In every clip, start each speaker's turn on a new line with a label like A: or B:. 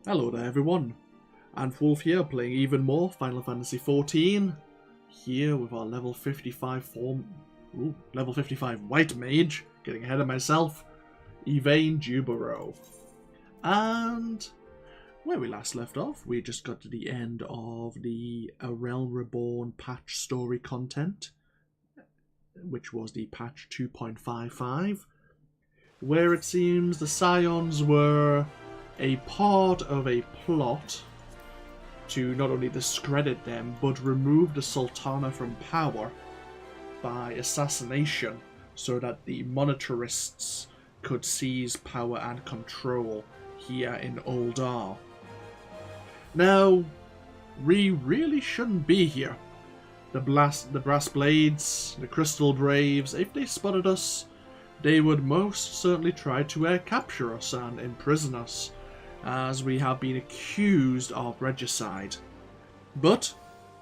A: Hello there everyone, AnthWolf here playing even more Final Fantasy XIV, here with our level 55 level 55 White Mage, getting ahead of myself, Evane Jouberault. And where we last left off, we just got to the end of the A Realm Reborn patch story content, which was the patch 2.55, where it seems the Scions were a part of a plot to not only discredit them, but remove the Sultana from power by assassination so that the monetarists could seize power and control here in Ul'dah. Now, we really shouldn't be here. The Brass Blades, the Crystal Braves, if they spotted us, they would most certainly try to capture us and imprison us, as we have been accused of regicide. But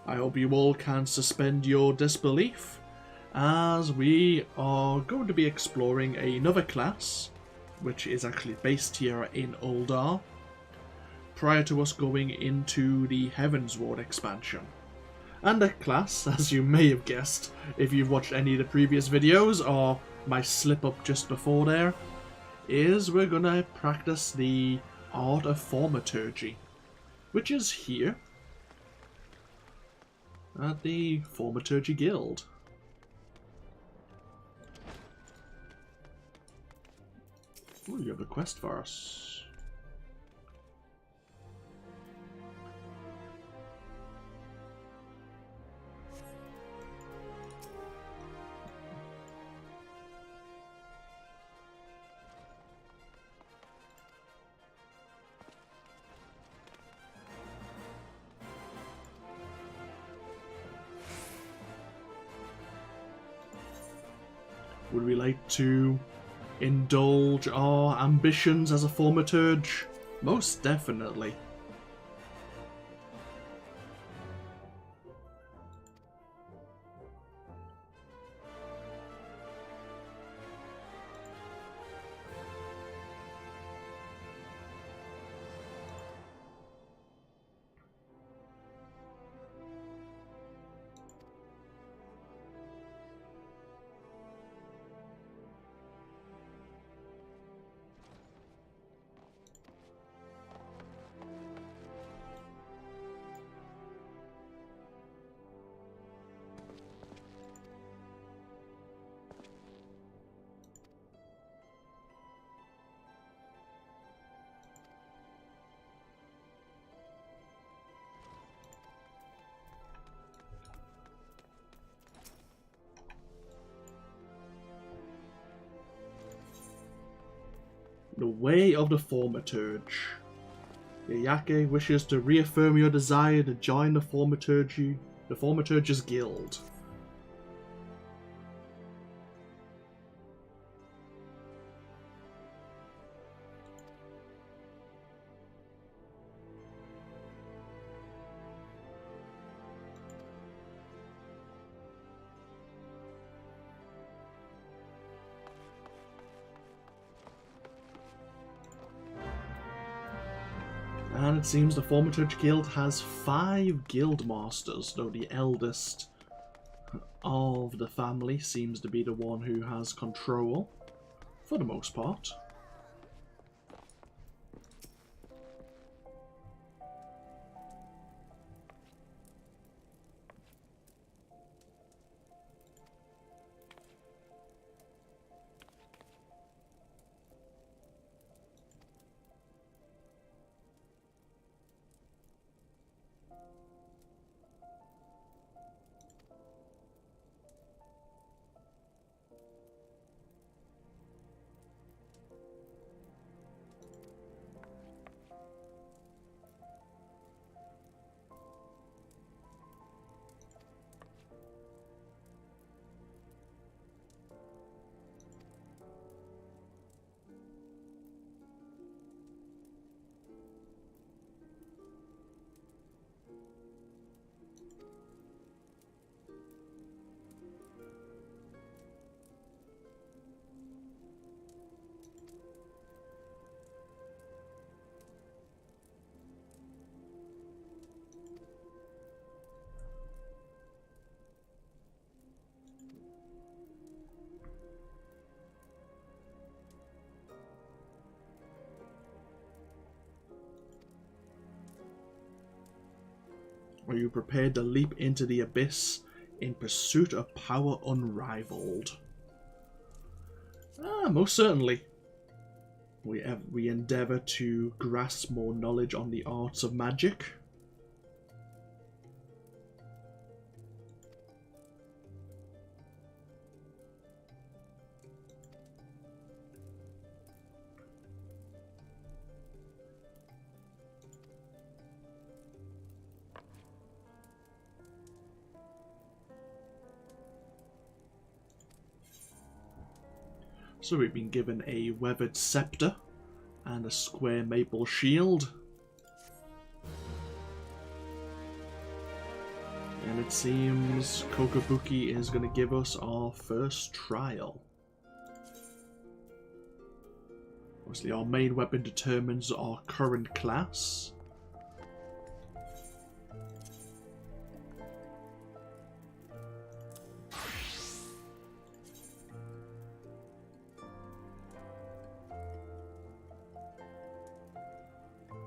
A: I hope you all can suspend your disbelief, as we are going to be exploring another class, which is actually based here in Ul'dah, prior to us going into the Heavensward expansion. And that class, as you may have guessed if you've watched any of the previous videos or my slip up just before there, is we're gonna practice the art of Thaumaturgy, which is here at the Thaumaturgy Guild. Oh, you have a quest for us. Would we like to indulge our ambitions as a thaumaturge? Most definitely. The Way of the Thaumaturge. Yayake wishes to reaffirm your desire to join the Thaumaturge's Guild. And it seems the Thaumaturge Guild has 5 guild masters, though the eldest of the family seems to be the one who has control, for the most part. Are you prepared to leap into the abyss in pursuit of power unrivaled? Most certainly. We endeavour to grasp more knowledge on the arts of magic. So we've been given a weathered scepter and a square maple shield. And it seems Kokobuki is going to give us our first trial. Obviously our main weapon determines our current class.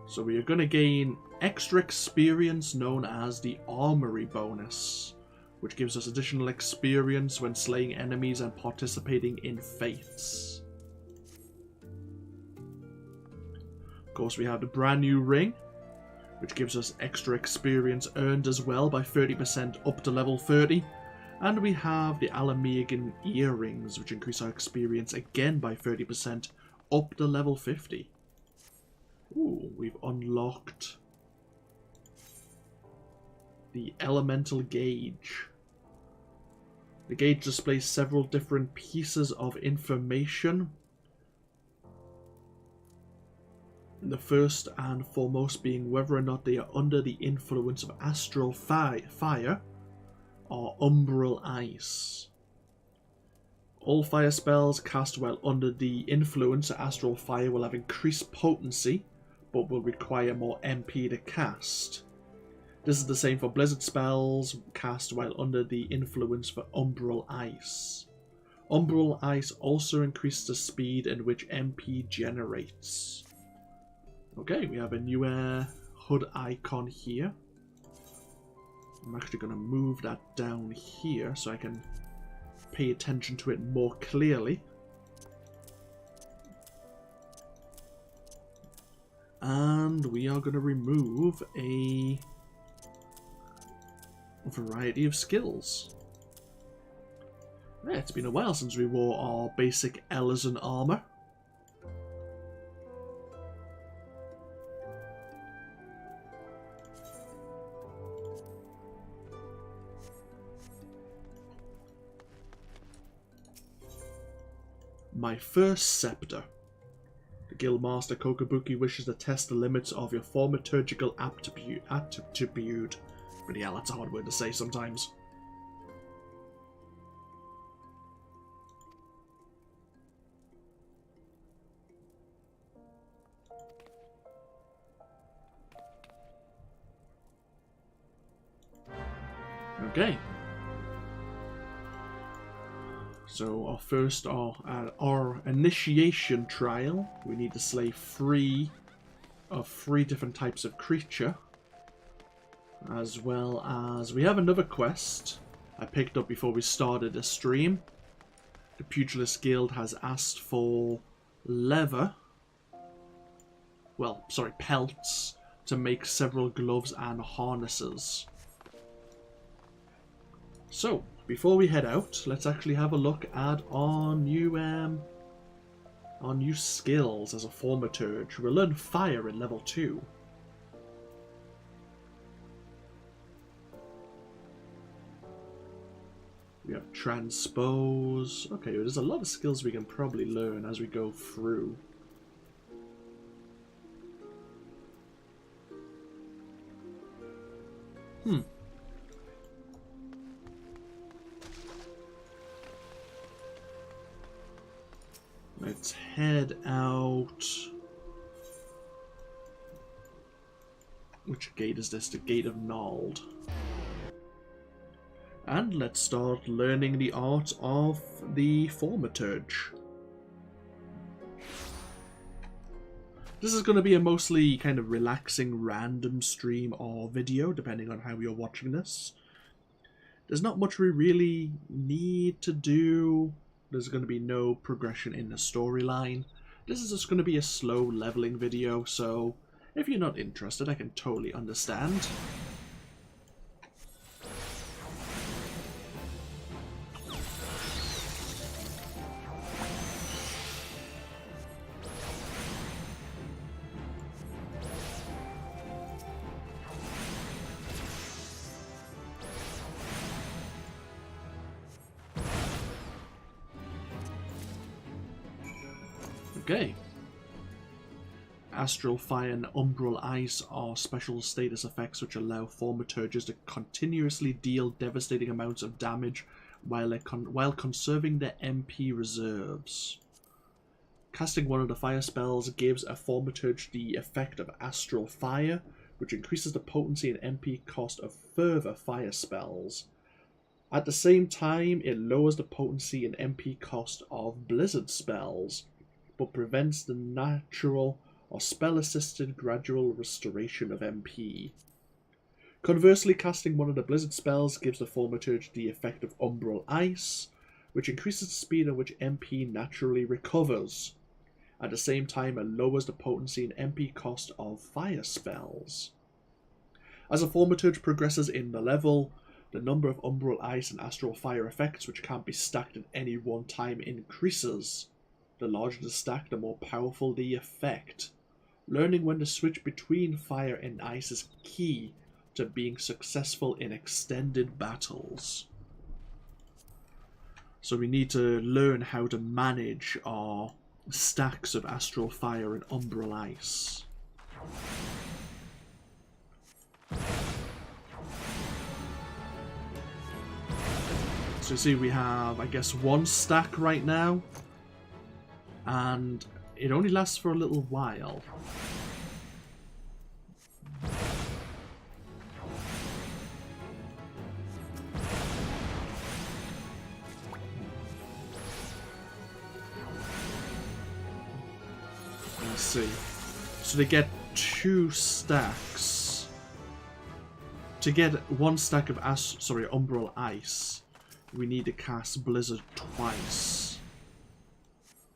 A: So we are going to gain extra experience known as the Armory bonus, which gives us additional experience when slaying enemies and participating in fates. Of course, we have the brand new ring, which gives us extra experience earned as well by 30% up to level 30. And we have the Alamegan earrings, which increase our experience again by 30% up to level 50. Ooh, we've unlocked the elemental gauge. The gauge displays several different pieces of information. The first and foremost being whether or not they are under the influence of astral fire or umbral ice. All fire spells cast while under the influence of astral fire will have increased potency, but will require more MP to cast. This is the same for blizzard spells cast while under the influence for umbral ice. Umbral ice also increases the speed in which MP generates. Okay, we have a new HUD icon here. I'm actually going to move that down here so I can pay attention to it more clearly. And we are going to remove a variety of skills. Yeah, it's been a while since we wore our basic Elezen armor. My first scepter. The Guildmaster Kokobuki wishes to test the limits of your thaumaturgical aptitude. Pretty hell, that's a hard word to say sometimes. Okay. So our initiation trial, we need to slay three different types of creature, as well as we have another quest I picked up before we started the stream. The Pugilist Guild has asked for leather, pelts to make several gloves and harnesses. So, before we head out, let's actually have a look at our new skills as a Thaumaturge. We'll learn fire in level 2. We have transpose. Okay, there's a lot of skills we can probably learn as we go through. Let's head out. Which gate is this? The Gate of Nald. And let's start learning the art of the Thaumaturge. This is going to be a mostly kind of relaxing random stream or video, depending on how you're watching this. There's not much we really need to do. There's going to be no progression in the storyline. This is just going to be a slow leveling video, so if you're not interested, I can totally understand. Okay. Astral Fire and Umbral Ice are special status effects which allow Thaumaturges to continuously deal devastating amounts of damage while conserving their MP reserves. Casting one of the fire spells gives a Thaumaturge the effect of Astral Fire, which increases the potency and MP cost of further fire spells. At the same time, it lowers the potency and MP cost of Blizzard spells, but prevents the natural or spell-assisted gradual restoration of MP. Conversely, casting one of the Blizzard spells gives the Thaumaturge the effect of Umbral Ice, which increases the speed at which MP naturally recovers. At the same time, it lowers the potency and MP cost of fire spells. As a Thaumaturge progresses in the level, the number of Umbral Ice and Astral Fire effects which can't be stacked at any one time increases. The larger the stack, the more powerful the effect. Learning when to switch between fire and ice is key to being successful in extended battles. So we need to learn how to manage our stacks of Astral Fire and Umbral Ice. So you see we have, I guess, one stack right now. And it only lasts for a little while. Let's see. So they get 2 stacks. To get 1 stack of Umbral Ice, we need to cast Blizzard twice.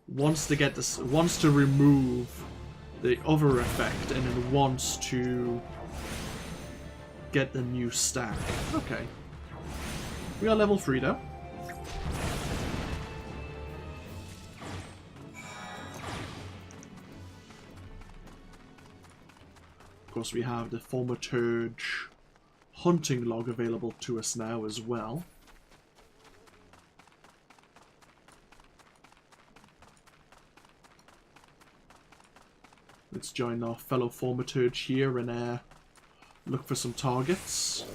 A: Wants to get this, wants to remove the other effect, and then wants to get the new stack. Okay. We are level 3 though. Of course, we have the Thaumaturge hunting log available to us now as well. Let's join our fellow Thaumaturge here and look for some targets.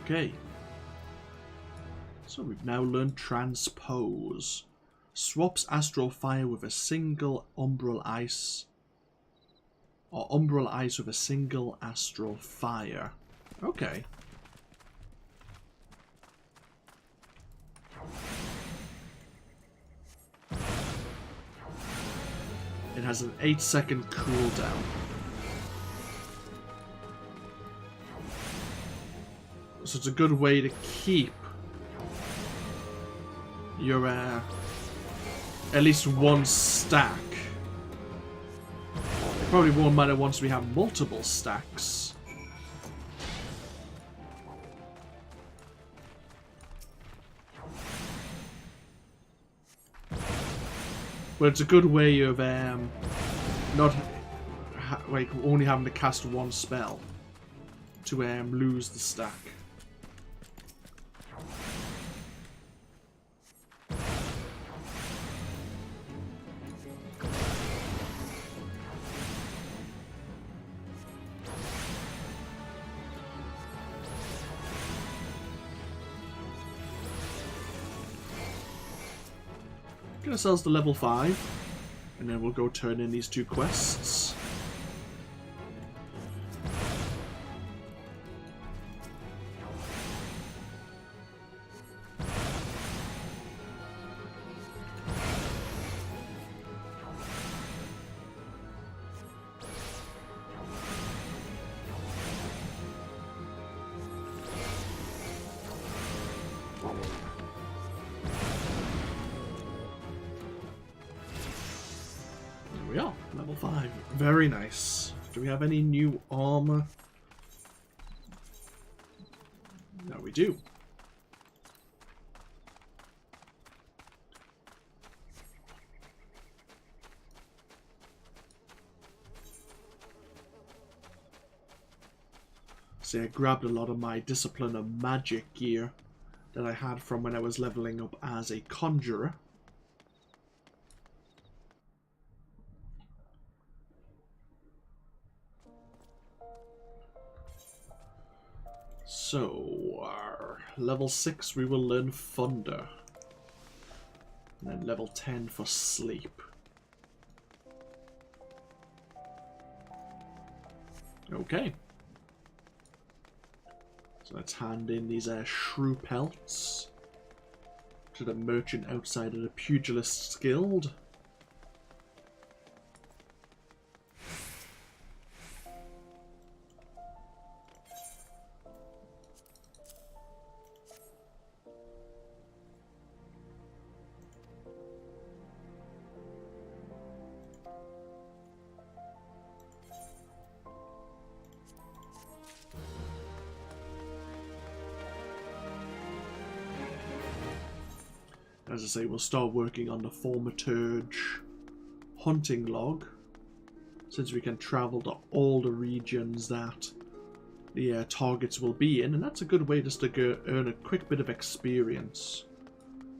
A: Okay, so we've now learned Transpose. Swaps Astral Fire with a single Umbral Ice, or Umbral Ice with a single Astral Fire. Okay. It has an 8-second cooldown. So it's a good way to keep your at least 1 stack. It probably won't matter once we have multiple stacks. But it's a good way of not like only having to cast 1 spell to lose the stack. Get ourselves to level 5. And then we'll go turn in these 2 quests. We are, level 5. Very nice. Do we have any new armor? No, we do. See, I grabbed a lot of my discipline of magic gear that I had from when I was leveling up as a conjurer. So, level 6 we will learn Thunder. And then level 10 for Sleep. Okay. So let's hand in these shrew pelts to the merchant outside of the Pugilists Guild. As I say, we'll start working on the Thaumaturgy hunting log, since we can travel to all the regions that the targets will be in, and that's a good way just to earn a quick bit of experience.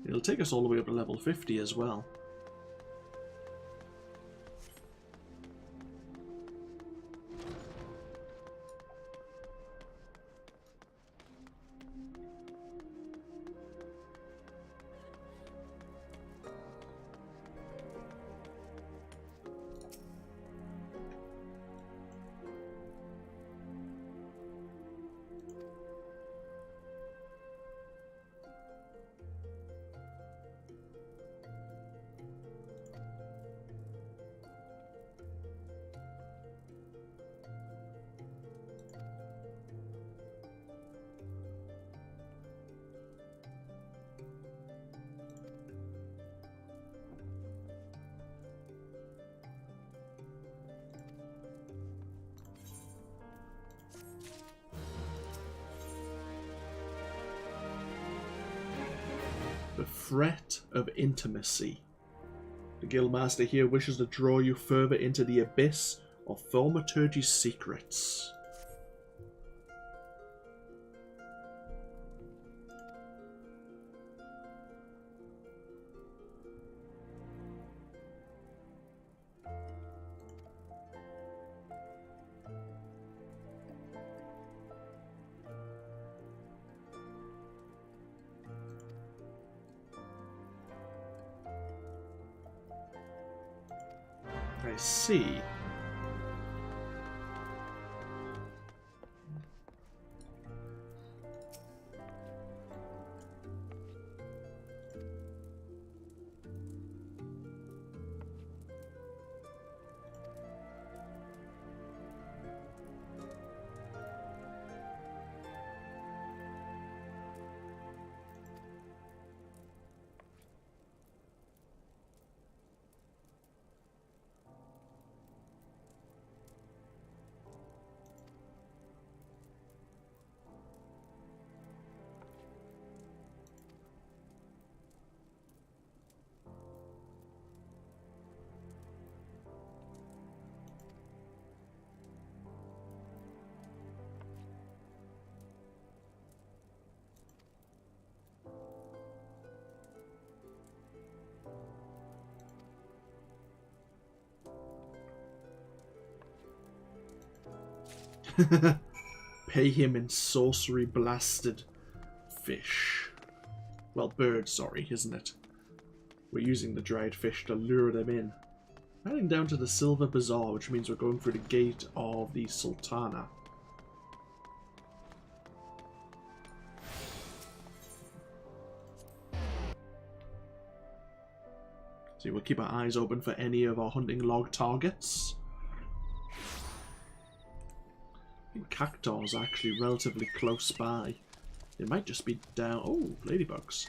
A: It'll take us all the way up to level 50 as well. The Threat of Intimacy. The Guildmaster here wishes to draw you further into the abyss of Thaumaturgy's secrets. I see. Pay him in sorcery blasted fish. Well, bird, sorry, isn't it? We're using the dried fish to lure them in. Heading down to the Silver Bazaar, which means we're going through the gate of the Sultana. So we'll keep our eyes open for any of our hunting log targets. I think cactuars are actually relatively close by. They might just be down... Oh, ladybugs.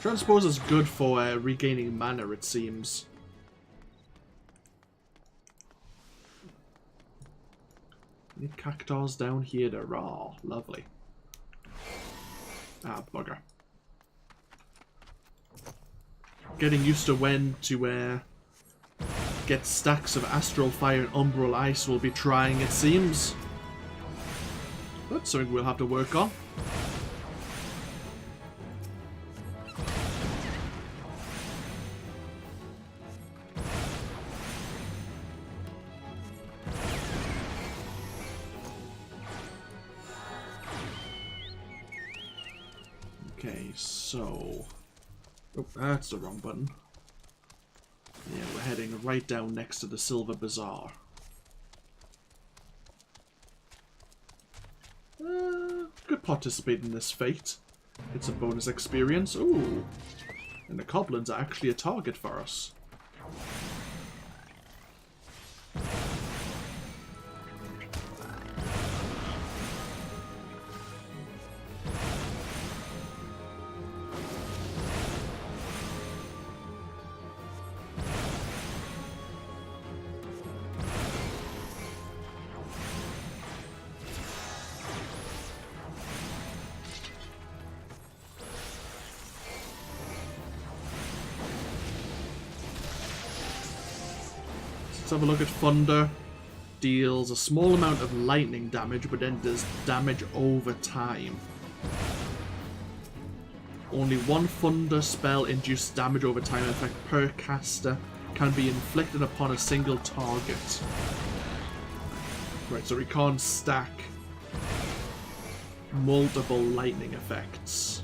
A: Transpose is good for regaining mana, it seems. Any cactuars down here? There are. Lovely. Ah, bugger. Getting used to when to get stacks of Astral Fire and Umbral Ice will be trying, it seems. That's something we'll have to work on. Okay, so... Oh, that's the wrong button. Yeah, we're heading right down next to the Silver Bazaar. Could participate in this fate. It's a bonus experience. Ooh! And the goblins are actually a target for us. Let's have a look at Thunder. Deals a small amount of lightning damage, but then does damage over time. Only one Thunder spell induced damage over time effect per caster can be inflicted upon a single target. Right, so we can't stack multiple lightning effects.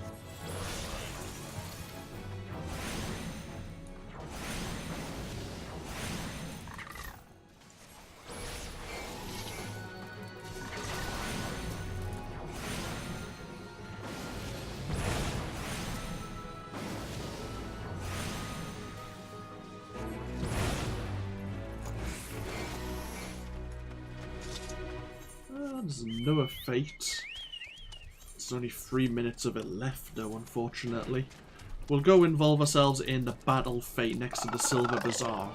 A: There's another fate. There's only 3 minutes of it left though, unfortunately. We'll go involve ourselves in the battle fate next to the Silver Bazaar.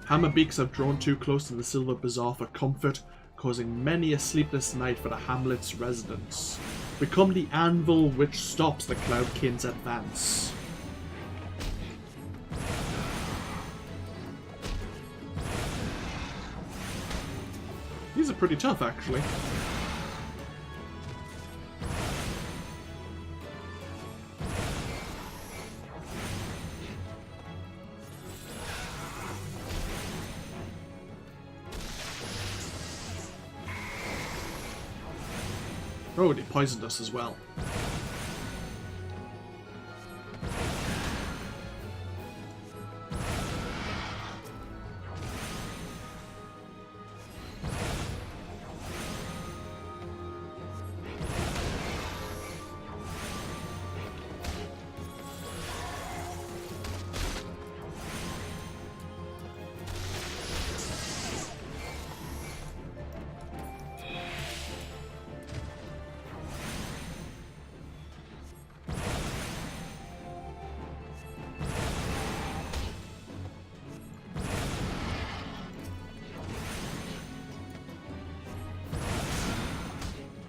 A: Hammerbeaks have drawn too close to the Silver Bazaar for comfort, causing many a sleepless night for the hamlet's residents. Become the anvil which stops the Cloudkin's advance. These are pretty tough, actually. Oh, they poisoned us as well.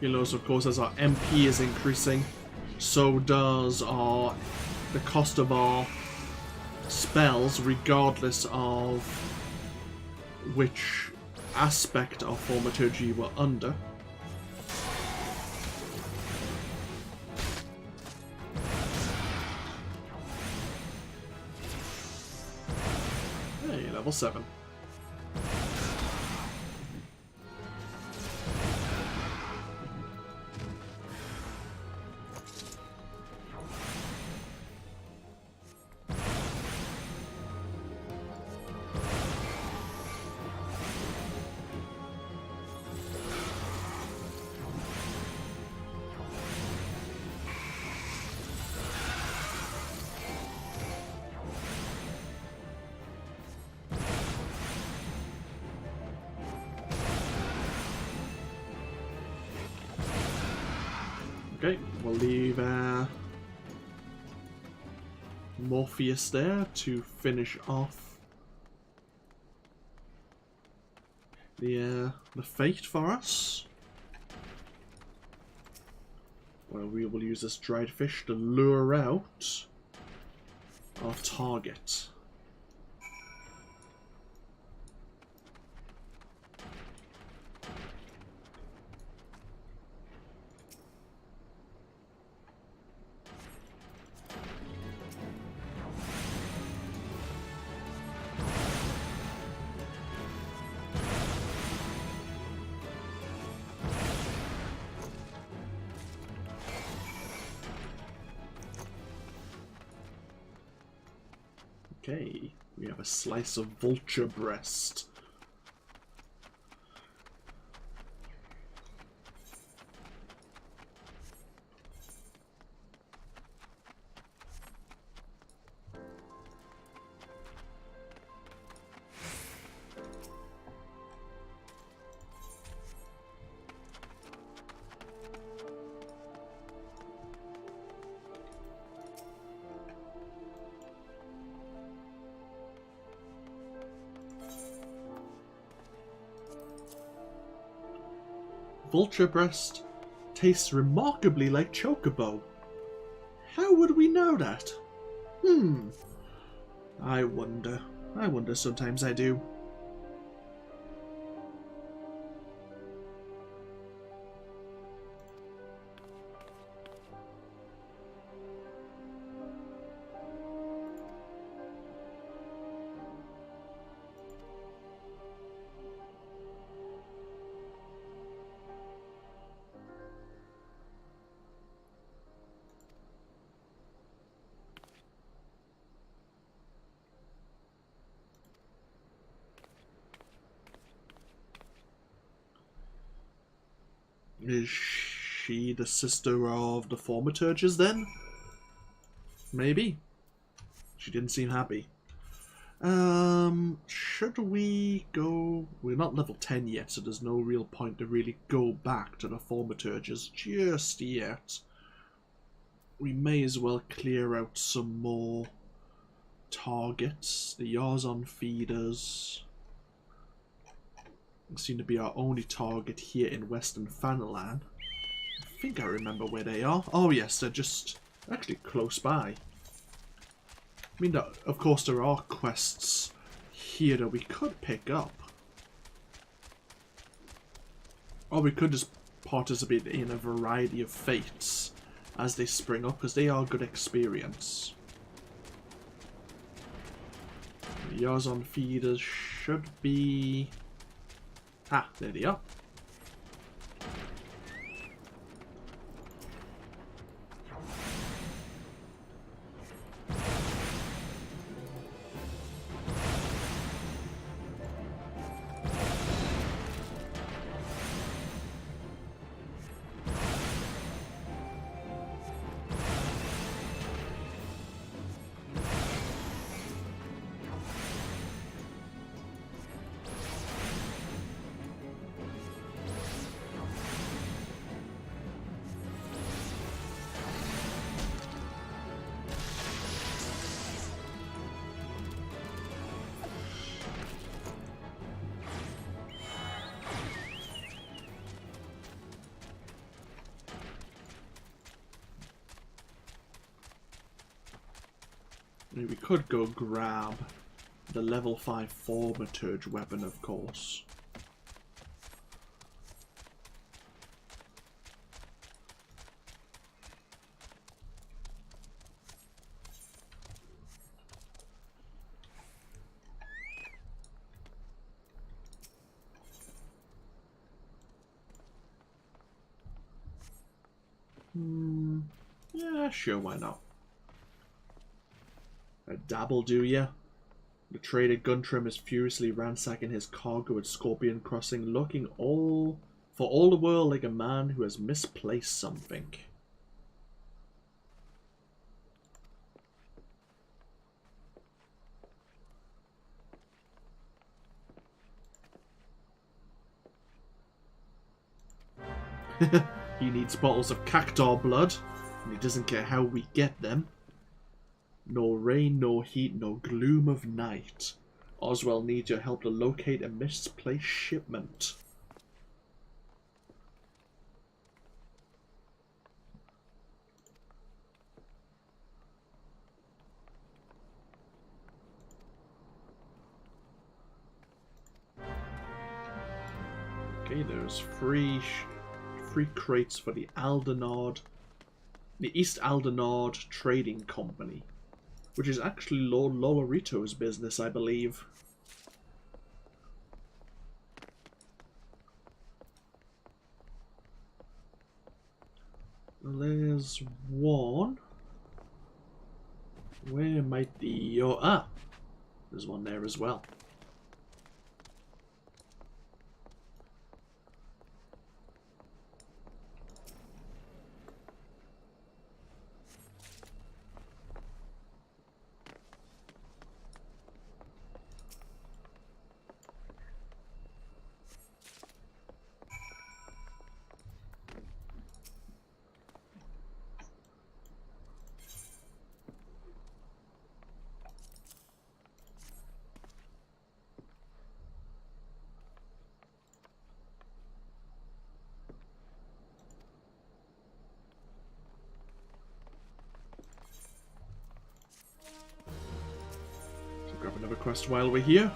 A: You'll notice, of course, as our MP is increasing, so does the cost of our spells, regardless of which aspect of Thaumaturgy we're under. Hey, level 7. Okay, we'll leave Morpheus there to finish off the fate for us. Well, we will use this dried fish to lure out our target. Okay, we have a slice of vulture breast. Vulture breast tastes remarkably like chocobo. How would we know that? I wonder. Sometimes I do. Is she the sister of the Thaumaturges then? Maybe. She didn't seem happy. Should we go... We're not level 10 yet, so there's no real point to really go back to the Thaumaturges just yet. We may as well clear out some more targets. The Eorzea feeders seem to be our only target here in Western Fanalan. I think I remember where they are. Oh yes, they're just actually close by. I mean, of course there are quests here that we could pick up. Or we could just participate in a variety of fates as they spring up, because they are good experience. The Eorzea feeders should be... Ah, there they are. We could go grab the level 5 Thaumaturgy weapon, of course. Yeah, sure, why not? A dabble, do ya? The trader Guntram is furiously ransacking his cargo at Scorpion Crossing, looking for all the world like a man who has misplaced something. He needs bottles of cactuar blood, and he doesn't care how we get them. Nor rain, nor heat, nor gloom of night. Oswald needs your help to locate a misplaced shipment. Okay, there's free crates for the East Aldenard Trading Company, which is actually Lord Lolorito's business, I believe. There's one. Where might the... Oh, there's one there as well. Grab another quest while we're here.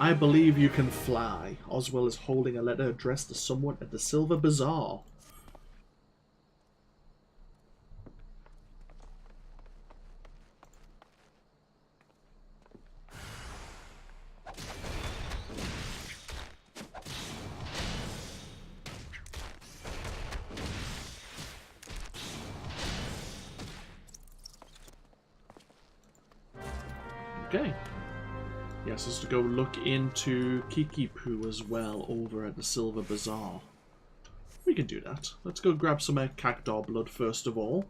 A: I believe you can fly. Oswald is holding a letter addressed to someone at the Silver Bazaar. Okay. Yes, is to go look into Kiki-Poo as well over at the Silver Bazaar. We can do that. Let's go grab some cactuar blood first of all.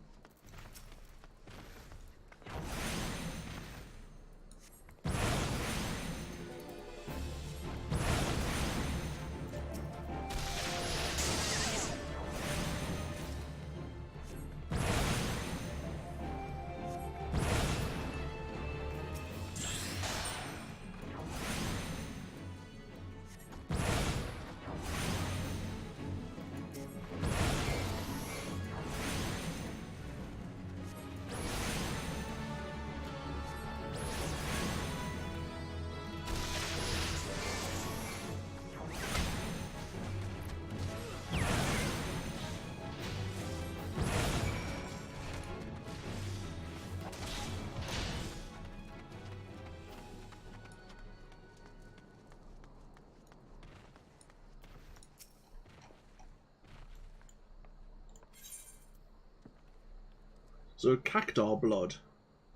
A: So cactuar blood.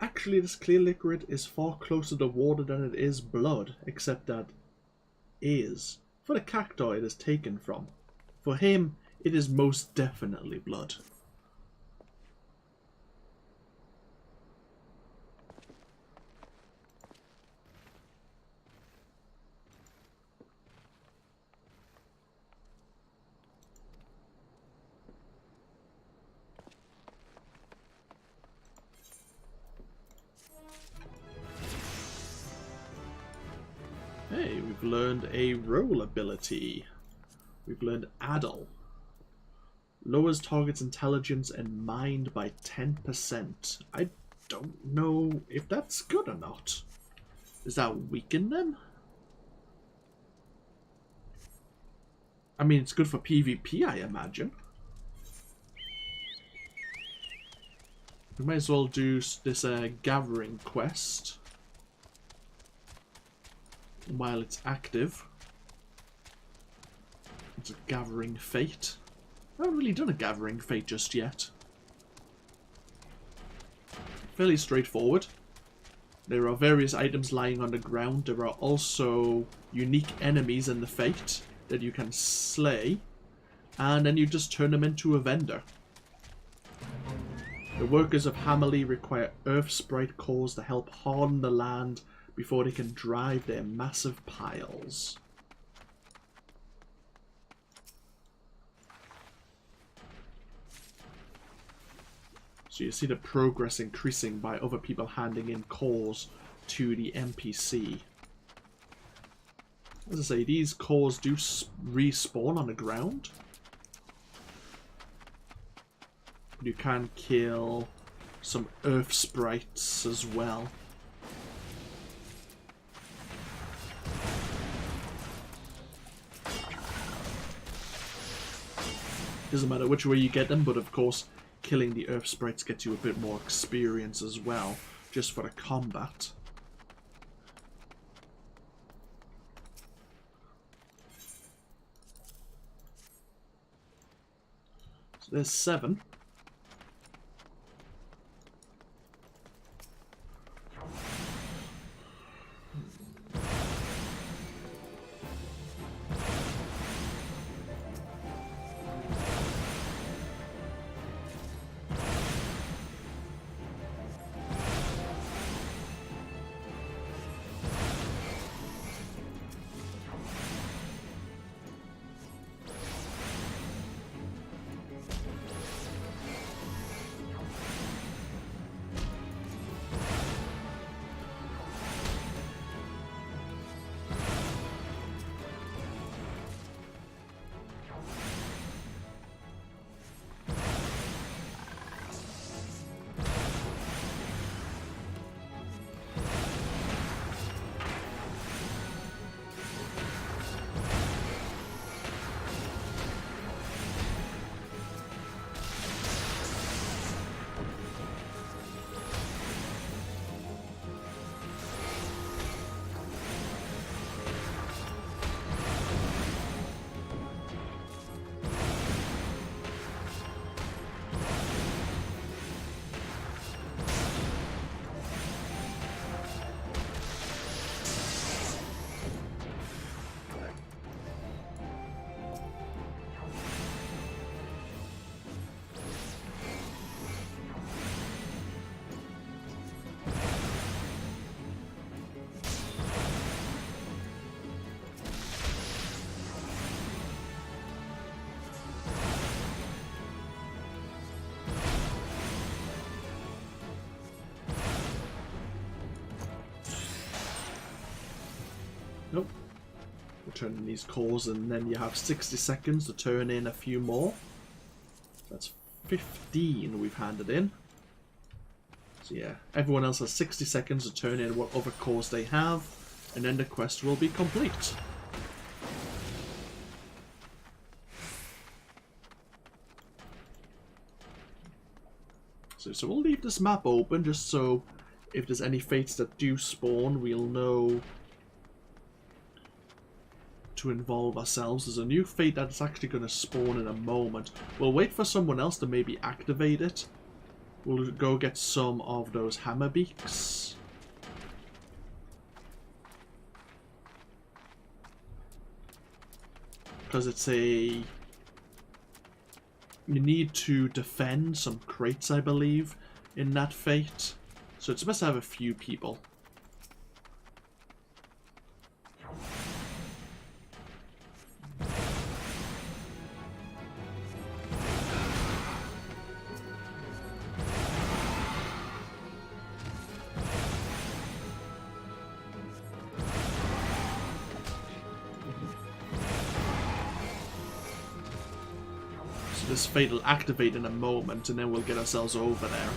A: Actually, this clear liquid is far closer to water than it is blood, except that is. For the cactuar it is taken from. For him, it is most definitely blood. Hey, we've learned a role ability. We've learned Addle. Lowers target's intelligence and mind by 10%. I don't know if that's good or not. Does that weaken them? I mean, it's good for PvP, I imagine. We might as well do this gathering quest while it's active. It's a gathering fate. I haven't really done a gathering fate just yet. Fairly straightforward. There are various items lying on the ground. There are also unique enemies in the fate that you can slay, and then you just turn them into a vendor. The workers of Hammerley require earth sprite cores to help harden the land before they can drive their massive piles. So you see the progress increasing by other people handing in cores to the NPC. As I say, these cores do respawn on the ground. You can kill some earth sprites as well. Doesn't matter which way you get them, but of course killing the earth sprites gets you a bit more experience as well, just for the combat. So there's 7. Nope. We'll turn in these cores and then you have 60 seconds to turn in a few more. That's 15 we've handed in. So yeah, everyone else has 60 seconds to turn in what other cores they have, and then the quest will be complete. So we'll leave this map open just so if there's any fates that do spawn, we'll know to involve ourselves. There's a new fate that's actually going to spawn in a moment. We'll wait for someone else to maybe activate it. We'll go get some of those hammer beaks. Because it's a... You need to defend some crates, I believe, in that fate. So it's best to have a few people. This fate will activate in a moment, and then we'll get ourselves over there.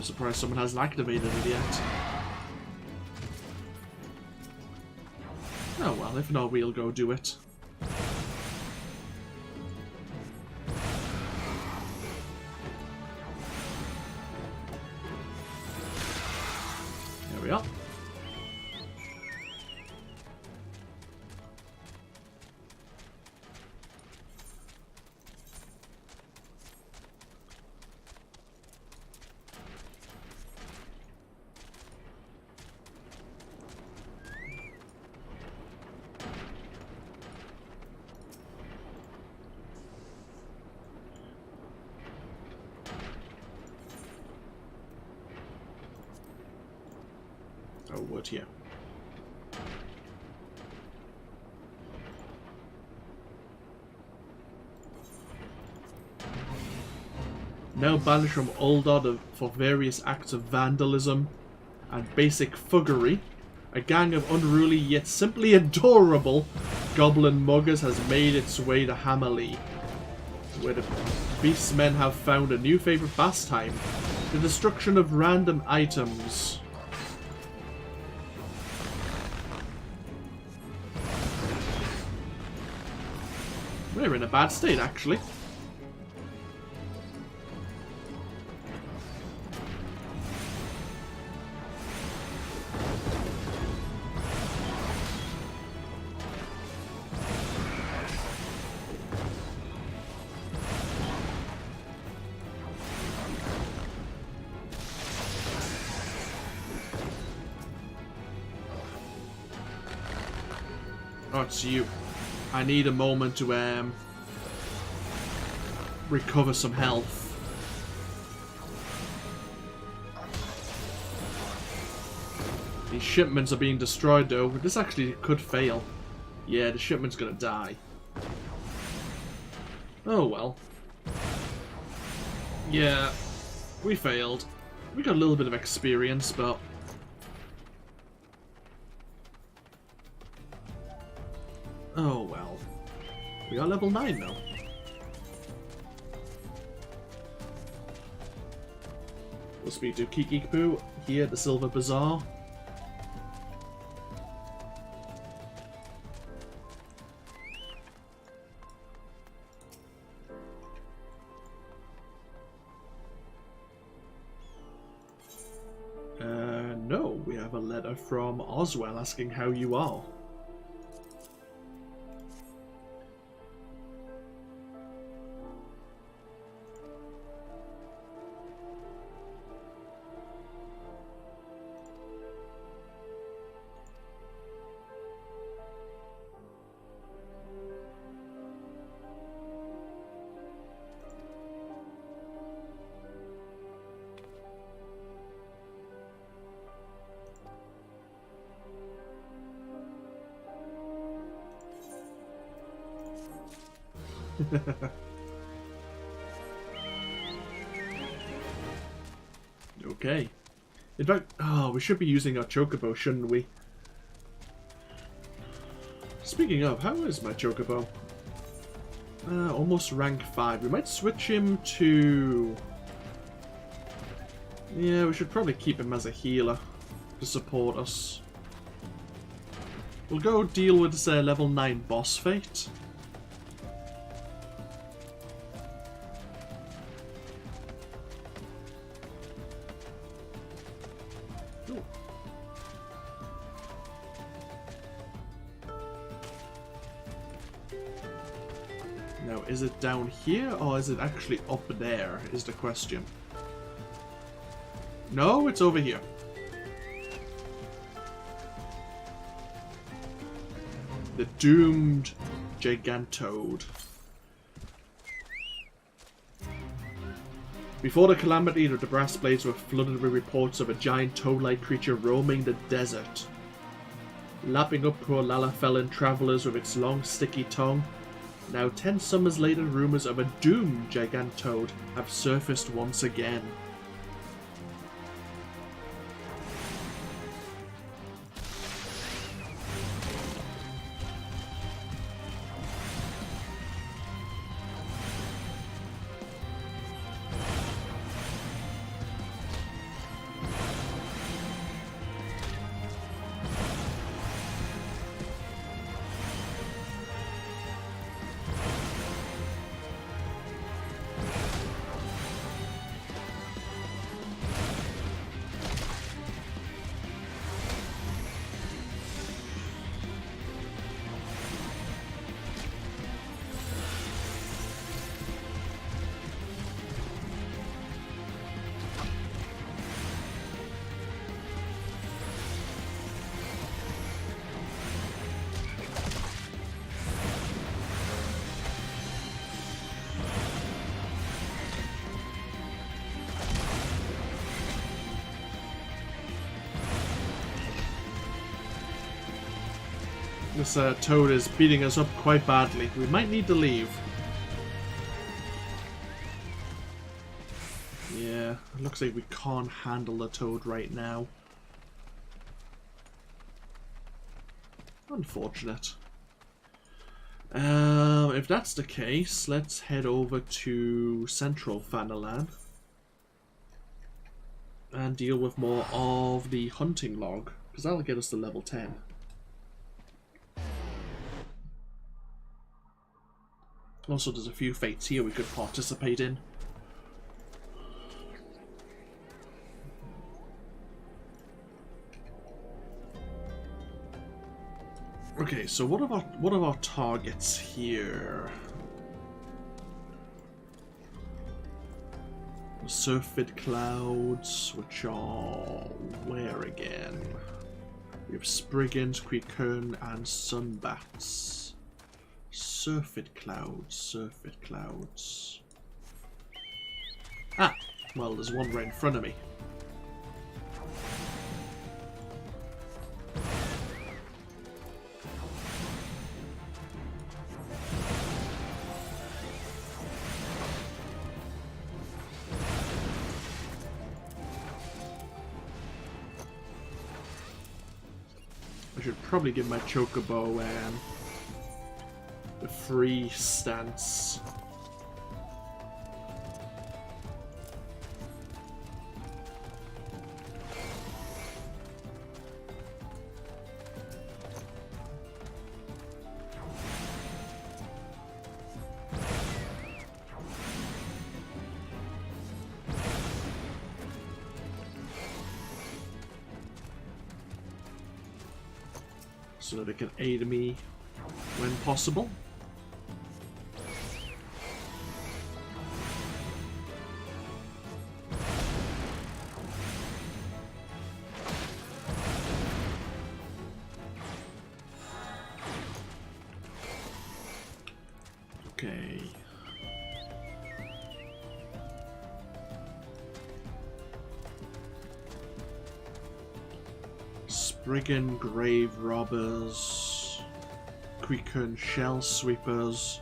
A: surprised someone hasn't activated it yet. Oh well, if not, we'll go do it. There we are. Oh, wood here. Now banished from Uldod for various acts of vandalism and basic fuggery, a gang of unruly yet simply adorable goblin muggers has made its way to Hammerley, where the beastmen have found a new favourite pastime, the destruction of random items. We're in a bad state, actually. Oh, it's you. I need a moment to recover some health. These shipments are being destroyed though. This actually could fail. Yeah, the shipment's gonna die. Oh well. Yeah, we failed. We got a little bit of experience, but... oh well. We are level 9 now. We'll speak to Kikipu here at the Silver Bazaar. No, we have a letter from Oswell asking how you are. Okay. In fact, we should be using our Chocobo, shouldn't we? Speaking of, how is my Chocobo? Almost rank 5. We might switch him to... yeah, we should probably keep him as a healer to support us. We'll go deal with this level 9 boss fight. Now, is it down here or is it actually up there is the question. No, it's over here. The doomed Gigantode. Before the calamity, the brass blades were flooded with reports of a giant toad-like creature roaming the desert, lapping up poor Lalafellan travellers with its long, sticky tongue. Now, 10 summers later, rumours of a doomed Gigantode have surfaced once again. This toad is beating us up quite badly. We might need to leave. Yeah, it looks like we can't handle the toad right now. Unfortunate. If that's the case, let's head over to Central Fanalan and deal with more of the hunting log, because that'll get us to level 10. Also, there's a few fates here we could participate in. Okay, so what are our targets here? The Surfeit Clouds, which are where again? We have Spriggans, Quicurn, and Sunbats. Surfeit Clouds, Surfeit Clouds. Ah! Well, there's one right in front of me. I should probably give my Chocobo the free stance. So that it can aid me when possible. Okay. Spriggan Grave Robbers, Quicurn Shell Sweepers.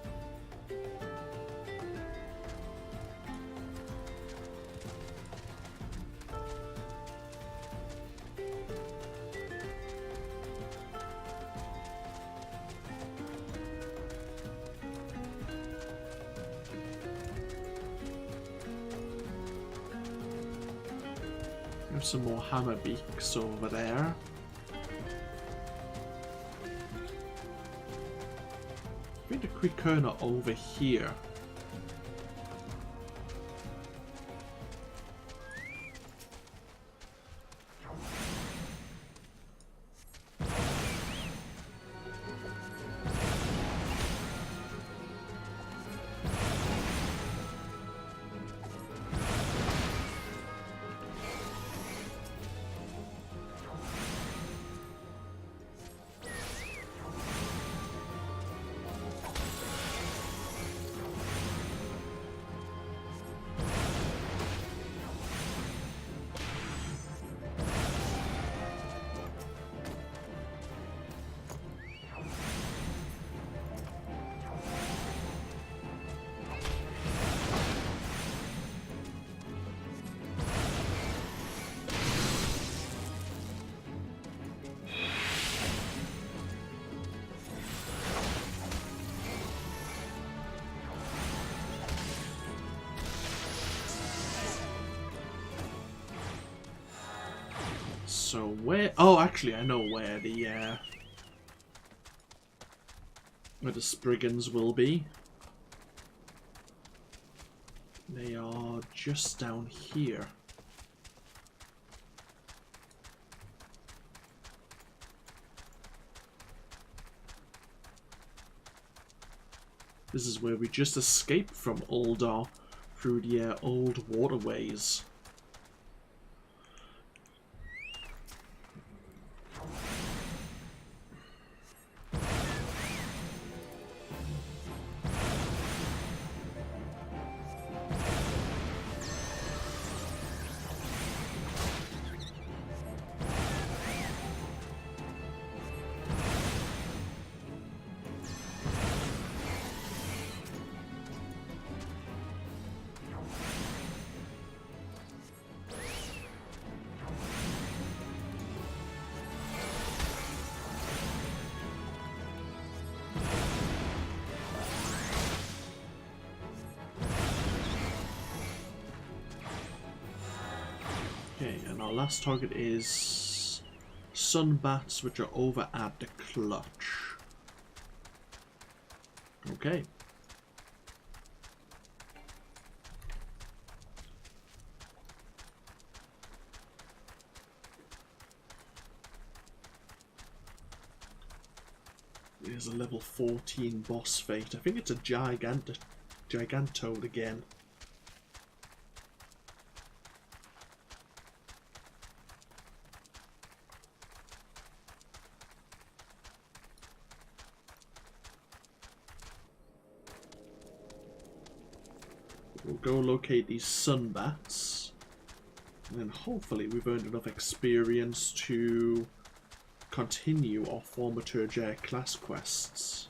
A: There's some more Hammerbeaks over there. I think the Quicurn are over here. So where? Oh, actually, I know where the Spriggans will be. They are just down here. This is where we just escaped from Uldar through the old waterways. Okay, and our last target is sunbats, which are over at the clutch. Okay. Here's a level 14 boss fate. I think it's a Gigantode again. We'll go locate these sunbats, and then hopefully we've earned enough experience to continue our Thaumaturgy class quests.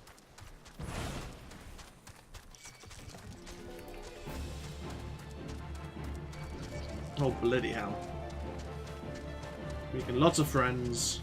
A: Oh bloody hell. Making lots of friends.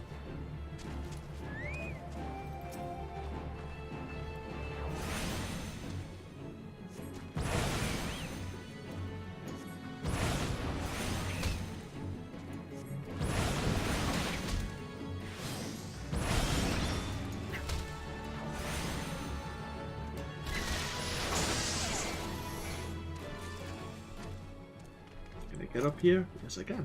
A: Get up here? Yes, I can.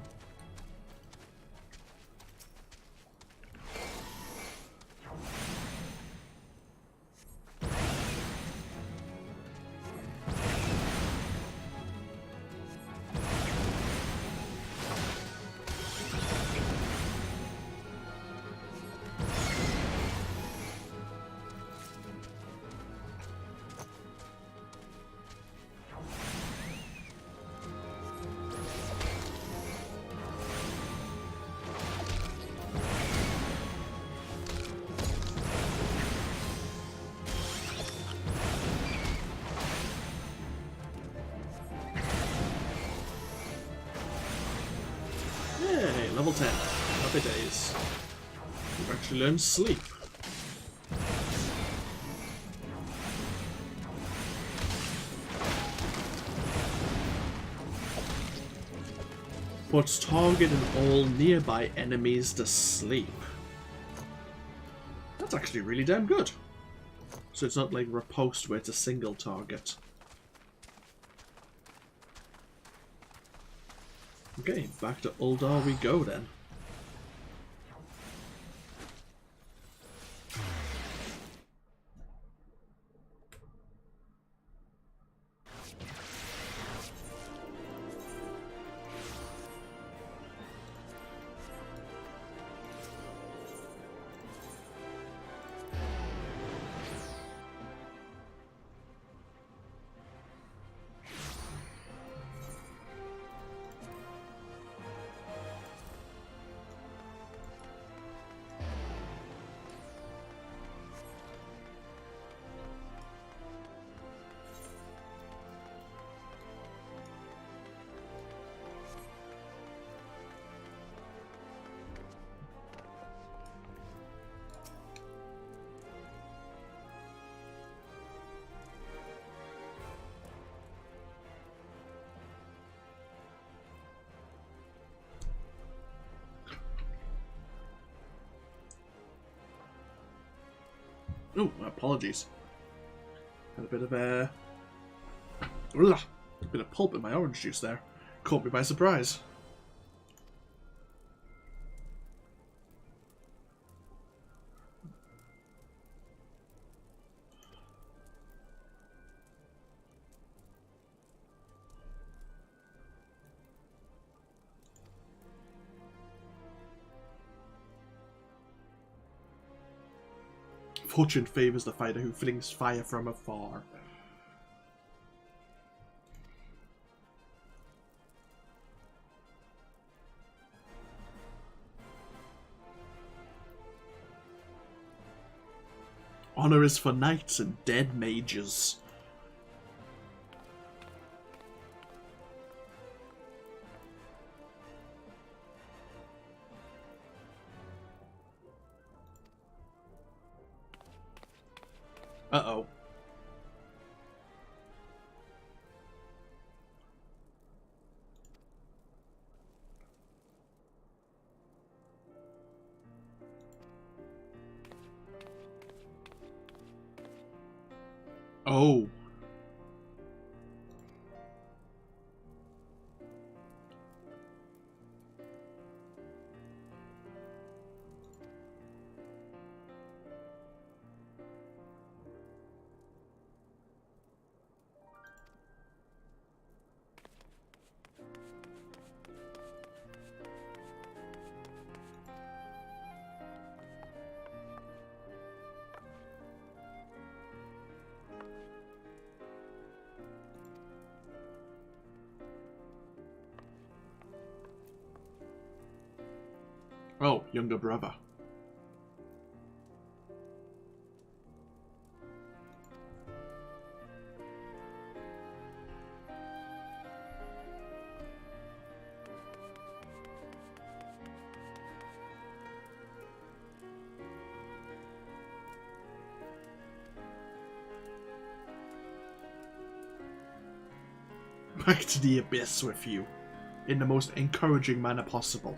A: Yay, level 10. Happy days. We've actually learned sleep. Puts target and all nearby enemies to sleep. That's actually really damn good. So it's not like riposte where it's a single target. Okay, back to Uldar we go then. Oh, apologies. Had a bit of a bit of pulp in my orange juice there. Caught me by surprise. Fortune favours the fighter who flings fire from afar. Honor is for knights and dead mages. Uh-oh. Oh. Oh, younger brother. Back to the abyss with you, in the most encouraging manner possible.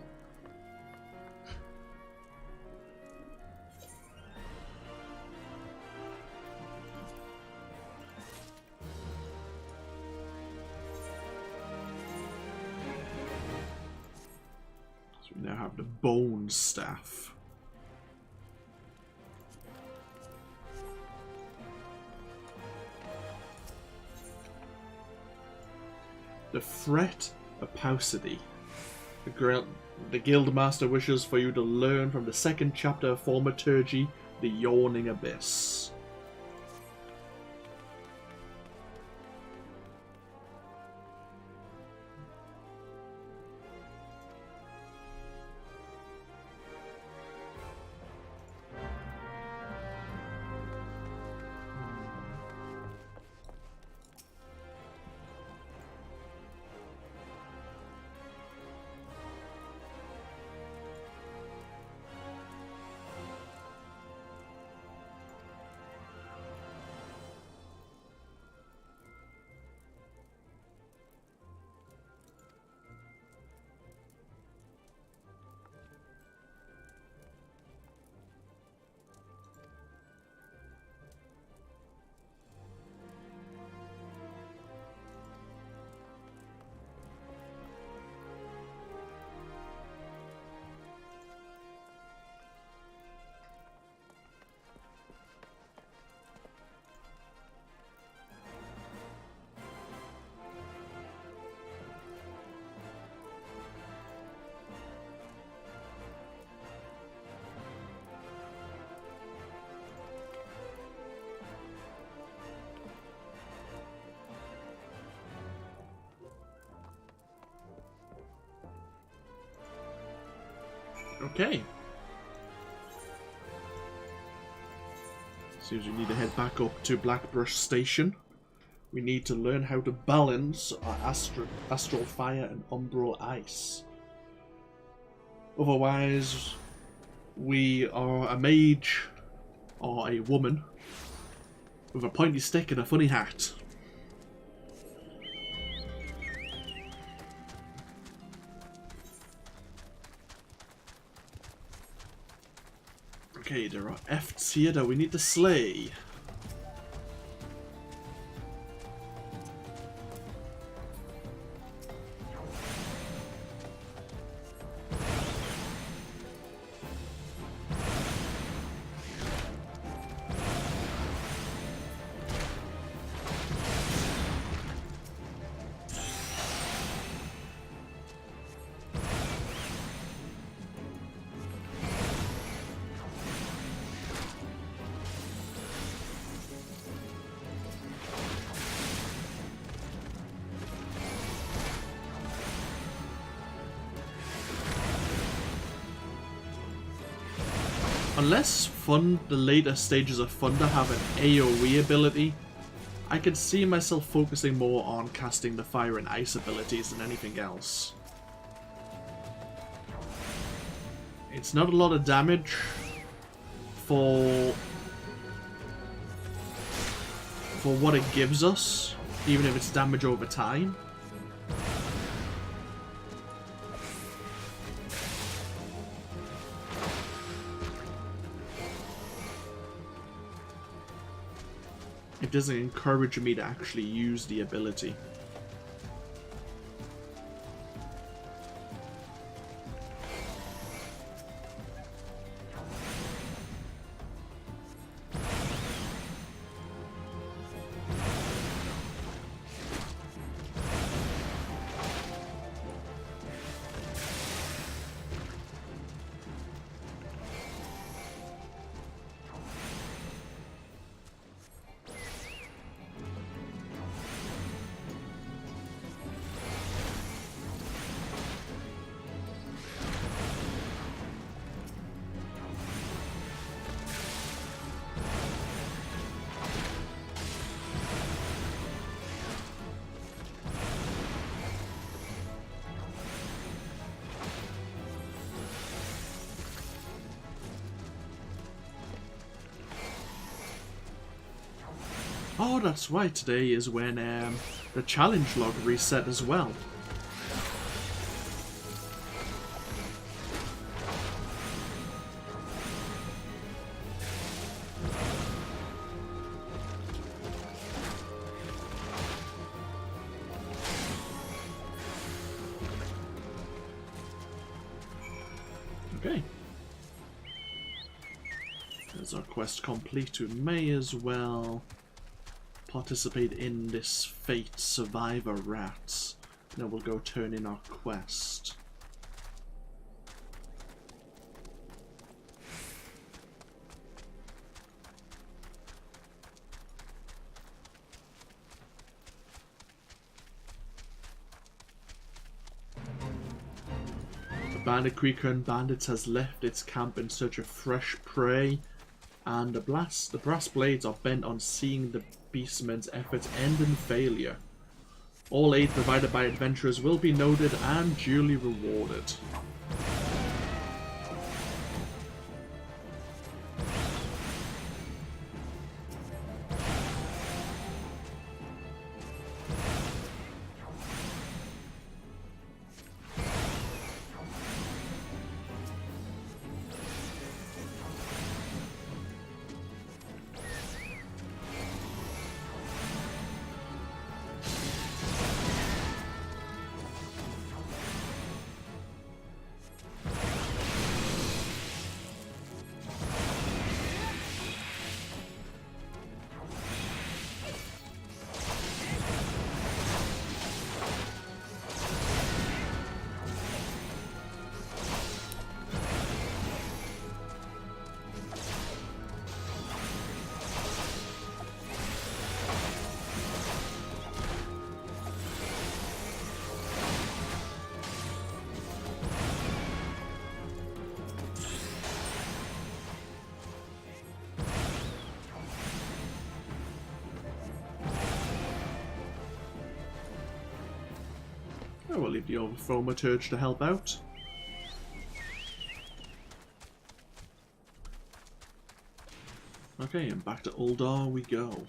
A: So we now have the bone staff. The threat of paucity. The Guildmaster wishes for you to learn from the second chapter of Thaumaturgy, the Yawning Abyss. Okay. Seems we need to head back up to Blackbrush Station. We need to learn how to balance our astral fire and umbral ice. Otherwise, we are a mage or a woman with a pointy stick and a funny hat. Okay, there are efts here that we need to slay. Unless the later stages of Thunder have an AoE ability, I could see myself focusing more on casting the fire and ice abilities than anything else. It's not a lot of damage for what it gives us, even if it's damage over time. it doesn't encourage me to actually use the ability. Oh, that's right, today is when the challenge log reset as well. Okay. There's our quest complete. We may as well participate in this Fate Survivor Rats. Now we'll go turn in our quest. The Bandit Creek-Hern Bandits has left its camp in search of fresh prey, and the brass blades are bent on seeing the beastmen's efforts end in failure. All aid provided by adventurers will be noted and duly rewarded. I will leave the Thaumaturgy to help out. Okay, and back to Uldar we go.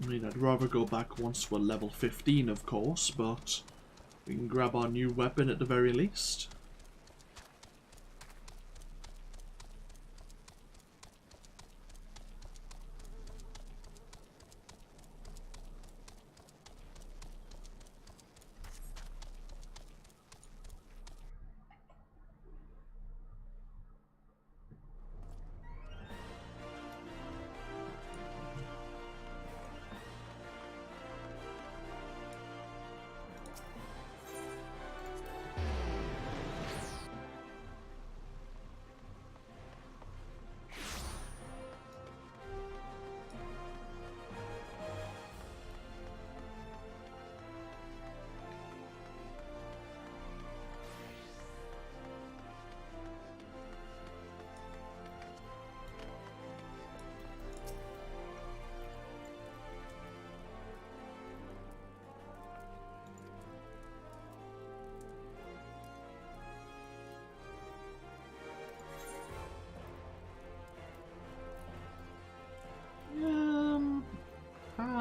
A: I mean, I'd rather go back once we're level 15, of course, but we can grab our new weapon at the very least.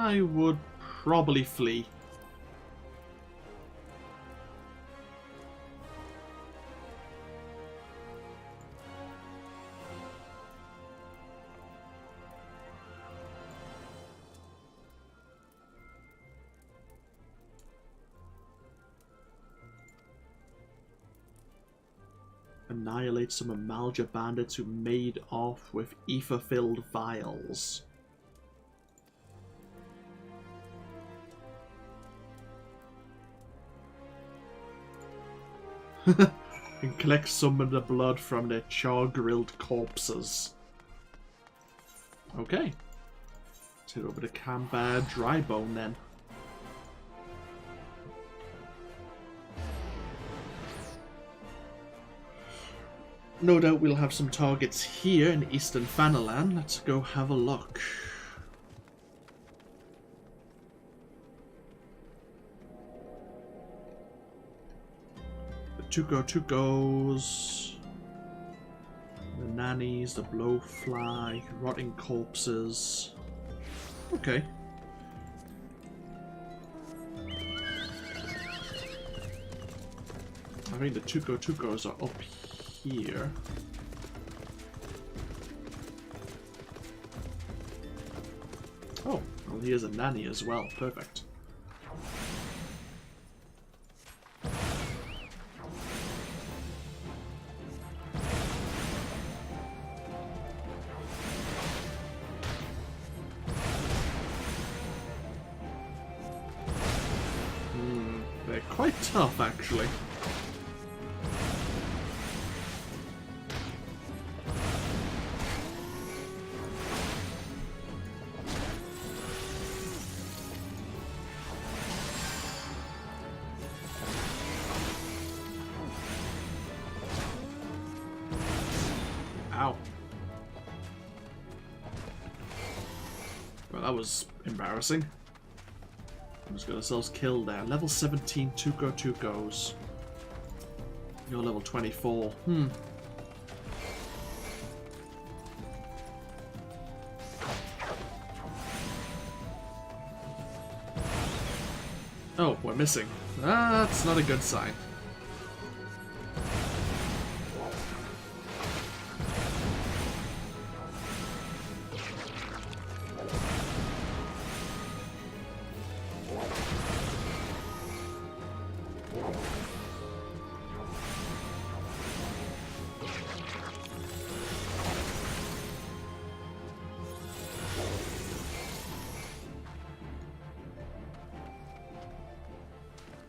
A: I would probably flee. Annihilate some Amalja bandits who made off with ether-filled vials. And collect some of the blood from their char-grilled corpses. Okay. Let's head over to Camp Drybone then. No doubt we'll have some targets here in Eastern Fanalan. Let's go have a look. The Tukos, the nannies, the blowfly, rotting corpses. Okay. I think the Tukos are up here. Oh, well, here's a nanny as well. Perfect. They're quite tough, actually. Ow. Well, that was embarrassing. We just got ourselves killed there. Level 17 Tukos. You're level 24. Oh, we're missing. That's not a good sign.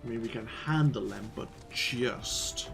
A: I mean, we can handle them, but just...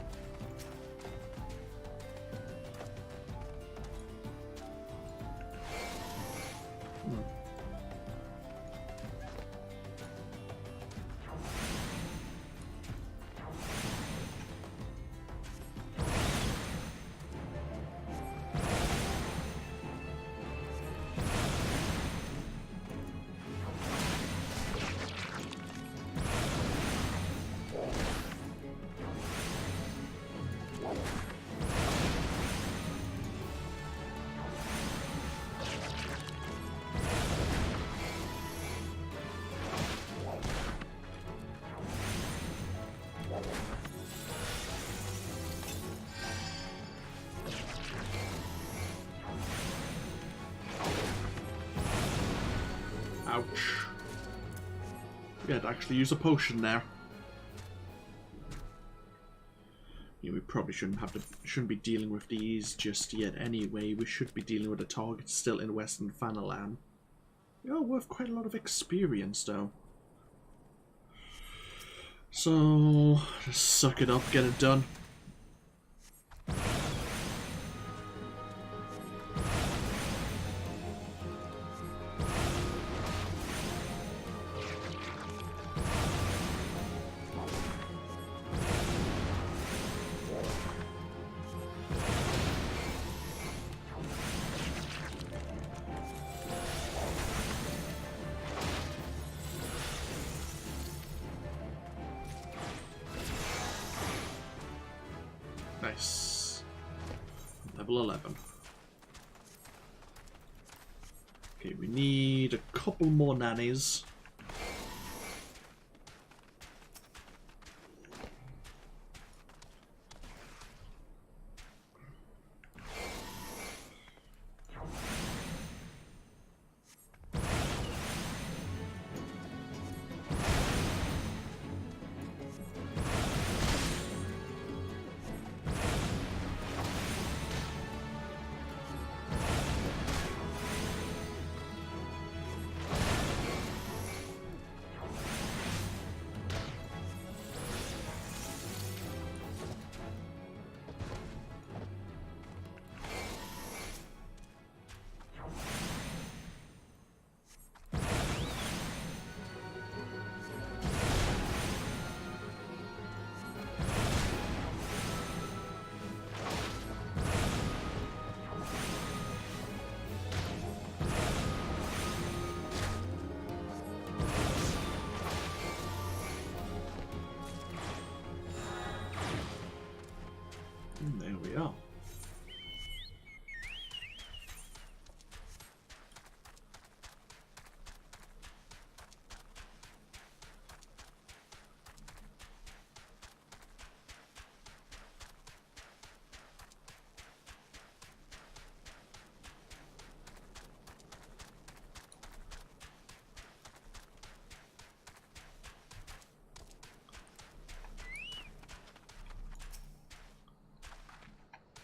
A: Ouch. We had to actually use a potion there. Yeah, we probably shouldn't be dealing with these just yet anyway. We should be dealing with the targets still in Western Fanalan. They are worth quite a lot of experience though. So just suck it up, get it done. Nice. Level 11. Okay, we need a couple more nannies.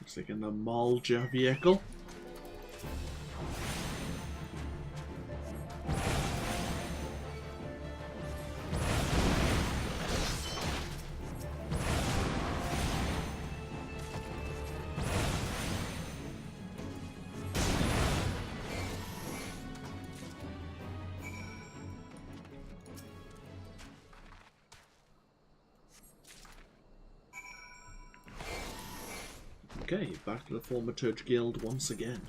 A: Looks like an Amalja vehicle. Okay, back to the Thaumaturgy Guild once again.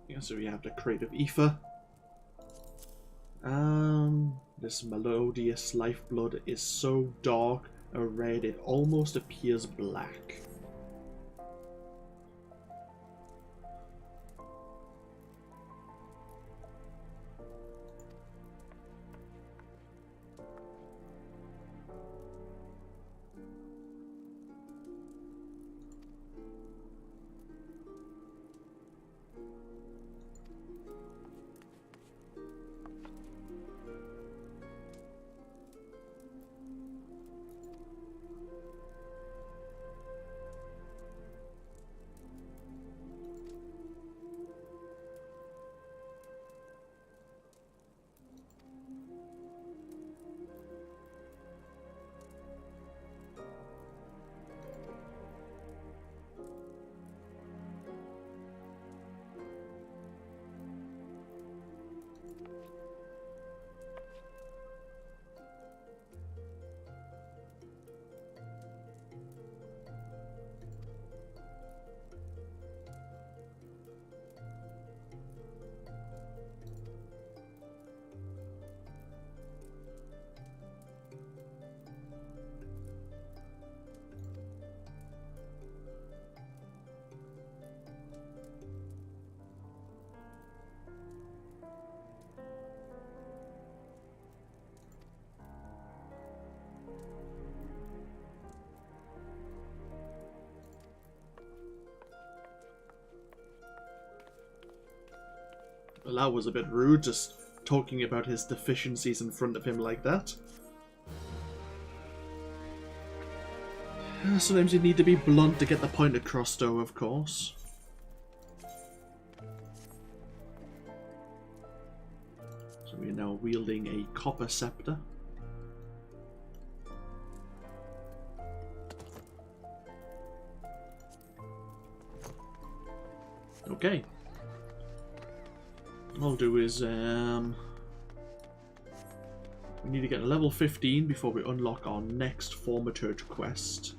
A: Yeah, so we have the Crate of Ether. This melodious lifeblood is so dark and red it almost appears black. Well, that was a bit rude, just talking about his deficiencies in front of him like that. Sometimes you need to be blunt to get the point across, though, of course. So we're now wielding a copper scepter. Okay. All I'll do is, we need to get to level 15 before we unlock our next Thaumaturgy quest.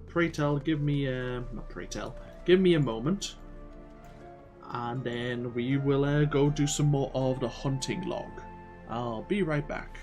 A: Pray tell, give me give me a moment. And then we will go do some more of the hunting log. I'll be right back.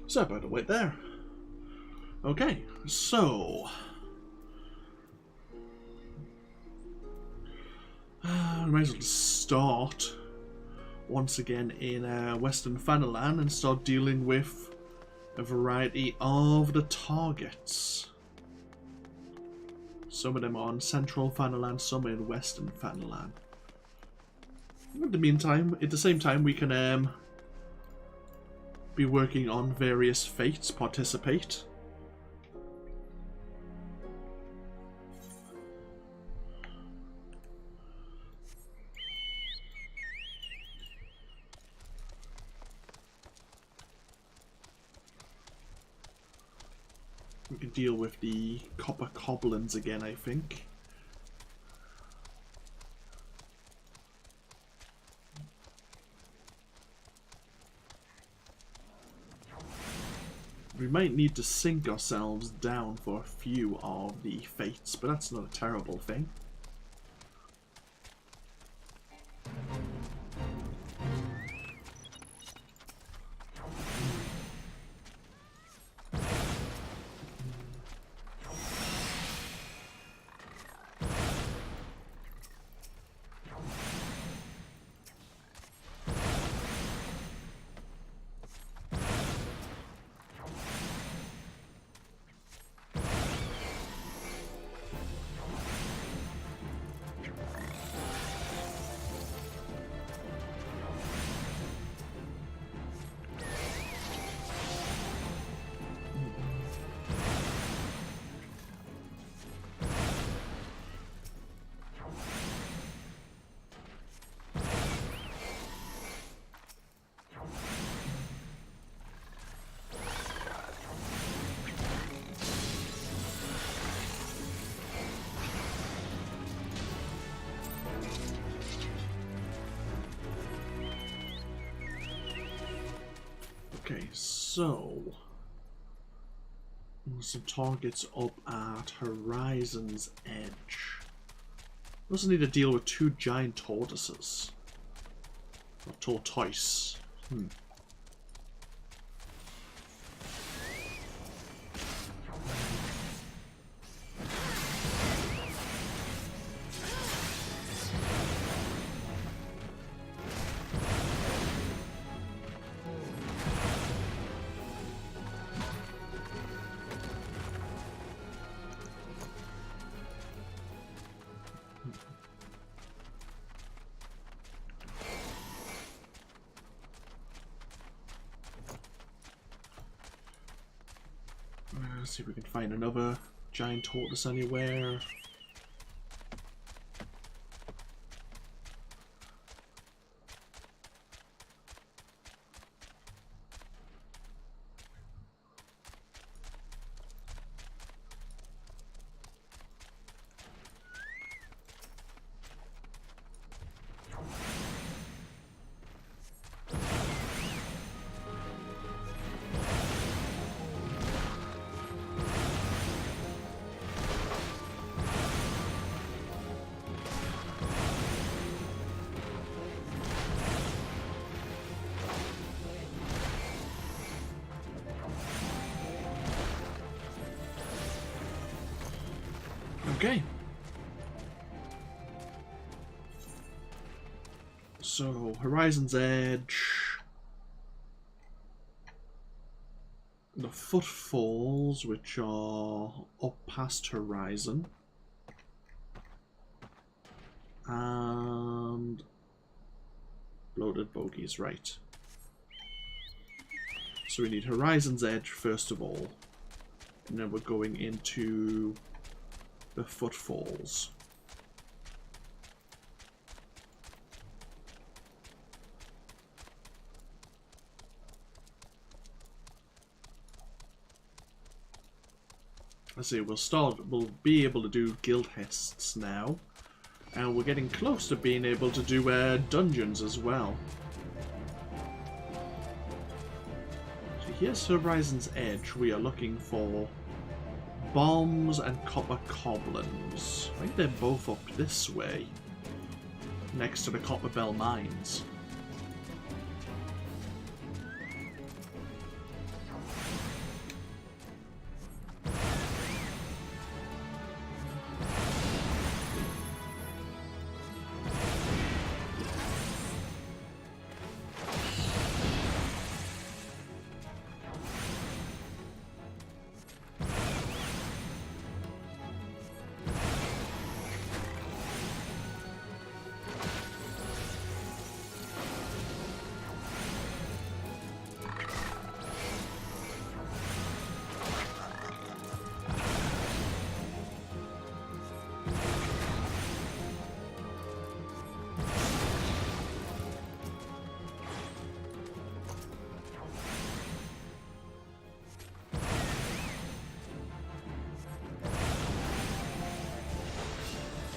A: So I better wait there. Okay, so I might as well start once again in Western Fanalan and start dealing with a variety of the targets. Some of them are on Central Fanalan, some in Western Fanalan. In the meantime, at the same time, we can be working on various fates, participate. We can deal with the copper goblins again, I think. We might need to sink ourselves down for a few of the fates, but that's not a terrible thing. Okay, so some targets up at Horizon's Edge. We also need to deal with two giant tortoises. Or tortoise. Let's see if we can find another giant tortoise anywhere. Okay. So, Horizon's Edge. The Footfalls, which are up past Horizon. And Bloated Bogies, right. So we need Horizon's Edge first of all. And then we're going into the Footfalls. Let's see, we'll be able to do guild hests now. And we're getting close to being able to do dungeons as well. So here's Horizon's Edge. We are looking for bombs and copper goblins. I think they're both up this way, next to the Copper Bell mines.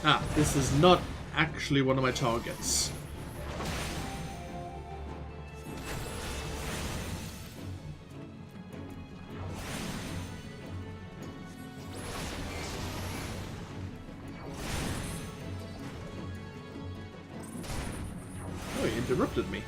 A: Ah, this is not actually one of my targets. Oh, he interrupted me.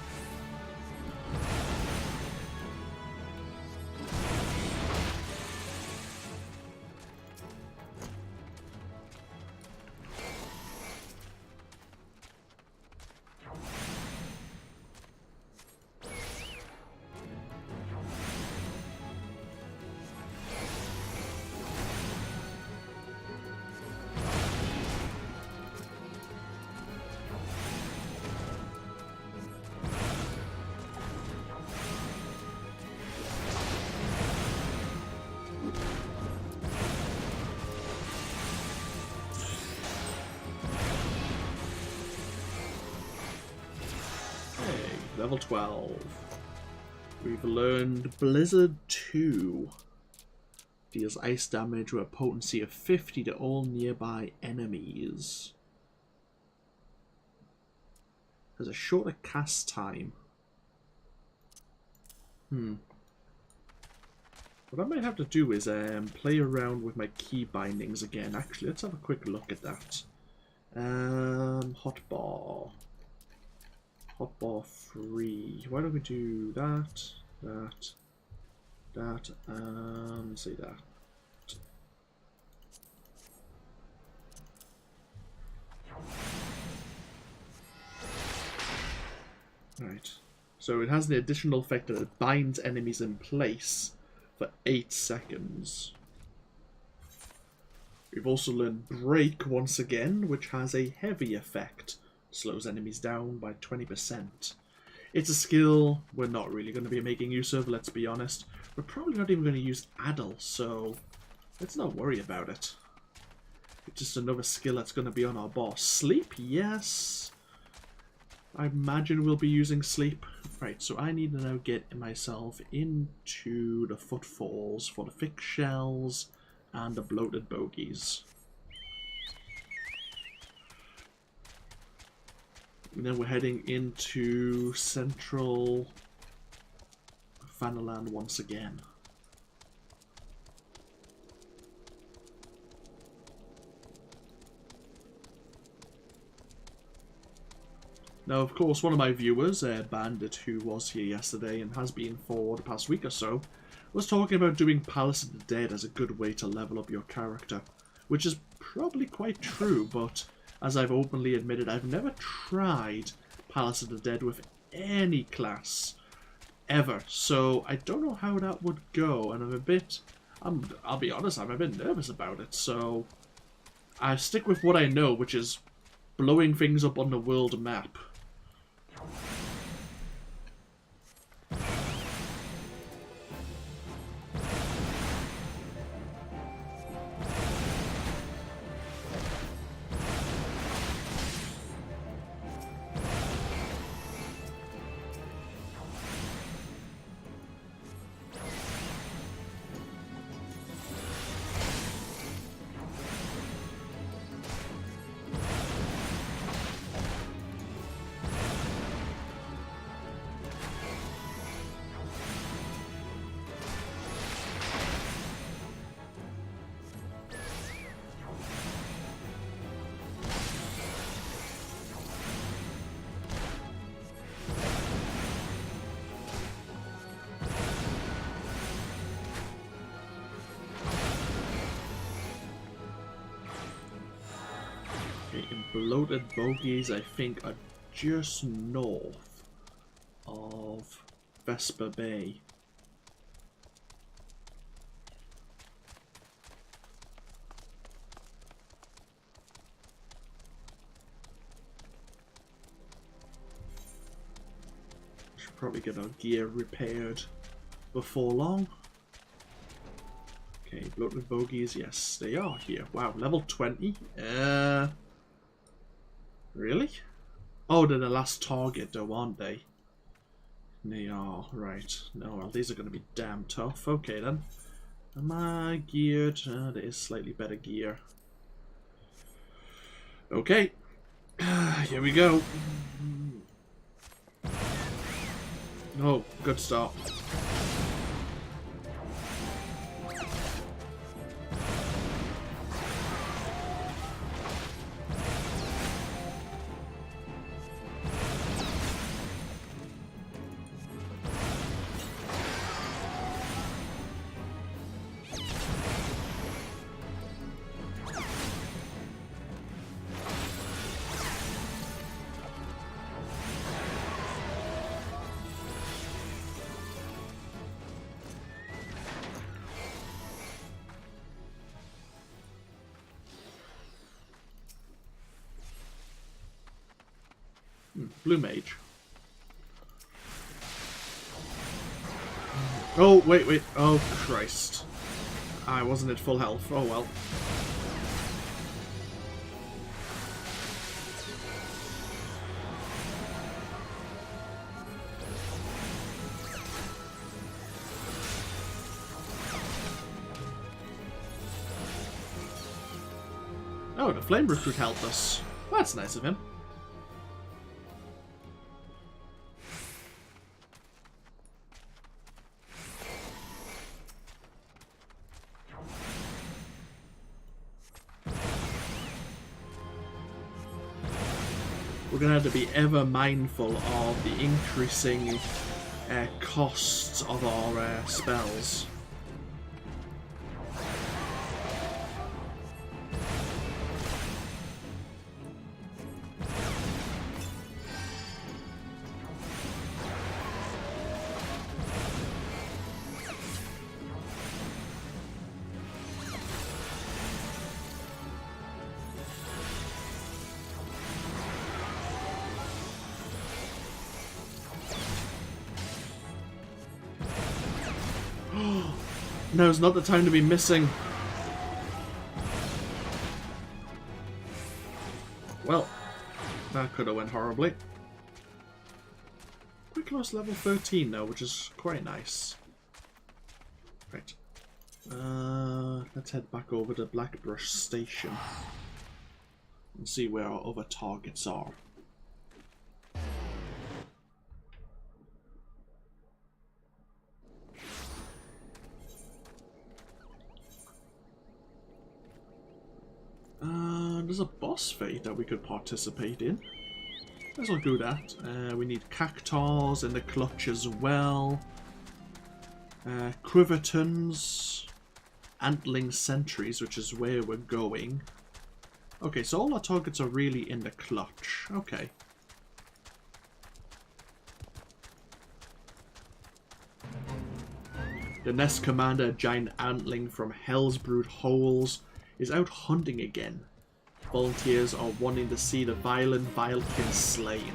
A: Level 12. We've learned Blizzard 2. Deals ice damage with a potency of 50 to all nearby enemies. Has a shorter cast time. What I might have to do is play around with my key bindings again. Actually, let's have a quick look at that. Hotbar. Hotbar 3. Why don't we do that, and say that. Right. So it has the additional effect that it binds enemies in place for 8 seconds. We've also learned Break once again, which has a heavy effect. Slows enemies down by 20%. It's a skill we're not really going to be making use of, let's be honest. We're probably not even going to use Addle, so let's not worry about it. It's just another skill that's going to be on our boss. Sleep, yes. I imagine we'll be using Sleep. Right, so I need to now get myself into the footfalls for the fixed shells and the bloated bogies. And then we're heading into central Fanaland once again. Now, of course, one of my viewers, Bandit, who was here yesterday and has been for the past week or so, was talking about doing Palace of the Dead as a good way to level up your character, which is probably quite true, but as I've openly admitted, I've never tried Palace of the Dead with any class, ever. So I don't know how that would go, and I'll be honest, I'm a bit nervous about it. So I stick with what I know, which is blowing things up on the world map. Bloated bogies, I think, are just north of Vesper Bay. Should probably get our gear repaired before long. Okay, bloated bogies, yes, they are here. Wow, level 20. Really? Oh, they're the last target though, aren't they? They are, right. No, well, these are going to be damn tough. Okay then. Am I geared? There is slightly better gear. Okay. Here we go. Oh, good start. Blue mage. Oh, wait. Oh, Christ. I wasn't at full health. Oh, well. Oh, the flame recruit helped us. That's nice of him. We're going to have to be ever mindful of the increasing costs of our spells. No, it's not the time to be missing. Well, that could have went horribly. We're close to level 13 now, which is quite nice. Right. Let's head back over to Blackbrush Station and see where our other targets are. There's a boss fight that we could participate in. Let's not do that. We need Cactars in the clutch as well. Quivertons. Antling sentries, which is where we're going. Okay, so all our targets are really in the clutch. Okay. The Nest Commander, Giant Antling from Hell's Brood Holes, is out hunting again. Volunteers are wanting to see the violent Vilekin slain.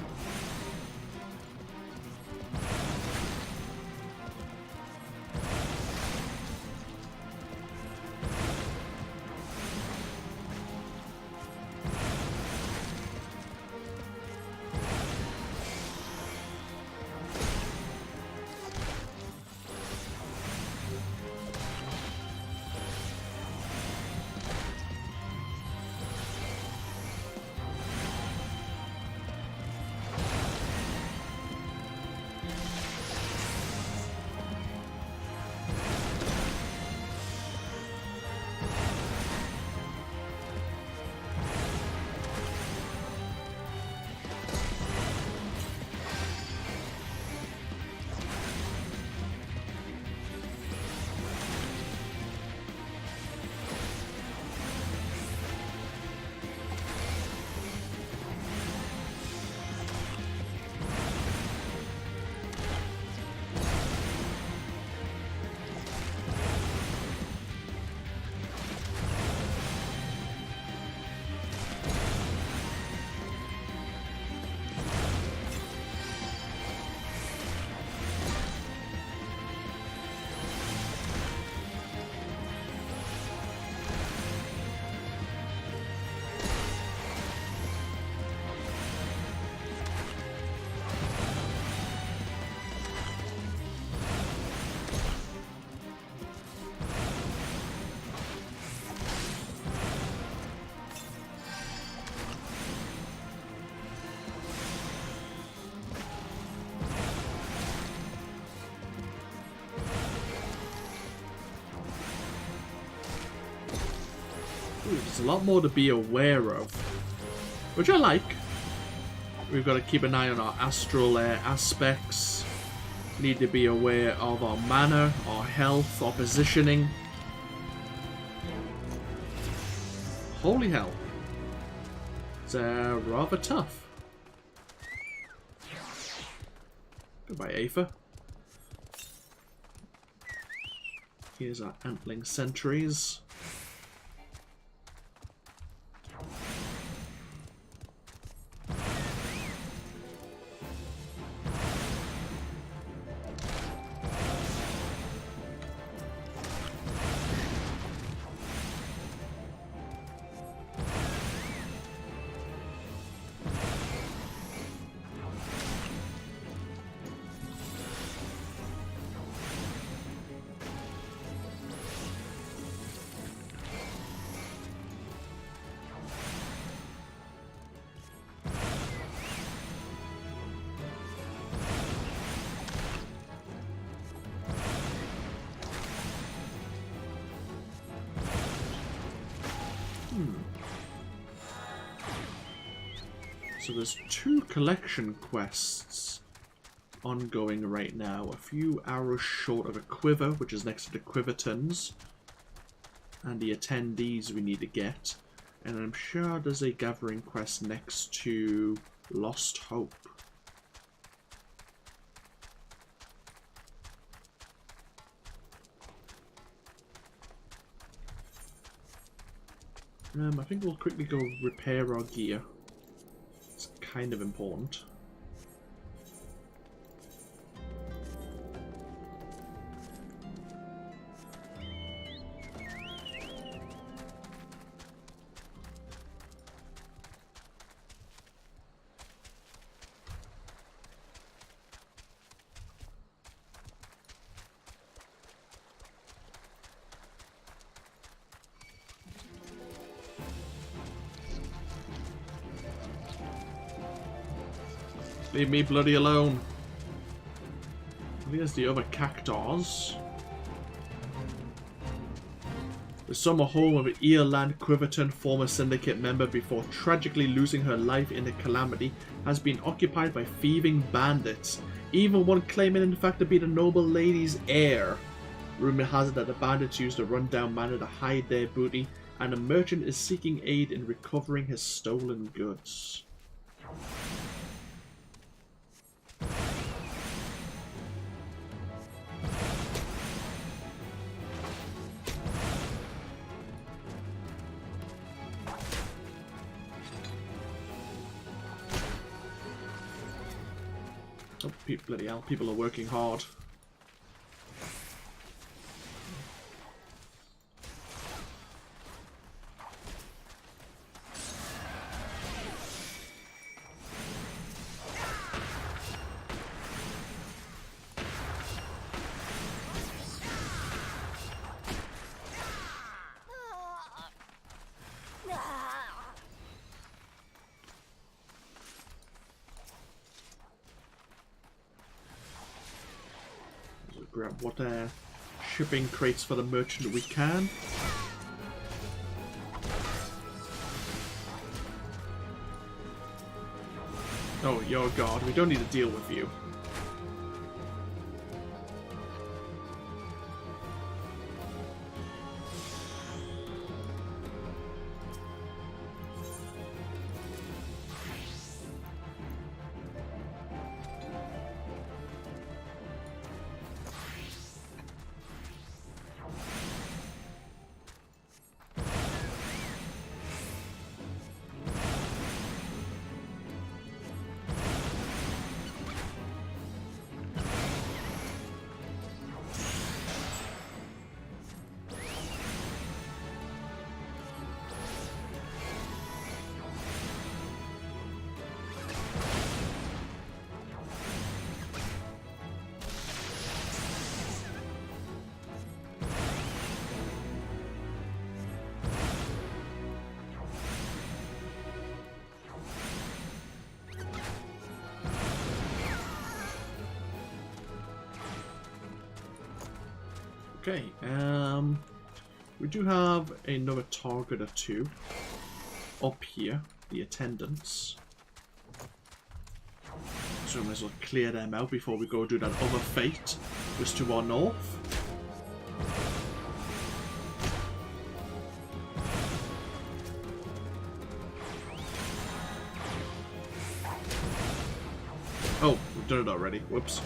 A: Ooh, there's a lot more to be aware of, which I like. We've got to keep an eye on our astral aspects. Need to be aware of our mana, our health, our positioning. Holy hell. It's rather tough. Goodbye, Aether. Here's our Antling Sentries. So there's 2 collection quests ongoing right now. A few arrows short of a quiver, which is next to the Quivertons. And the attendees we need to get. And I'm sure there's a gathering quest next to Lost Hope. I think we'll quickly go repair our gear. It's kind of important. Leave me bloody alone. There's the other cactuars. The summer home of an Earland Quiverton, former syndicate member before tragically losing her life in a calamity, has been occupied by thieving bandits. Even one claiming in fact to be the noble lady's heir. Rumor has it that the bandits used a rundown manor to hide their booty, and a merchant is seeking aid in recovering his stolen goods. Oh, bloody hell, people are working hard. Grab what shipping crates for the merchant we can. Oh, your god, we don't need to deal with you. Okay, We do have another target or two up here, the attendants. So we might as well clear them out before we go do that other fate just to our north. Oh, we've done it already. Whoops.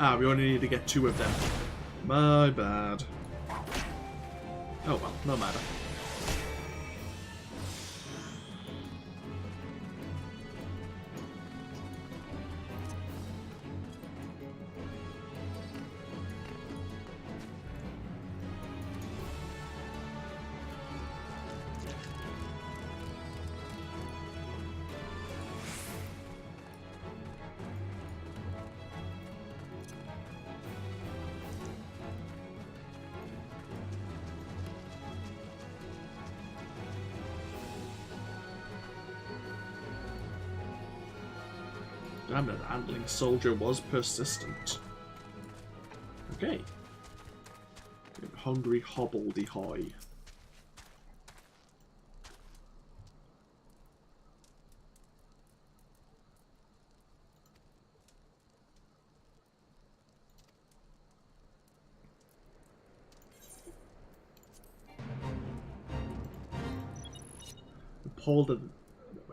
A: Ah, we only need to get 2 of them. My bad. Oh well, no matter. Damn, that handling soldier was persistent. Okay. Hungry hobbledehoy.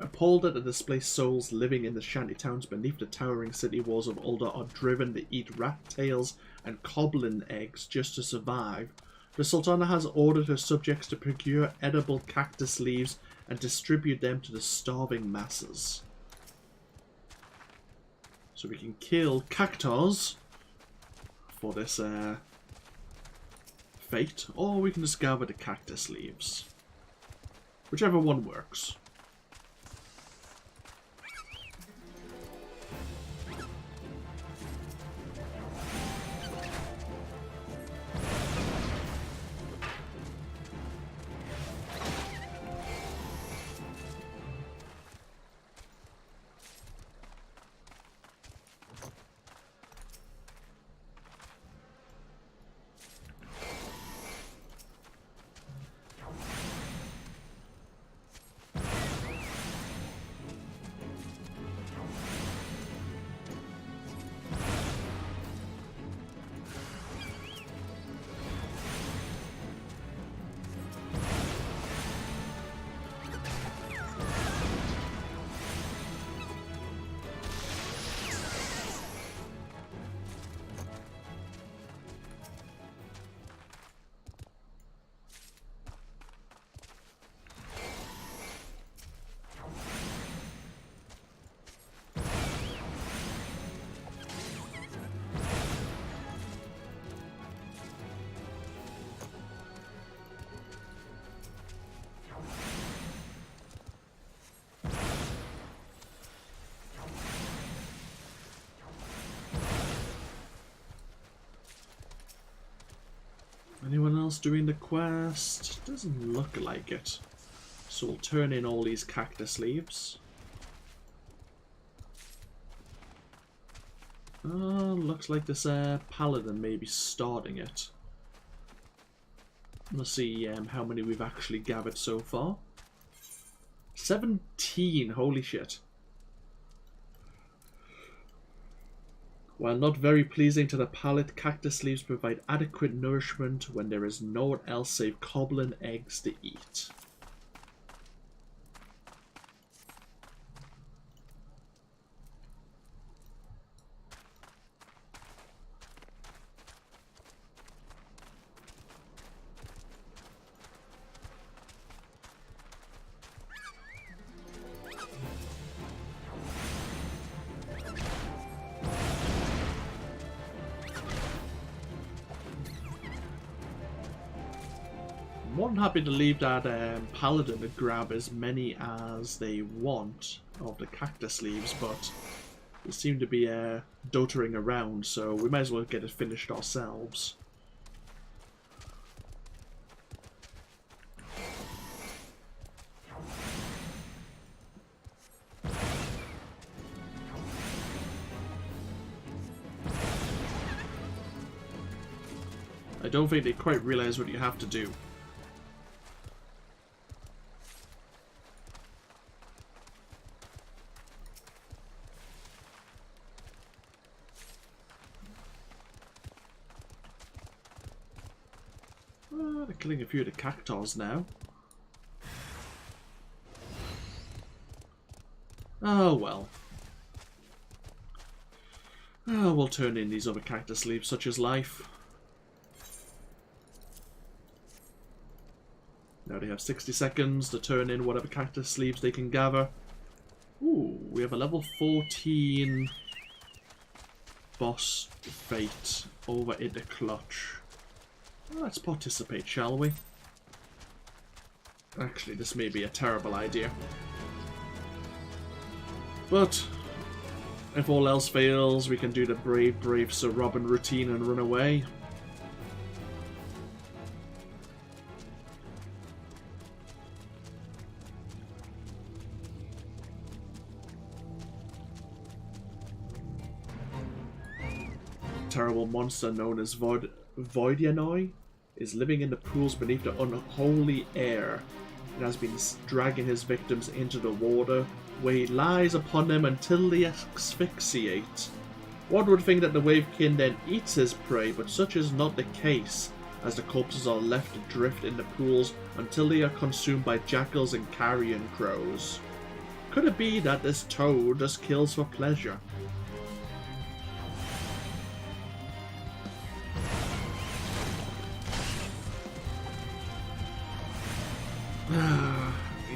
A: Appalled at the displaced souls living in the shanty towns beneath the towering city walls of Ulder are driven to eat rat tails and goblin eggs just to survive, the Sultana has ordered her subjects to procure edible cactus leaves and distribute them to the starving masses. So we can kill cactos for this fate, or we can just gather the cactus leaves. Whichever one works. Anyone else doing the quest? Doesn't look like it. So we'll turn in all these cactus leaves. Looks like this paladin may be starting it. Let's see how many we've actually gathered so far. 17, holy shit. While not very pleasing to the palate, cactus leaves provide adequate nourishment when there is no one else save goblin eggs to eat. More than happy to leave that paladin to grab as many as they want of the cactus leaves, but they seem to be dotering around, so we might as well get it finished ourselves. I don't think they quite realise what you have to do. They're killing a few of the cactuars now. Oh well. Oh, we'll turn in these other cactus leaves, such as life. Now they have 60 seconds to turn in whatever cactus leaves they can gather. Ooh, we have a level 14 boss fate over in the clutch. Well, let's participate, shall we? Actually, this may be a terrible idea. But if all else fails, we can do the brave Sir Robin routine and run away. Terrible monster known as Voidianoi is living in the pools beneath the unholy air. It has been dragging his victims into the water, where he lies upon them until they asphyxiate. One would think that the Wavekin then eats his prey, but such is not the case, as the corpses are left adrift in the pools until they are consumed by jackals and carrion crows. Could it be that this toad just kills for pleasure?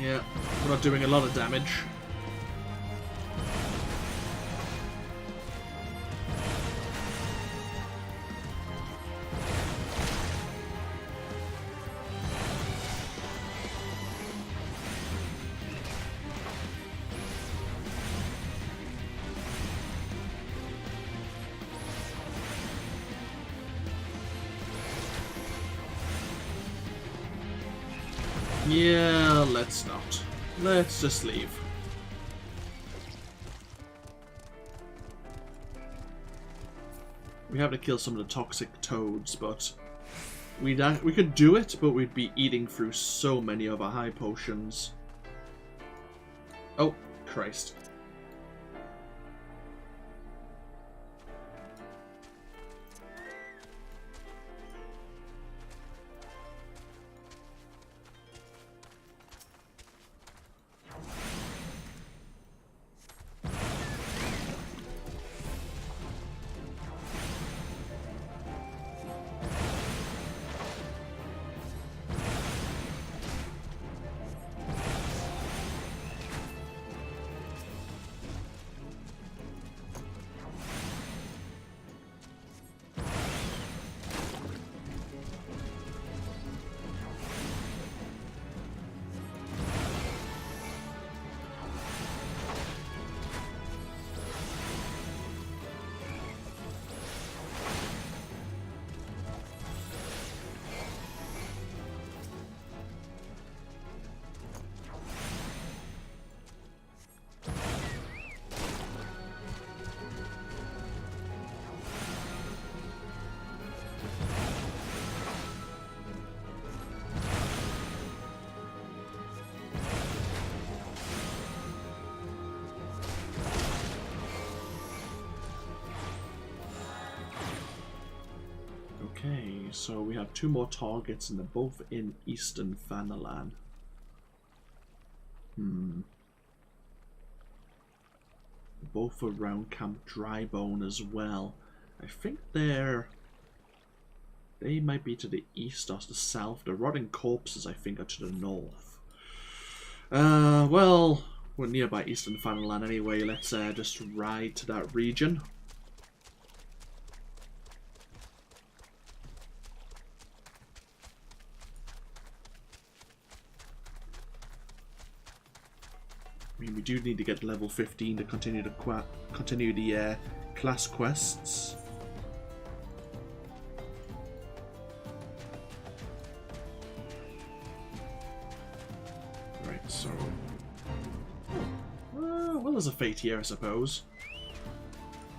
A: Yeah, we're not doing a lot of damage. Yeah, let's not. Let's just leave. We have to kill some of the toxic toads, but we could do it, but we'd be eating through so many of our high potions. Oh, Christ. Okay, so we have two more targets and they're both in Eastern Fanalan. Both around Camp Drybone as well. I think they might be to the east or the south. The rotting corpses, I think, are to the north. Well, we're nearby Eastern Fanalan anyway. Let's just ride to that region. I mean, we do need to get to level 15 to continue the class quests. Right, so... well, there's a fate here, I suppose.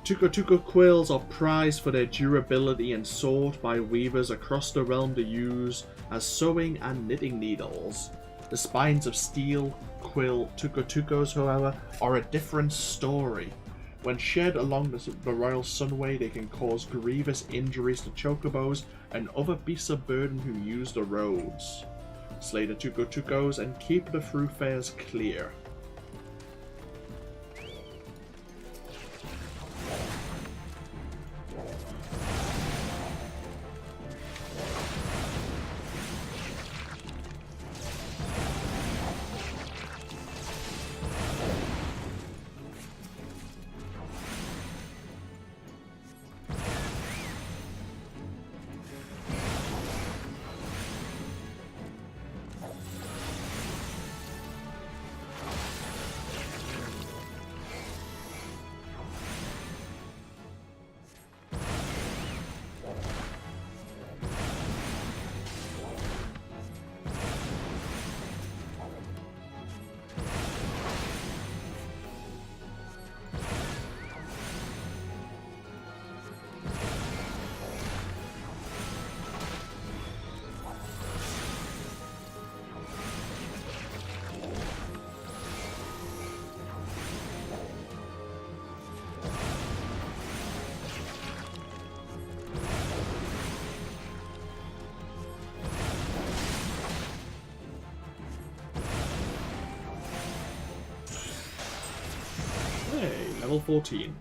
A: Tuco quills are prized for their durability and sought by weavers across the realm to use as sewing and knitting needles. The spines of steel quill Tucos, however, are a different story. When shed along the Royal Sunway, they can cause grievous injuries to chocobos and other beasts of burden who use the roads. Slay the Tucos and keep the thoroughfares clear. Level 14.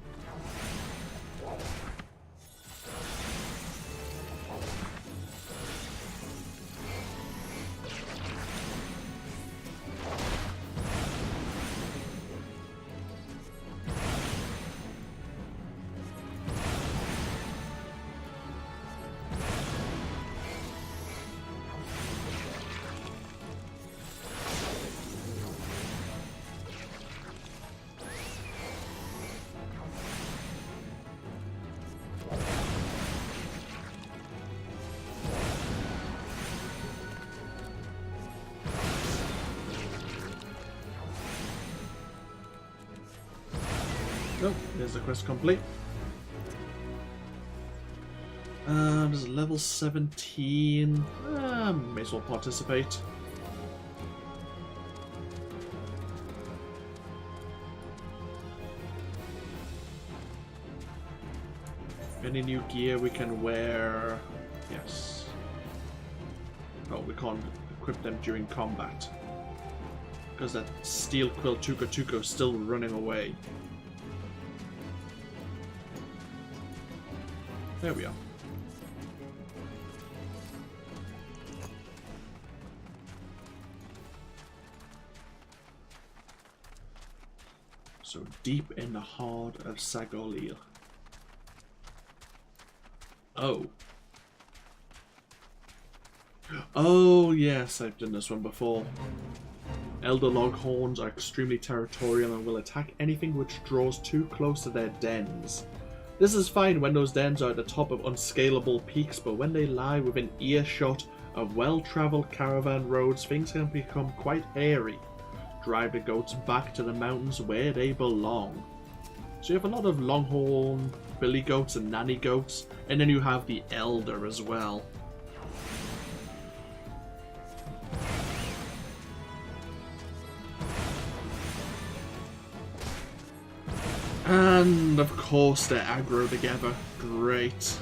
A: Nope, there's the quest complete. There's level 17. May as well participate. Any new gear we can wear? Yes. Oh, we can't equip them during combat. Because that steel quill Tuco is still running away. There we are. So deep in the heart of Sagolil. Oh. Oh yes, I've done this one before. Elder Loghorns are extremely territorial and will attack anything which draws too close to their dens. This is fine when those dens are at the top of unscalable peaks, but when they lie within earshot of well-travelled caravan roads, things can become quite hairy. Drive the goats back to the mountains where they belong. So you have a lot of longhorn, billy goats and nanny goats, and then you have the elder as well. And of course they're aggro together. Great.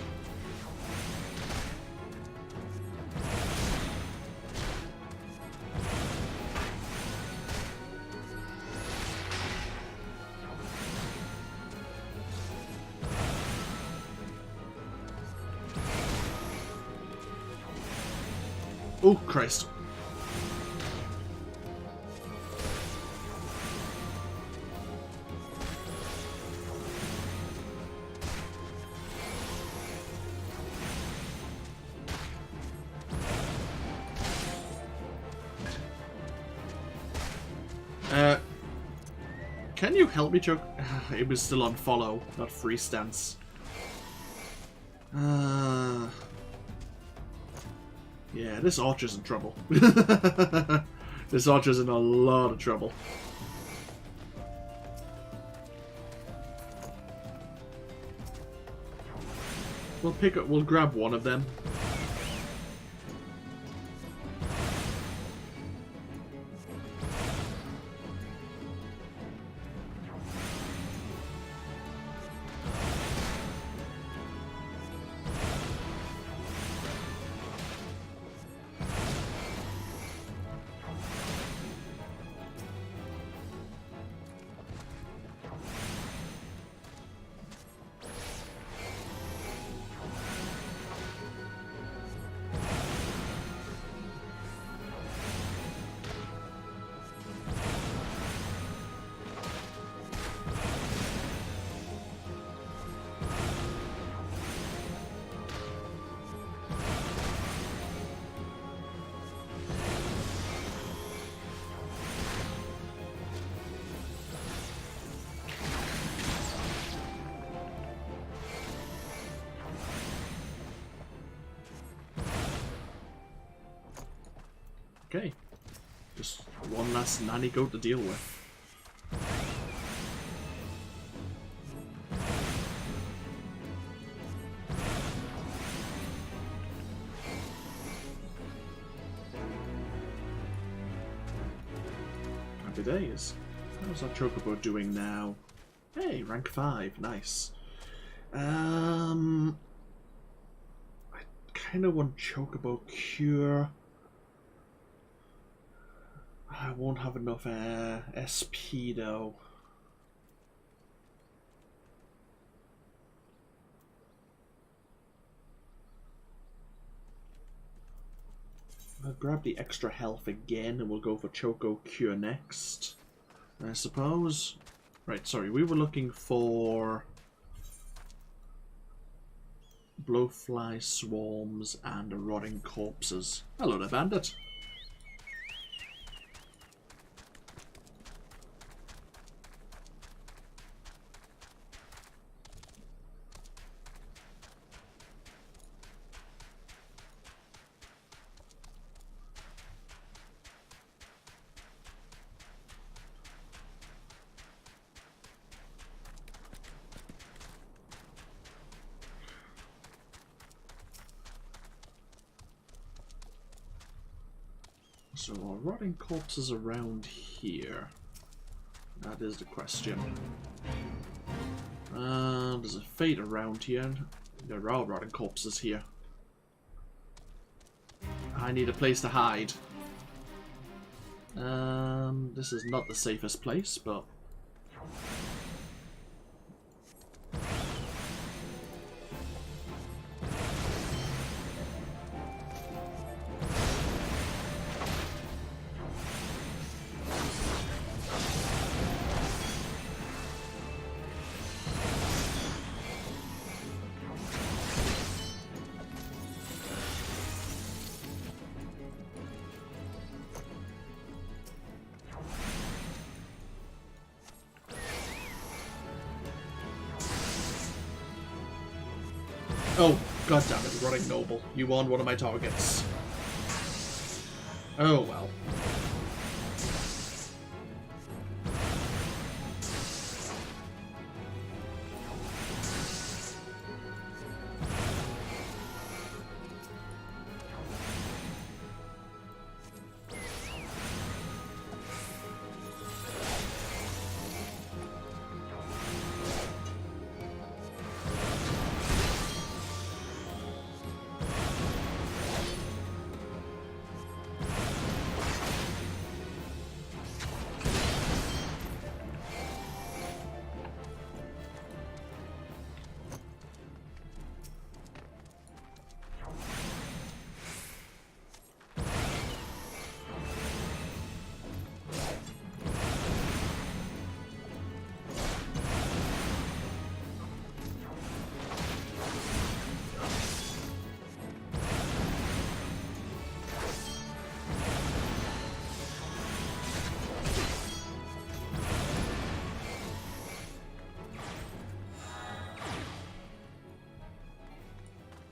A: Oh Christ. Can you help me, Chuck? It was still on follow, not free stance. Yeah, this archer's in trouble. This archer's in a lot of trouble. We'll grab one of them. Okay, just one last nanny goat to deal with. Happy days. How's our Chocobo doing now? Hey, rank 5, nice. I kind of want Chocobo Cure. I won't have enough SP though. I'll grab the extra health again and we'll go for Choco Cure next, I suppose. Right, sorry, we were looking for Blowfly Swarms and Rotting Corpses. Hello there, Bandit. So, are rotting corpses around here? That is the question. There's a fate around here. There are rotting corpses here. I need a place to hide. This is not the safest place, but... Oh, god damn it, Rotting Noble. You warned one of my targets. Oh well.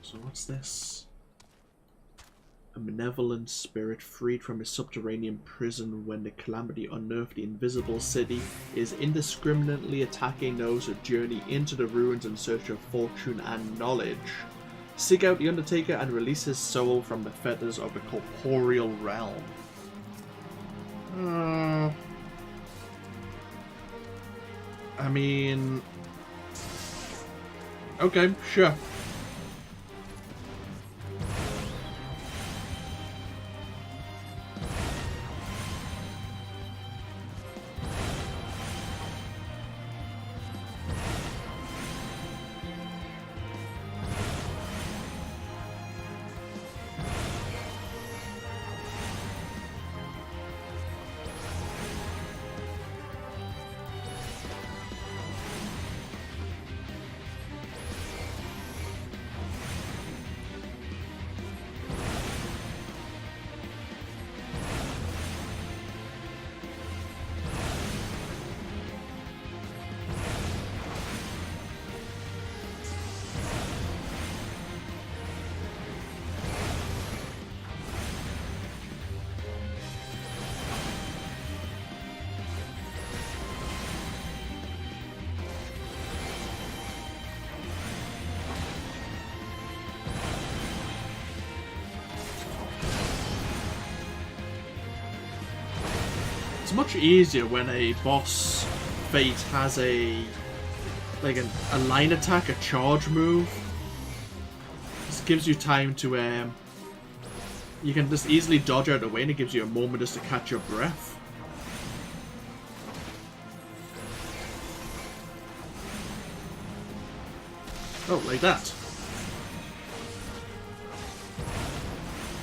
A: So what's this? A malevolent spirit freed from his subterranean prison when the calamity unearthed the invisible city is indiscriminately attacking those who journey into the ruins in search of fortune and knowledge. Seek out the Undertaker and release his soul from the fetters of the corporeal realm. I mean... Okay, sure. It's much easier when a boss fate has a line attack, a charge move. This gives you time to you can just easily dodge out of the way, and it gives you a moment just to catch your breath. Oh, like that.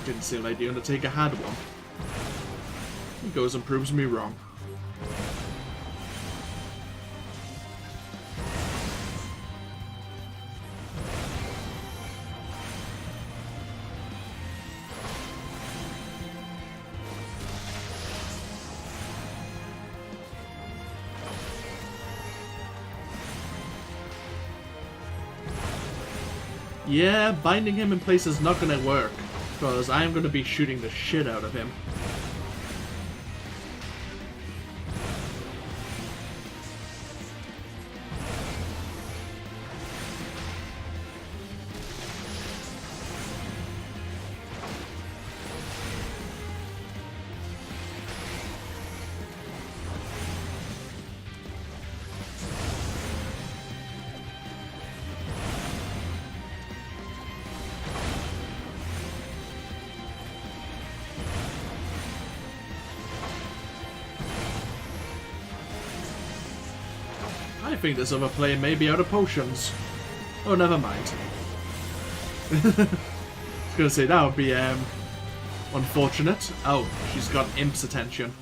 A: Didn't seem like the Undertaker had one. He goes and proves me wrong. Yeah, binding him in place is not going to work, because I'm going to be shooting the shit out of him. I think this other player may be out of potions. Oh, never mind. I was gonna say that would be unfortunate. Oh, she's got Imp's attention.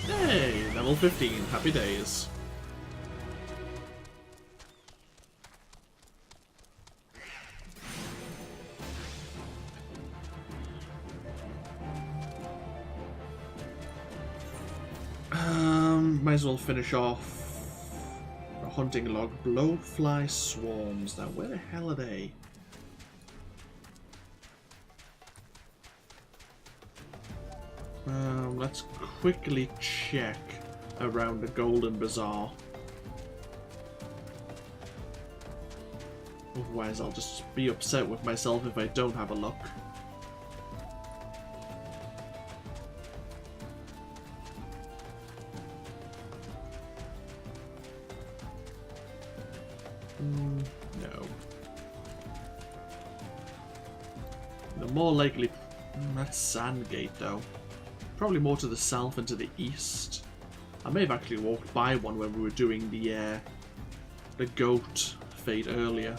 A: Hey, level 15. Happy days. Might as well finish off a hunting log. Blowfly swarms. Now, where the hell are they? Let's quickly check around the Golden Bazaar. Otherwise, I'll just be upset with myself if I don't have a look. No. The more likely... that's Sandgate, though. Probably more to the south and to the east. I may have actually walked by one when we were doing the goat fate earlier.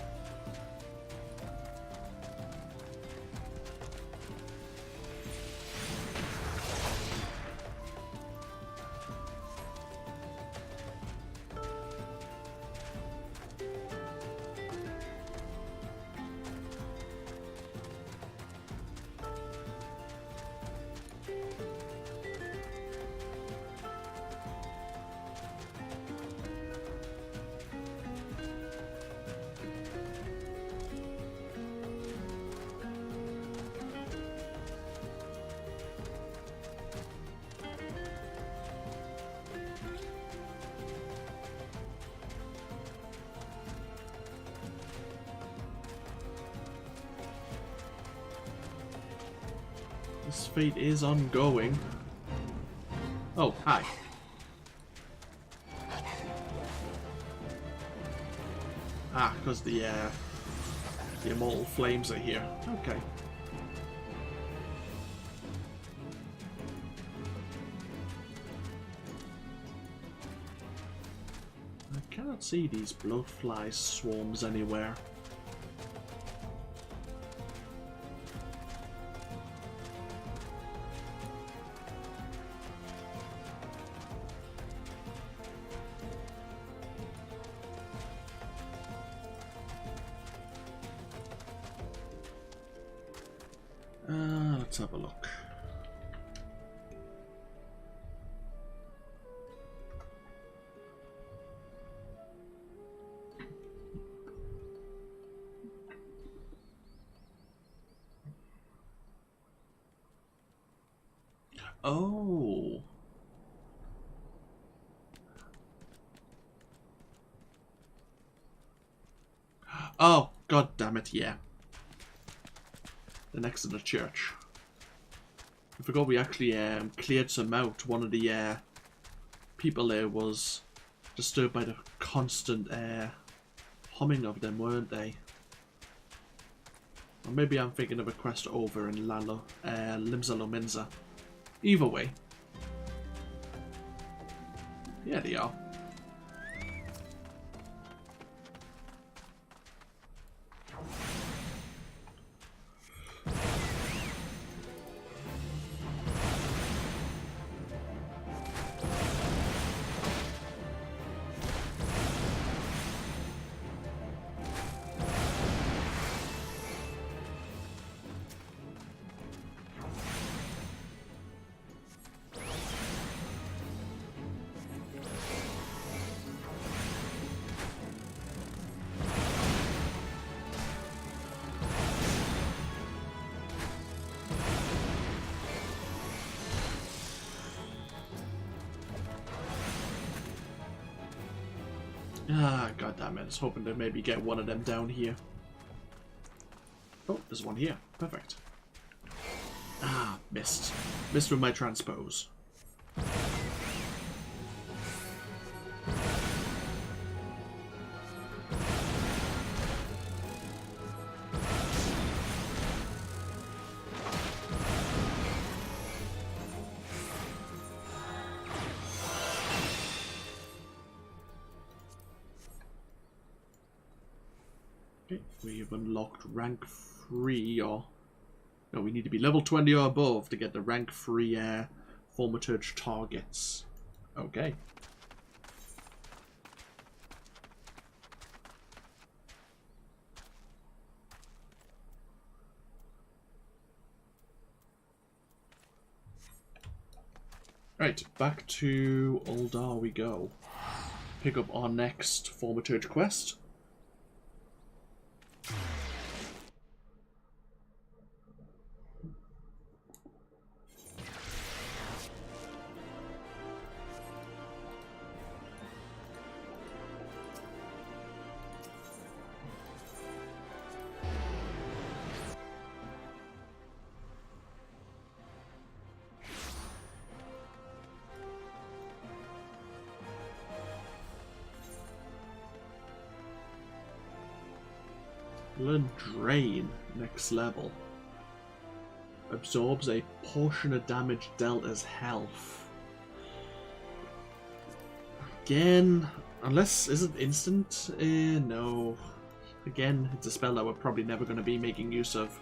A: This fate is ongoing. Oh, hi. Ah, because the immortal flames are here. Okay. I cannot see these blowfly swarms anywhere. Let's have a look. Oh. Oh, god damn it, yeah. The next to the church. I forgot we actually cleared some out. One of the people there was disturbed by the constant humming of them, weren't they? Or maybe I'm thinking of a quest over in Limsa Lominsa. Either way. Yeah, they are. Ah, god damn it. I was hoping to maybe get one of them down here. Oh, there's one here. Perfect. Ah, missed. Missed with my transpose. We've unlocked rank 3, or... No, we need to be level 20 or above to get the rank 3 Thaumaturgy targets. Okay. Right, back to Uldar we go. Pick up our next Thaumaturgy quest. Learn Drain, next level. Absorbs a portion of damage dealt as health. Again, unless, is it instant? No. Again, it's a spell that we're probably never going to be making use of.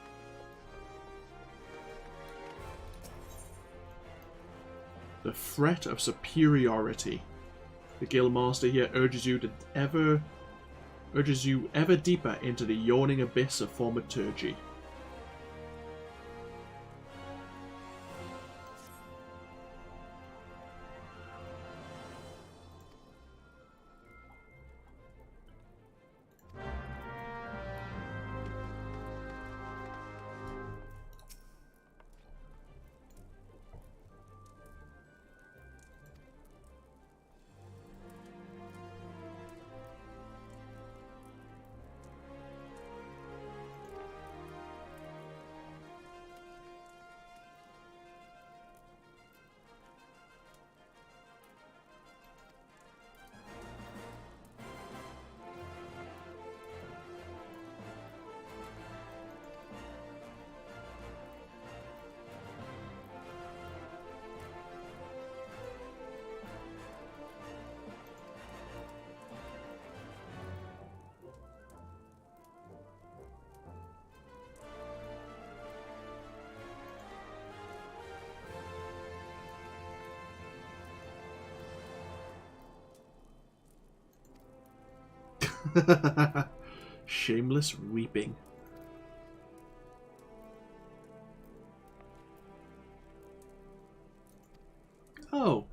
A: The Threat of Superiority. The Guildmaster here urges you ever deeper into the yawning abyss of Thaumaturgy. Shameless weeping. Oh.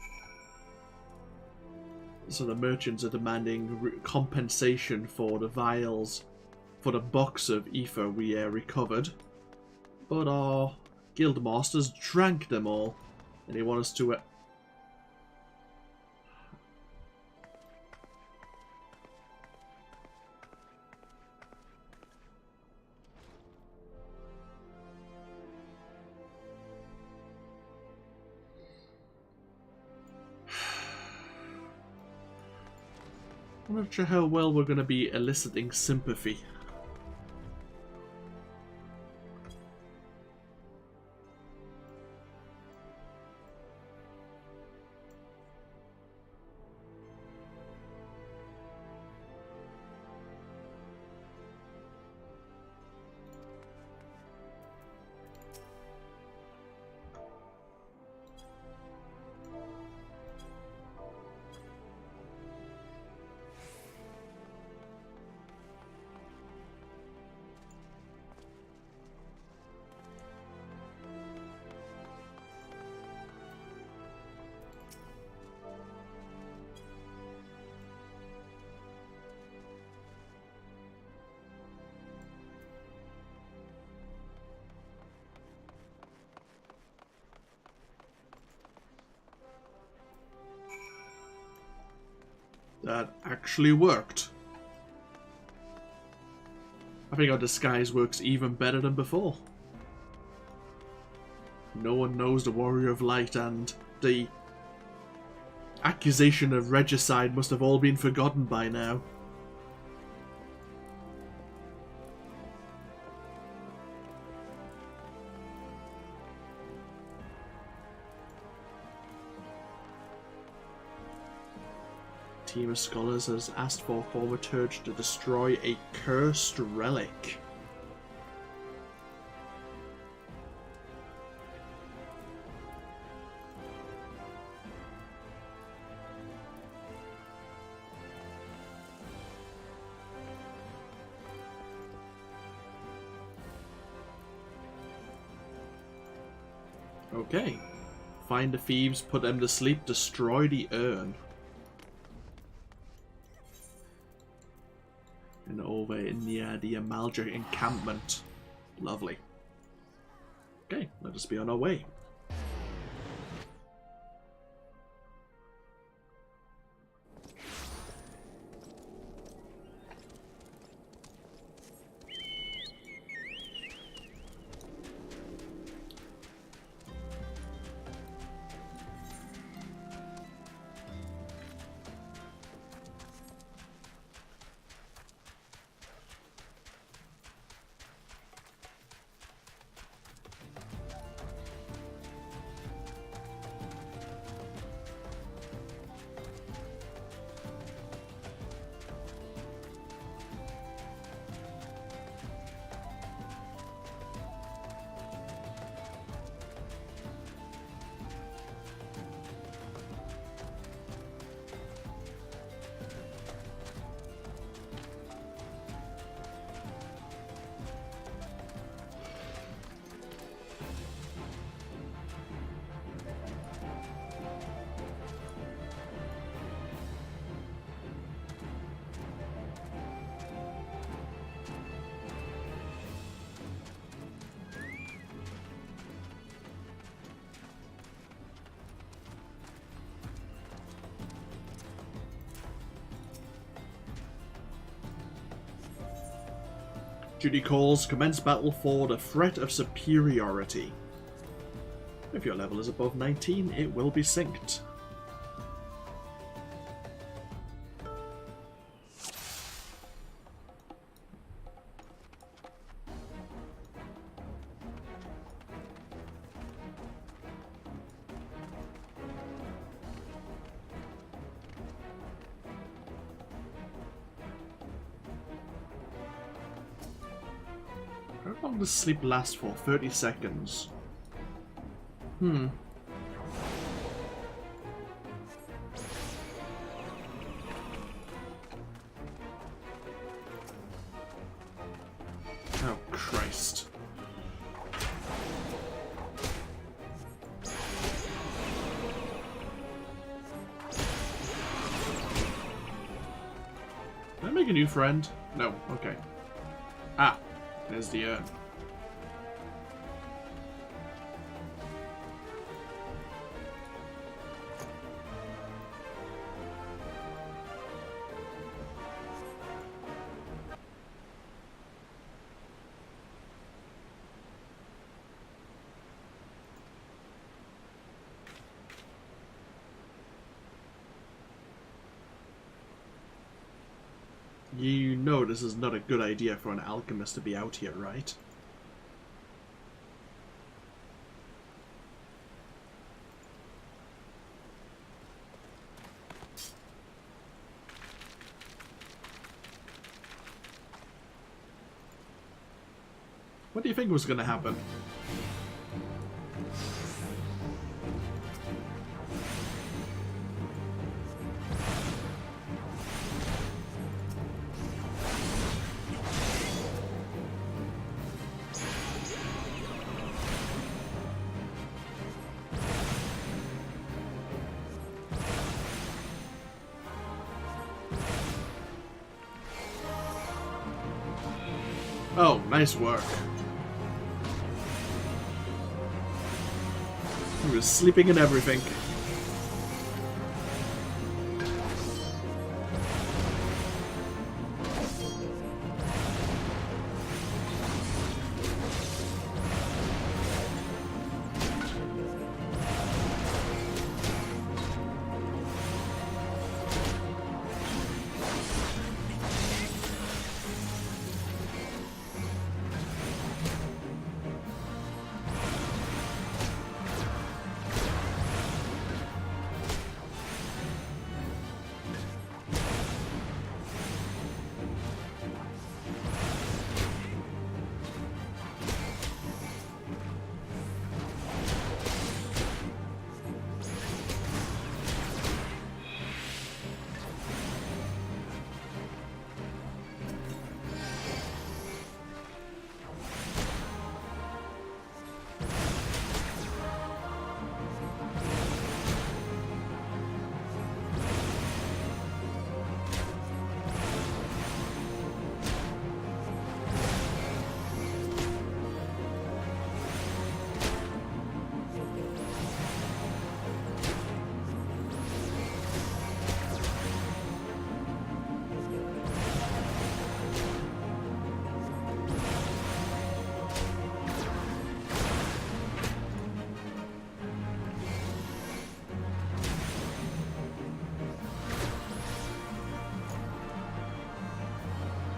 A: So the merchants are demanding compensation for the vials, for the box of ether we recovered. But our guild masters drank them all, and they want us to... I'm not sure how well we're going to be eliciting sympathy. That actually worked. I think our disguise works even better than before. No one knows the Warrior of Light, and the accusation of regicide must have all been forgotten by now. Team of scholars has asked for Thaumaturgy to destroy a cursed relic. Okay. Find the thieves, put them to sleep, destroy the urn. And over near the Amalja encampment. Lovely. Okay, let us be on our way. Duty calls, commence battle for the threat of superiority. If your level is above 19, it will be synced. How long does sleep last for? 30 seconds. make a new friend? No, okay. Ah, there's the urn. You know this is not a good idea for an alchemist to be out here, right? What do you think was going to happen? Oh, nice work. He was sleeping and everything.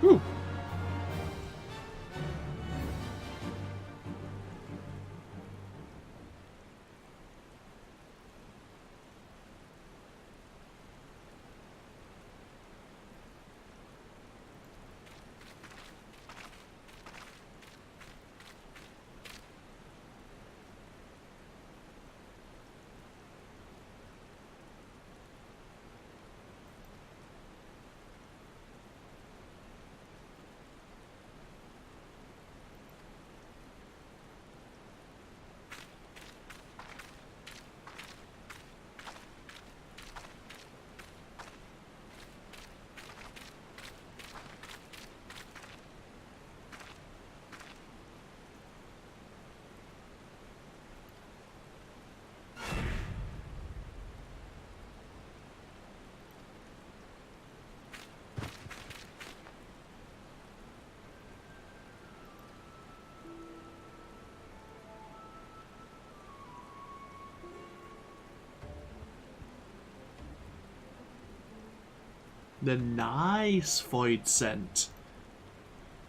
A: Whew. The nice void scent.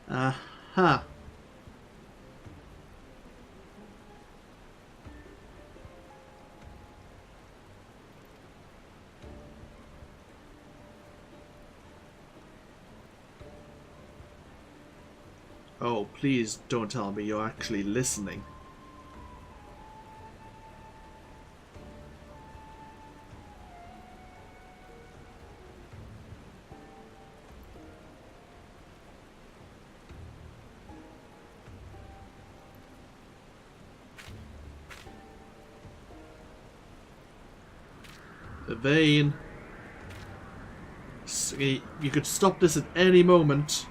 A: Uh-huh. Oh, please don't tell me you're actually listening. Evane. Basically, you could stop this at any moment.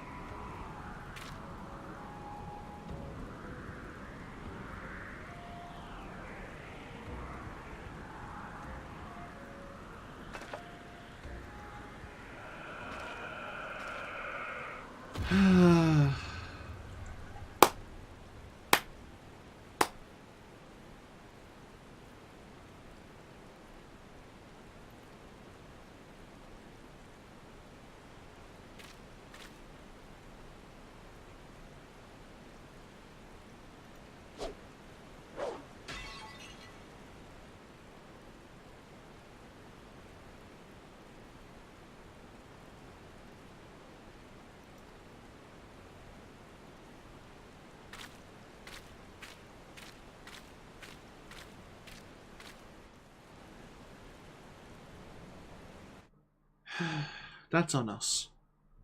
A: That's on us.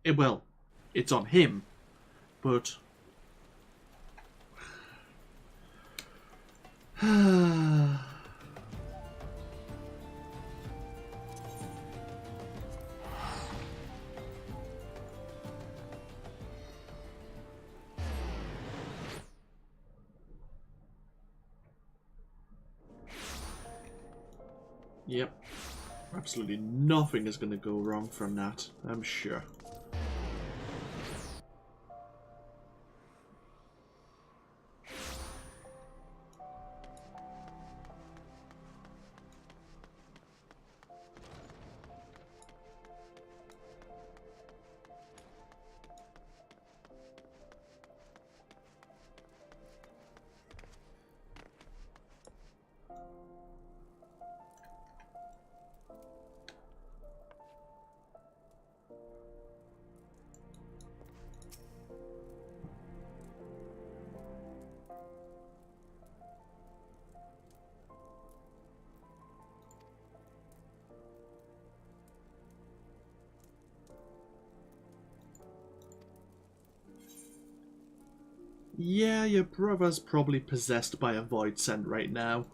A: Well, it's on him, but... Yep. Absolutely nothing is going to go wrong from that, I'm sure. Yeah, your brother's probably possessed by a void scent right now.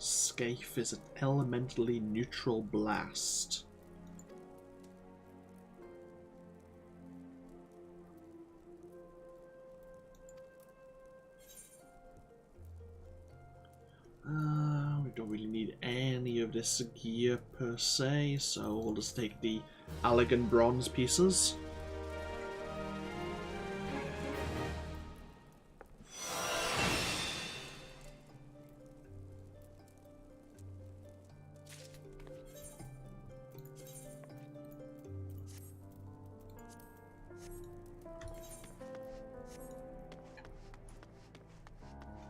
A: Scathe is an elementally neutral blast. We don't really need any of this gear per se, so we'll just take the elegant bronze pieces.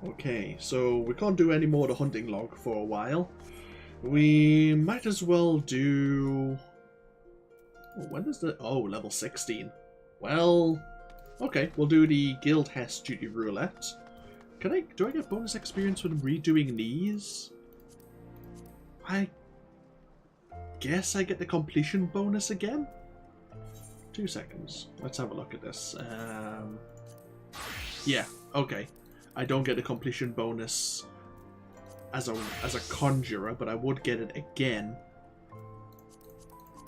A: Okay, so we can't do any more of the hunting log for a while. We might as well do... Oh, when is the... Oh, level 16. Well, okay, we'll do the Guild Hess Duty Roulette. Do I get bonus experience when redoing these? I guess I get the completion bonus again? 2 seconds. Let's have a look at this. Yeah, okay. I don't get a completion bonus as a conjurer, but I would get it again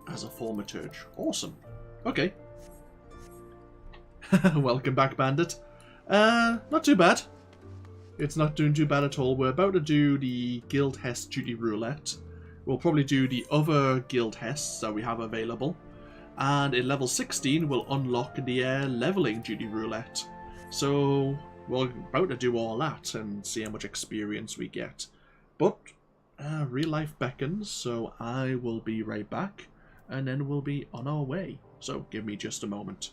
A: as a Thaumaturgy. Awesome. Okay. Welcome back, Bandit. Not too bad. It's not doing too bad at all. We're about to do the Guild Hess Duty Roulette. We'll probably do the other Guild Hess that we have available. And in level 16, we'll unlock the leveling Duty Roulette. So we're about to do all that and see how much experience we get. But real life beckons, so I will be right back, and then we'll be on our way. So give me just a moment.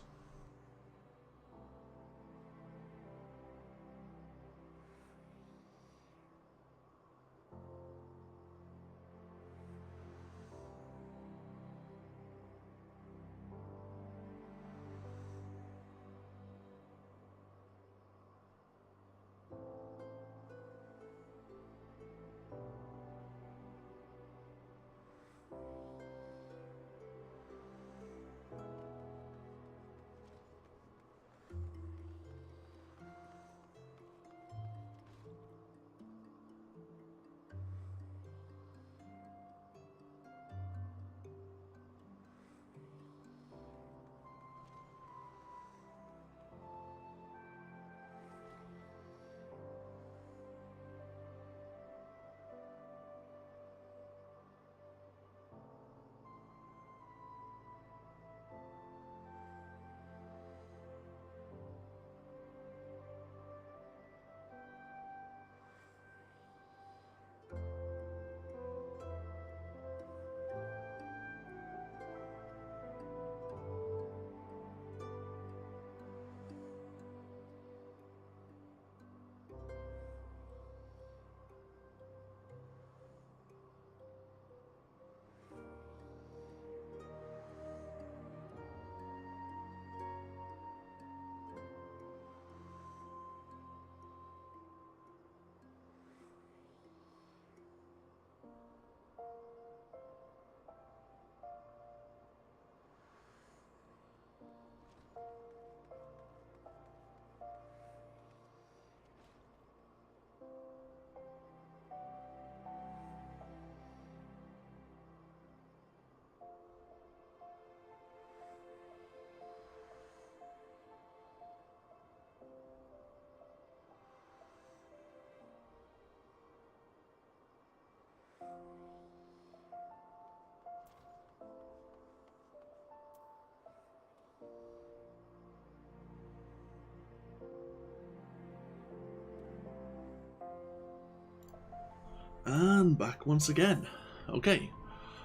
A: And back once again. Okay,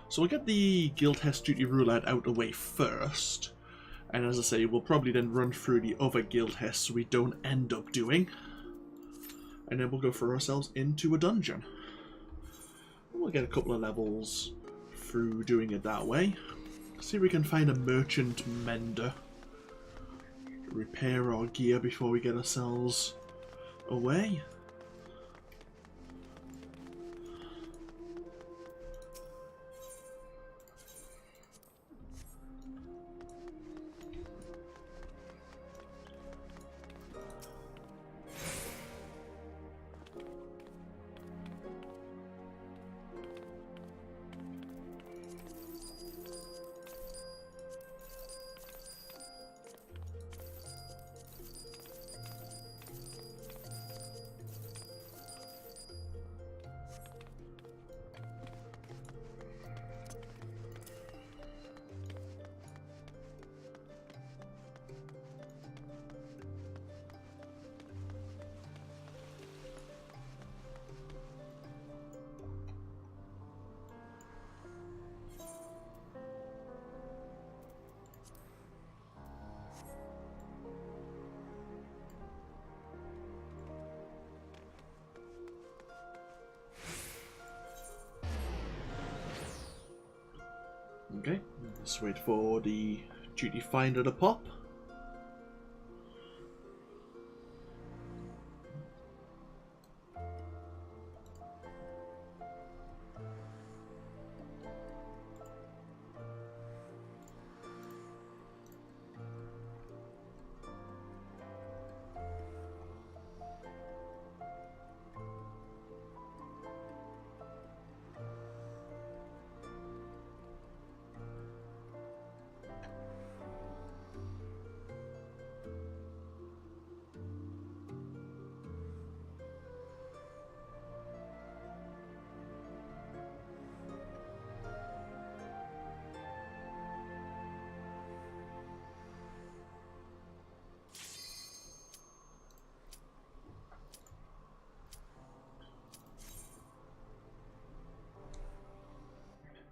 A: so we'll get the Guild Hest Duty Roulette out of the way first. And as I say, we'll probably then run through the other Guild Hests we don't end up doing. And then we'll go throw ourselves into a dungeon. We'll get a couple of levels through doing it that way. See if we can find a merchant mender. Repair our gear before we get ourselves away. Okay, let's wait for the duty finder to pop.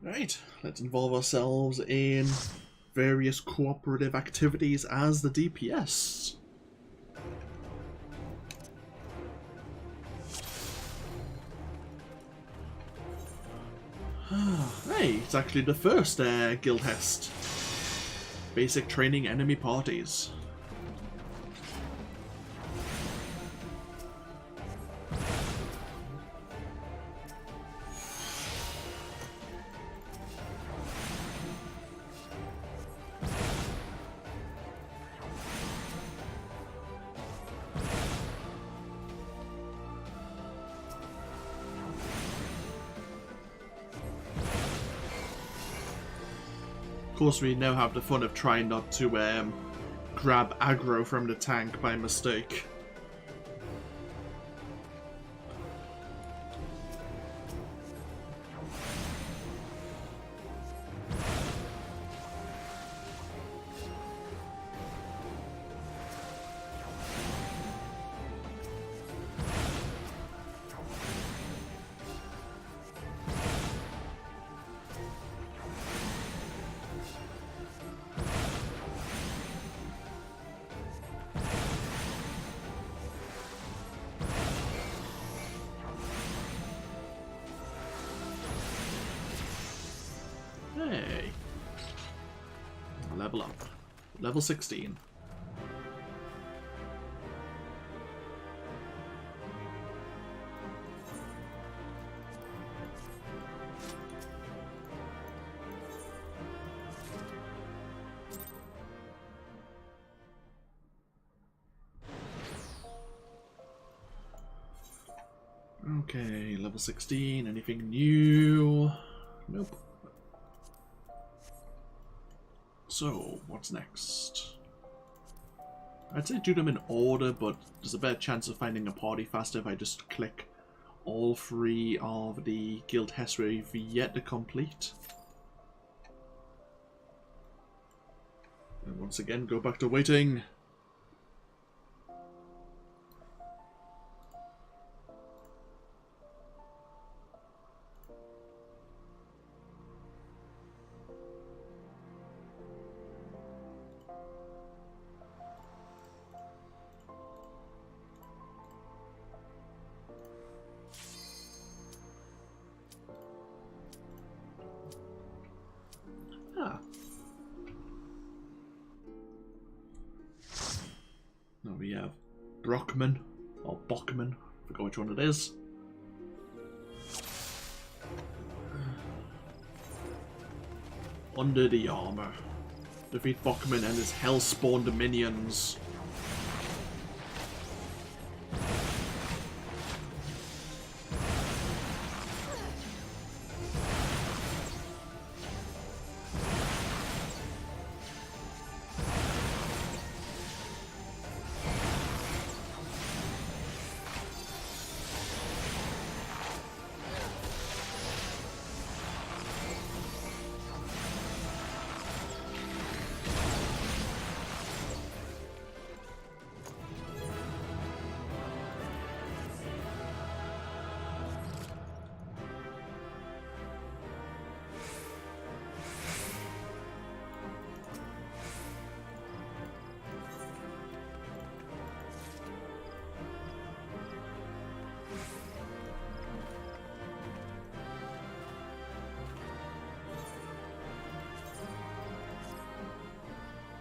A: Right, let's involve ourselves in various cooperative activities as the DPS. Hey, it's actually the first Guild Hest. Basic training enemy parties. Of course, we now have the fun of trying not to grab aggro from the tank by mistake. Hey. Level up. Level 16. Okay, level 16. Anything new? Nope. So, what's next? I'd say do them in order, but there's a better chance of finding a party faster if I just click all three of the Guild Hest we've yet to complete. And once again, go back to waiting. Now we have Brockman, or Bockman, I forgot which one it is. Under the armor. Defeat Bockman and his hell-spawned minions.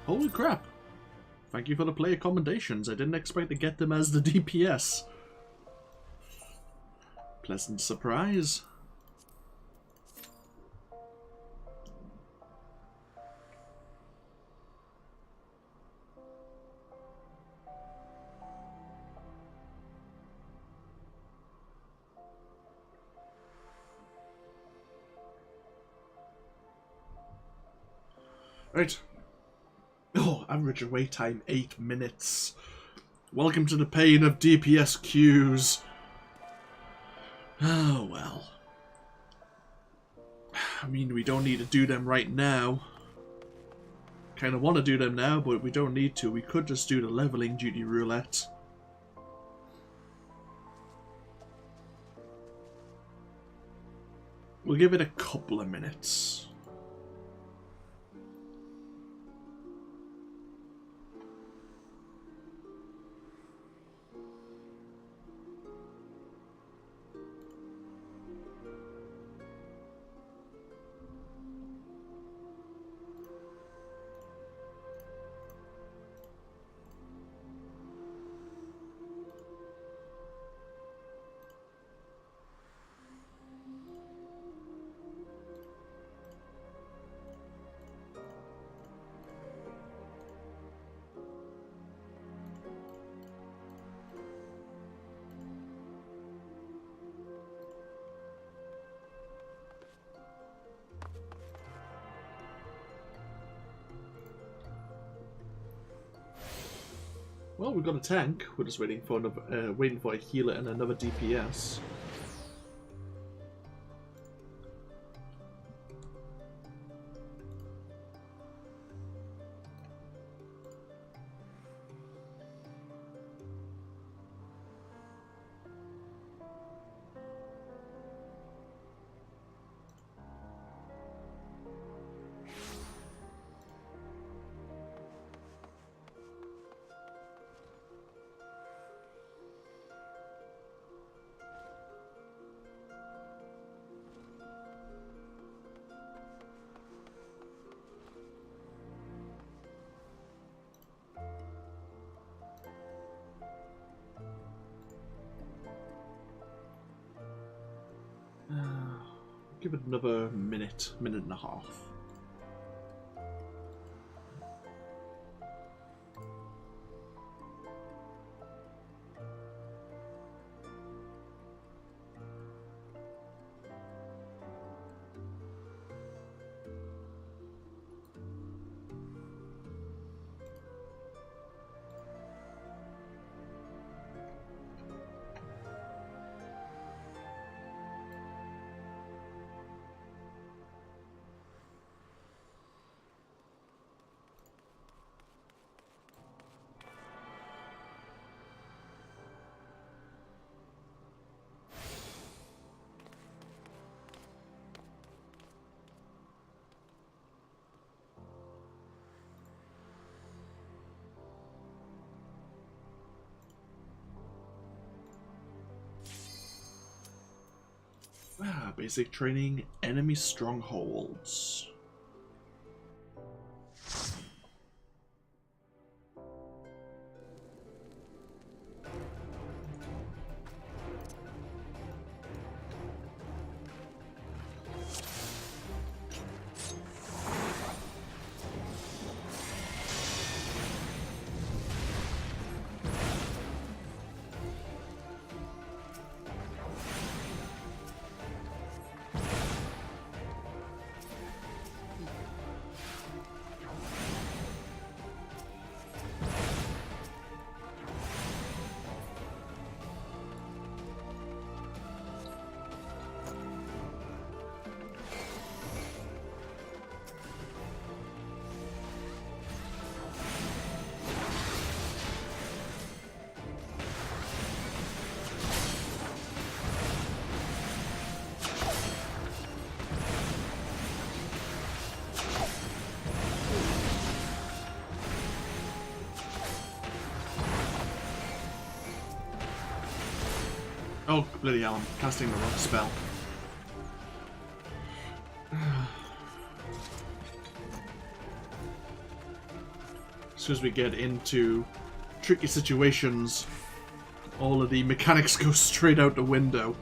A: Holy crap! Thank you for the player commendations. I didn't expect to get them as the DPS. Pleasant surprise. Right. Oh, average wait time 8 minutes. Welcome to the pain of DPS queues. Oh well. I mean, we don't need to do them right now. Kind of want to do them now, but we don't need to. We could just do the leveling duty roulette. We'll give it a couple of minutes. Well, we've got a tank. We're just waiting for another, waiting for a healer and another DPS. Give it another minute, minute and a half. Basic training, enemy strongholds. Oh, bloody hell, I'm casting the wrong spell. As soon as we get into tricky situations, all of the mechanics go straight out the window.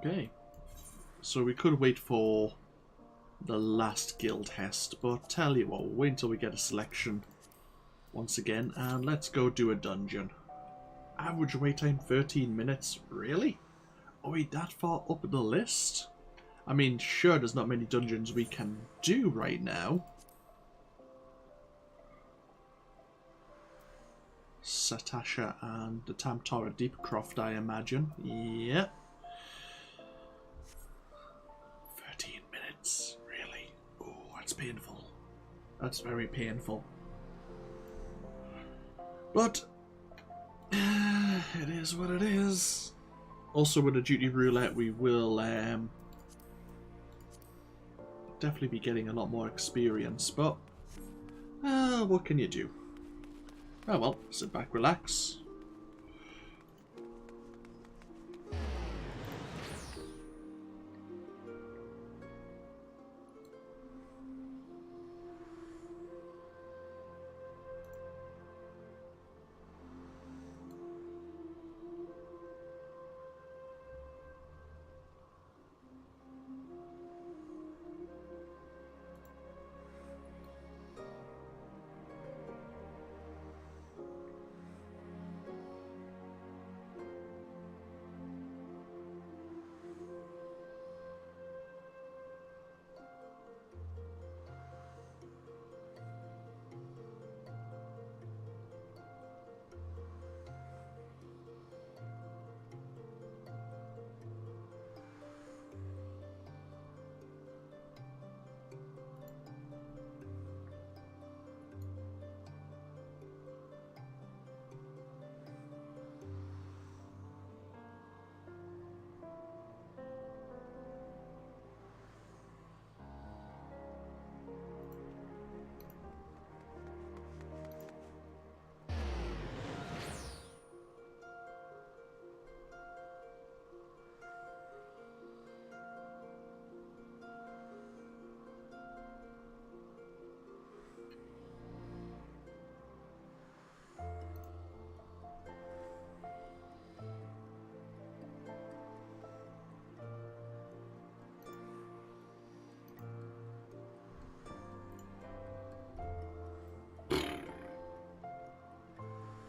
A: Okay, so we could wait for the last guild hest, but tell you what, we'll wait until we get a selection once again, and let's go do a dungeon. Average wait time 13 minutes, really? Are we that far up the list? I mean, sure, there's not many dungeons we can do right now. Satasha and the Tamtara Deepcroft, I imagine. Yep. 13 minutes, really? Oh, that's painful. That's very painful. But it is what it is. Also, with the duty roulette, we will definitely be getting a lot more experience. But what can you do? Oh well, sit back, relax.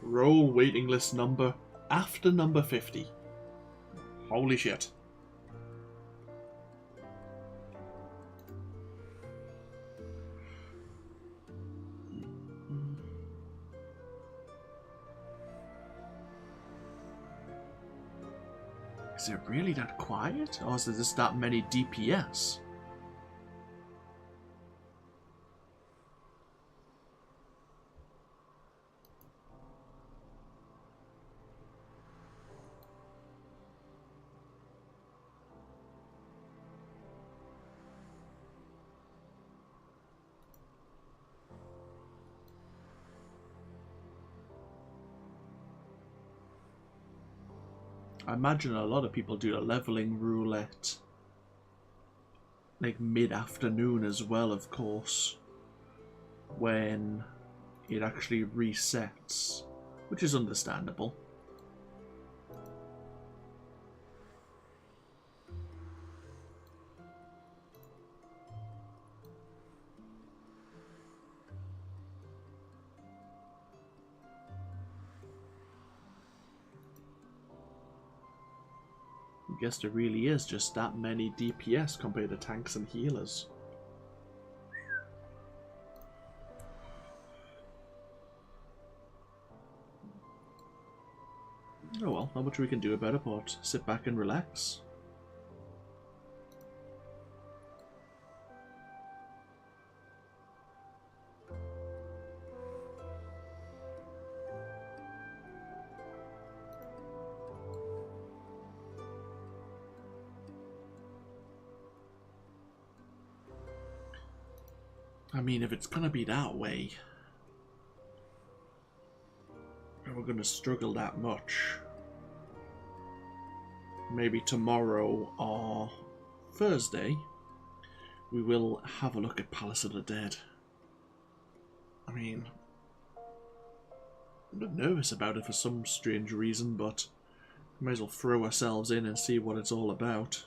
A: Roll waiting list number after number 50. Holy shit. Is it really that quiet? Or is there just that many DPS? I imagine a lot of people do the leveling roulette like mid-afternoon as well, of course, when it actually resets, which is understandable. I guess there really is just that many DPS compared to tanks and healers. Oh well, not much we can do about it but sit back and relax. I mean, if it's gonna be that way, and we're gonna struggle that much, maybe tomorrow or Thursday, we will have a look at Palace of the Dead. I mean, I'm a bit nervous about it for some strange reason, but we may as well throw ourselves in and see what it's all about.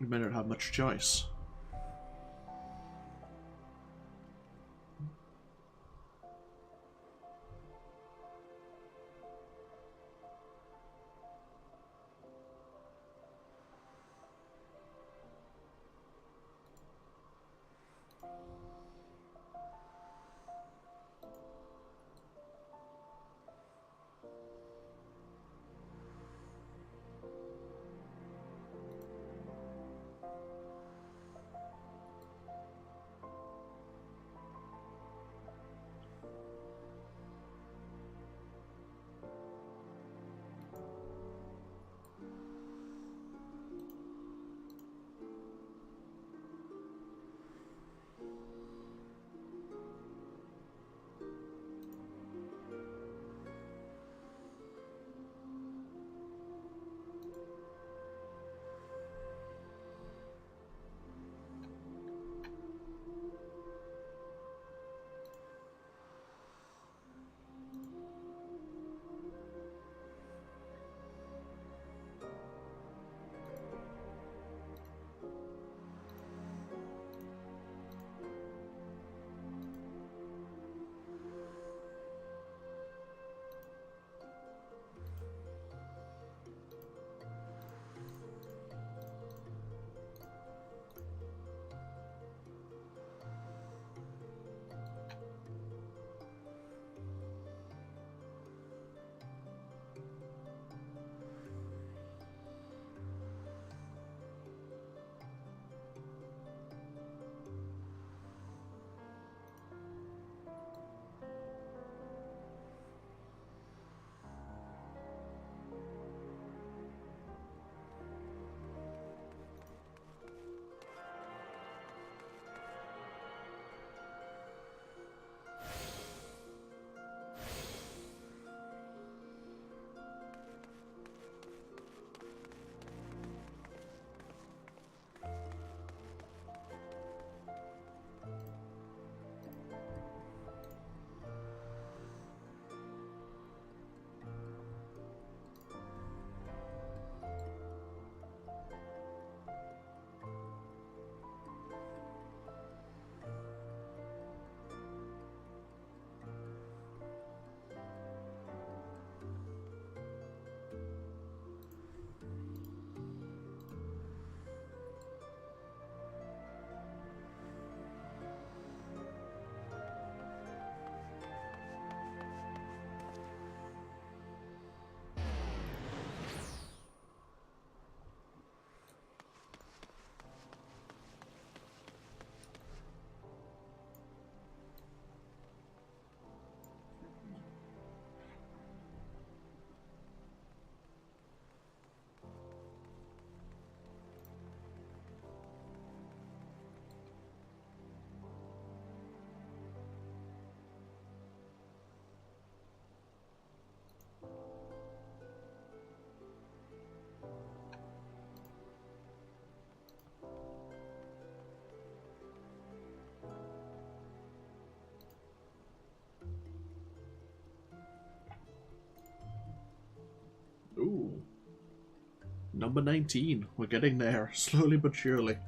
A: We may not have much choice. Number 19. We're getting there, slowly but surely.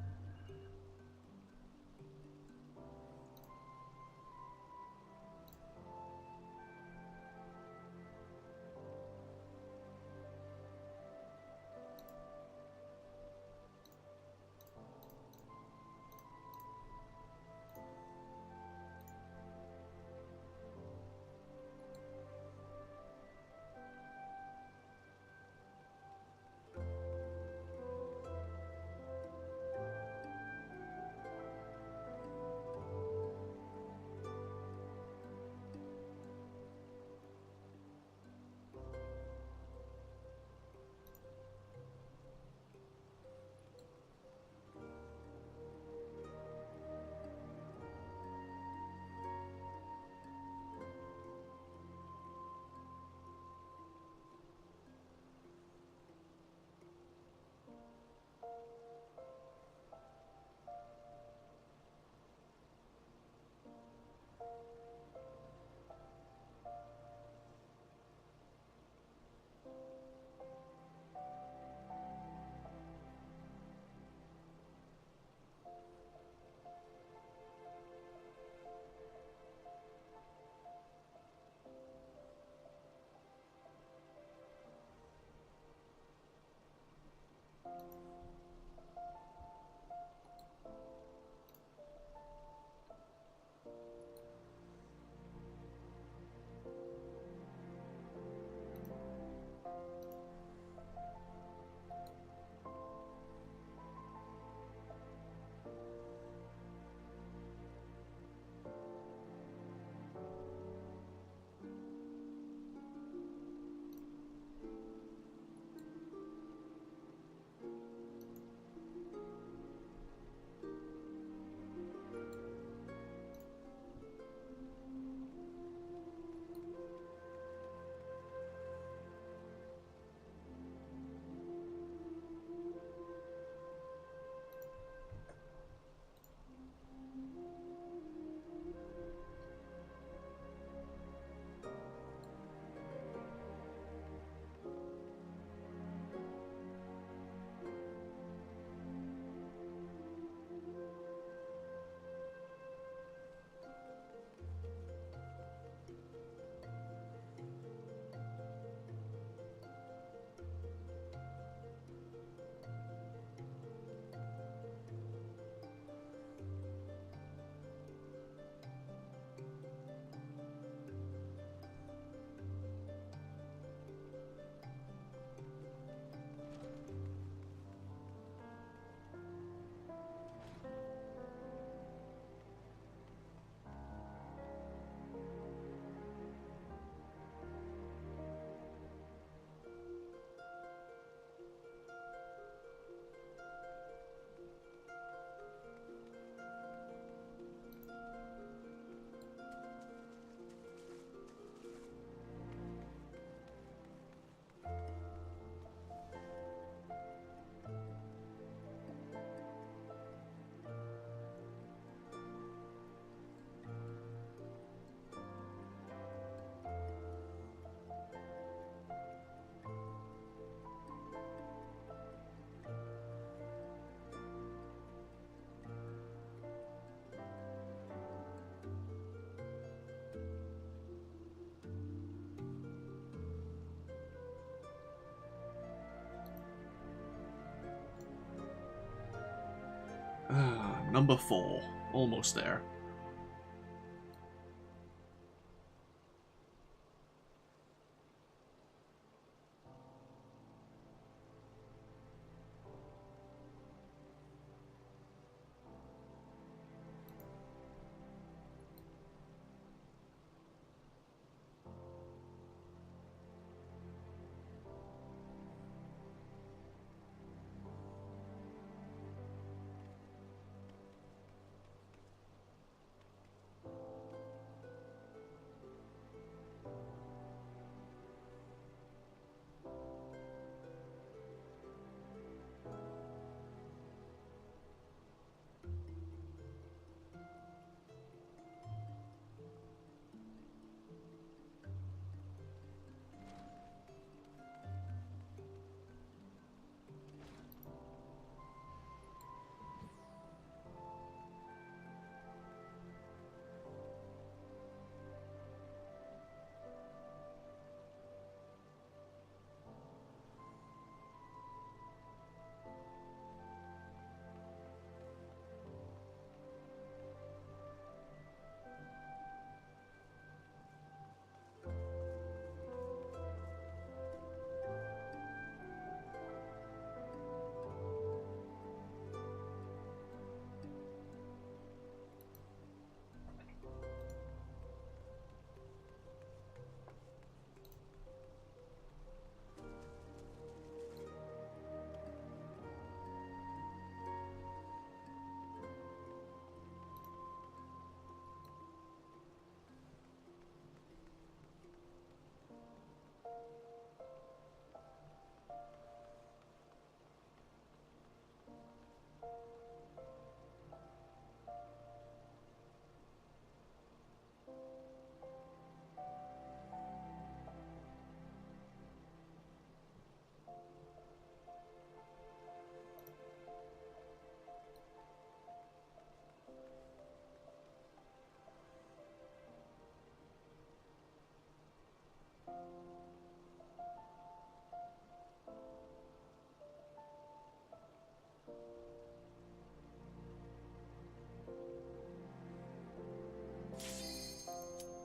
A: Number 4. Almost there.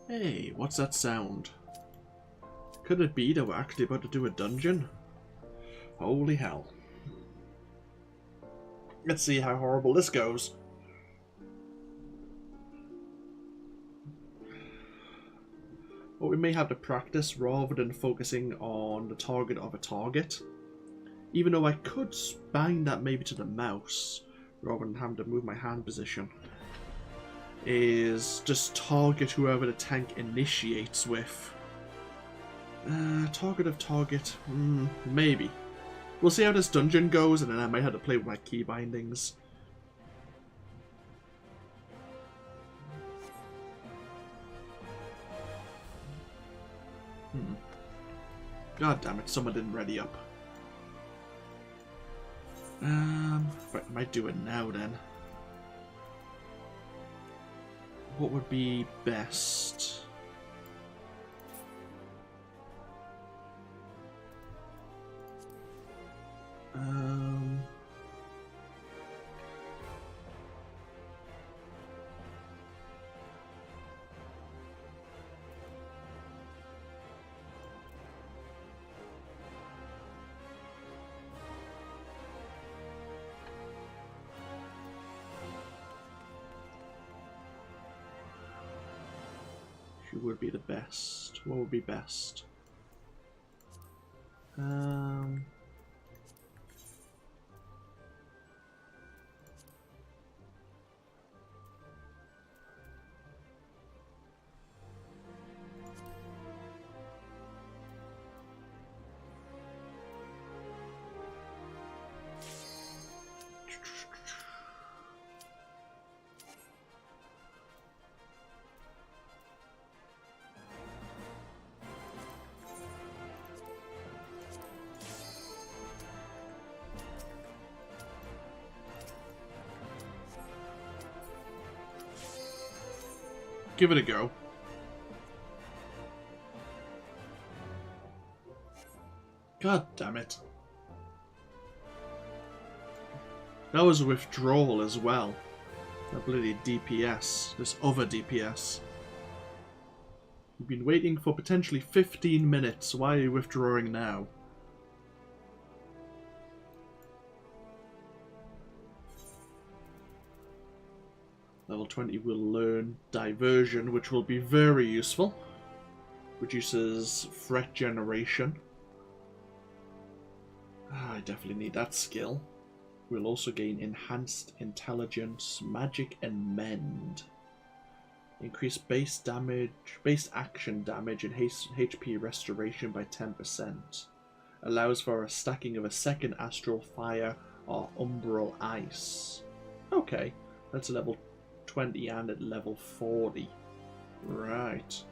A: Hey, what's that sound? Could it be that we're actually about to do a dungeon? Holy hell. Let's see how horrible this goes. But we may have to practice rather than focusing on the target of a target. Even though I could bind that maybe to the mouse, rather than having to move my hand position. Is just target whoever the tank initiates with. Target of target, maybe. We'll see how this dungeon goes, and then I might have to play with my key bindings. God damn it, someone didn't ready up. But I might do it now then. What would be best? Who would be the best? What would be best? Give it a go. God damn it. That was a withdrawal as well. That bloody DPS. This other DPS. You've been waiting for potentially 15 minutes. Why are you withdrawing now? Level 20 will learn Diversion, which will be very useful. Reduces threat generation. I definitely need that skill. We'll also gain Enhanced Intelligence, Magic, and Mend. Increase base damage, base action damage, and HP restoration by 10%. Allows for a stacking of a second Astral Fire or Umbral Ice. Okay, that's a level 20 and at level 40. Right.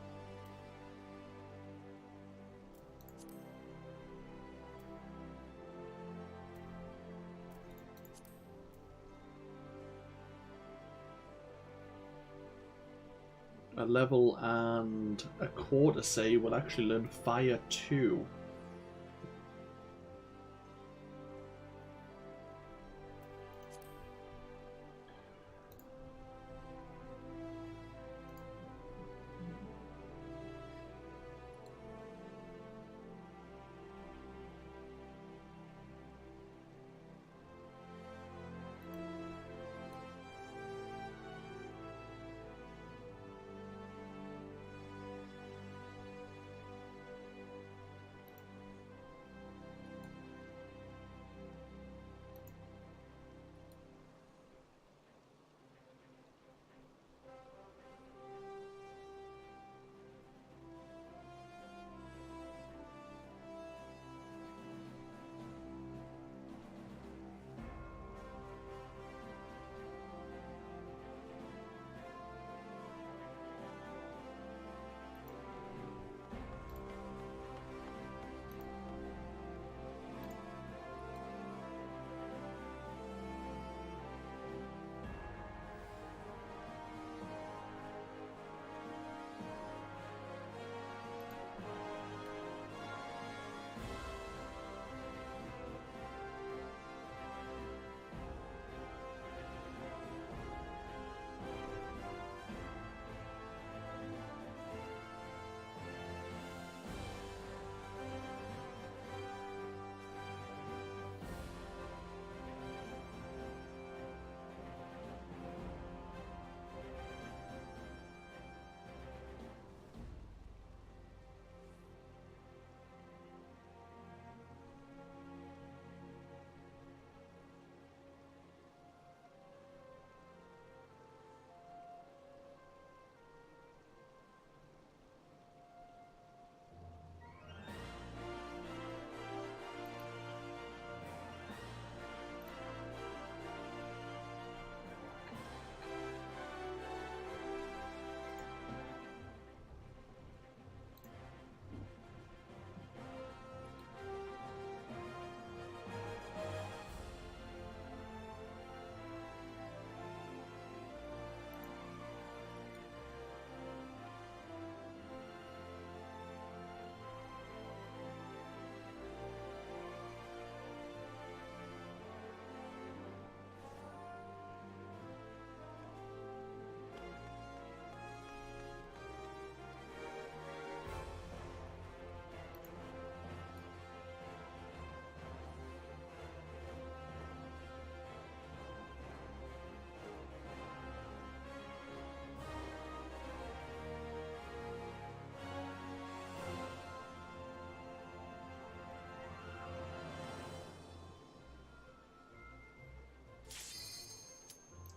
A: A level and a quarter say will actually learn Fire 2.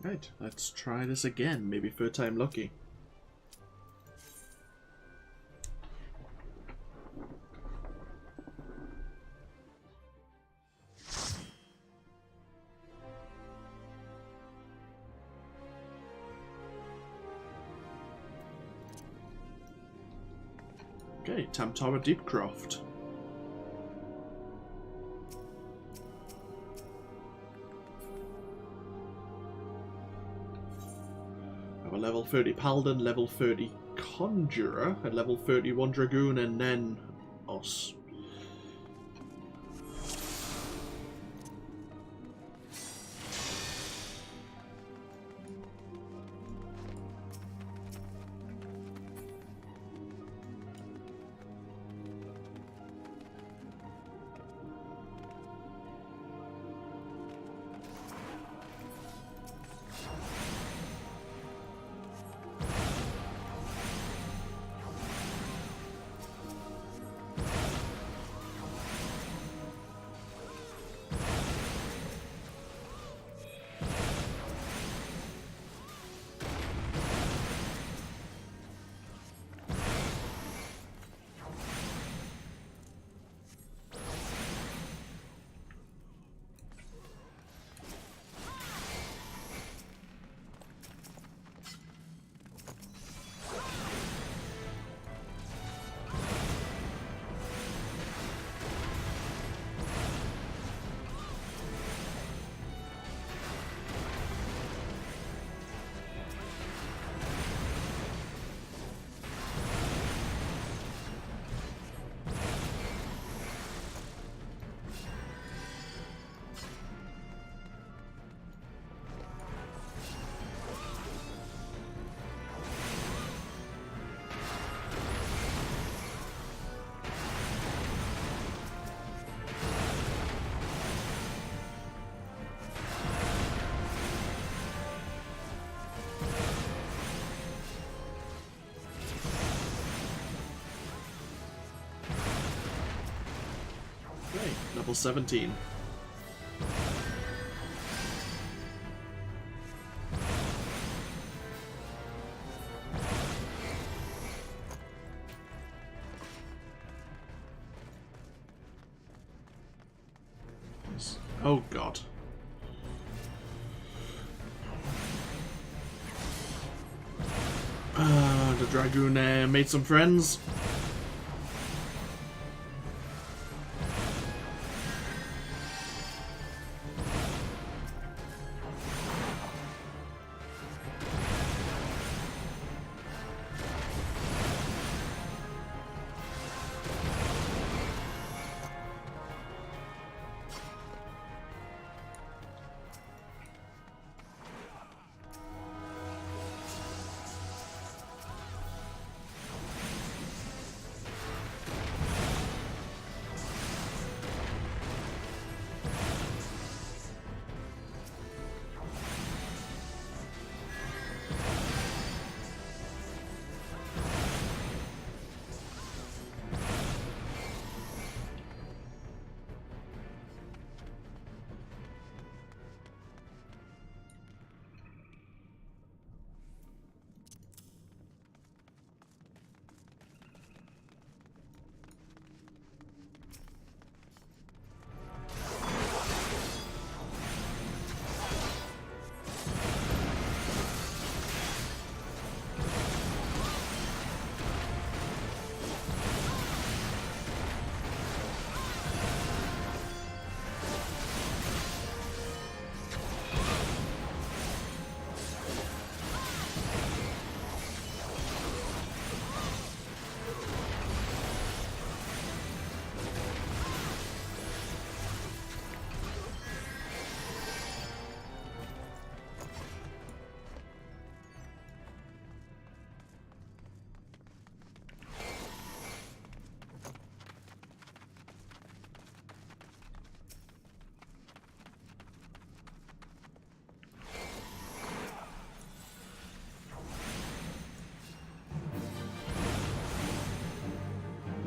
A: Right, let's try this again. Maybe third time lucky. Okay, Thaumaturgy Deepcroft. Have a level 30 Paladin, level 30 Conjurer, and level 31 Dragoon, and then us. Okay, level 17. Oh god. The Dragoon made some friends.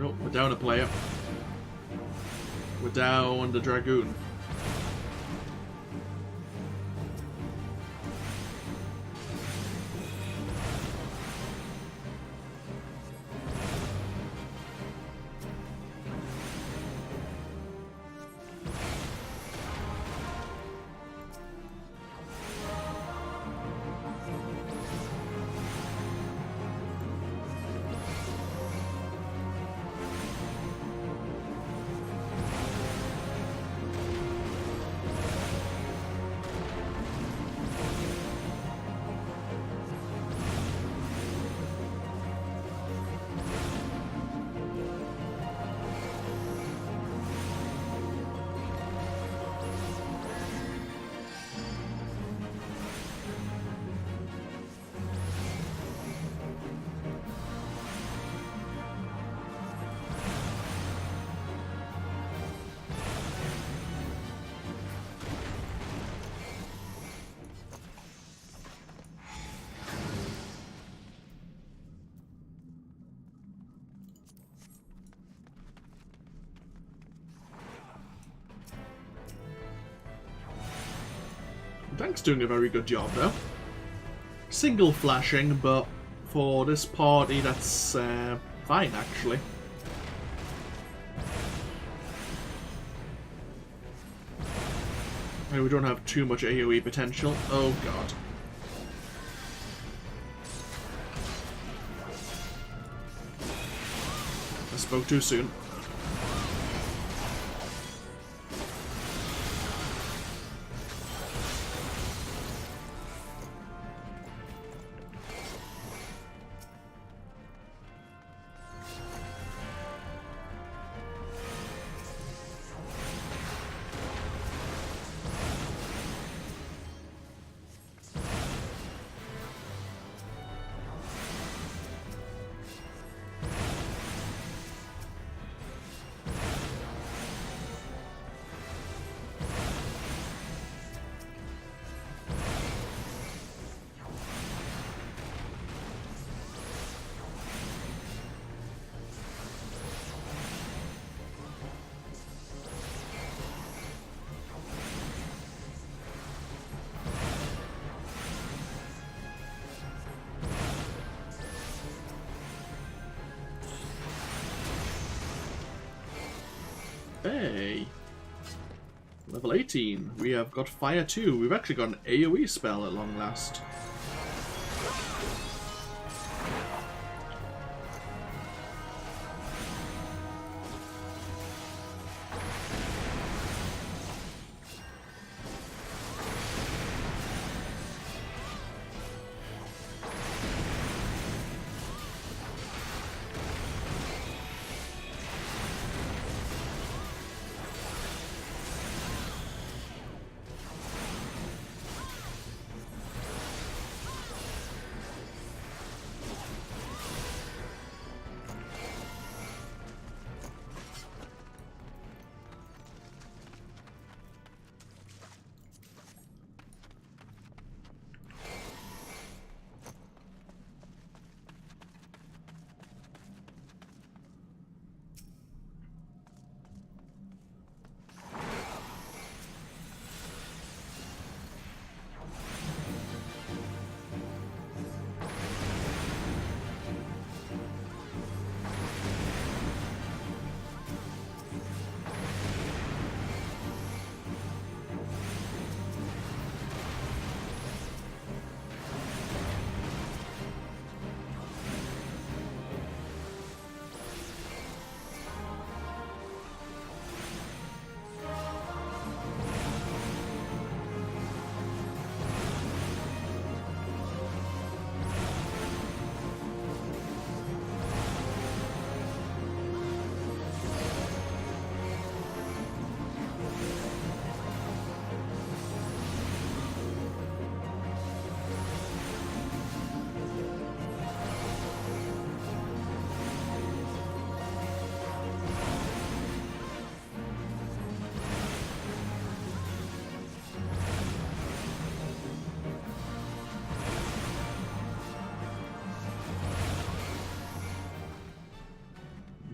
A: Oh, we're down a player. We're down the Dragoon. tank's doing a very good job, though. Single flashing, but for this party, that's fine, actually. And we don't have too much AoE potential. Oh, God. I spoke too soon. Hey! Level 18. We have got Fire 2. We've actually got an AoE spell at long last.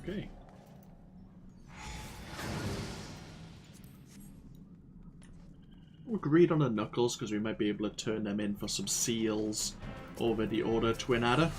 A: Okay. We'll greed on the knuckles because we might be able to turn them in for some seals over the Order Twin Adder.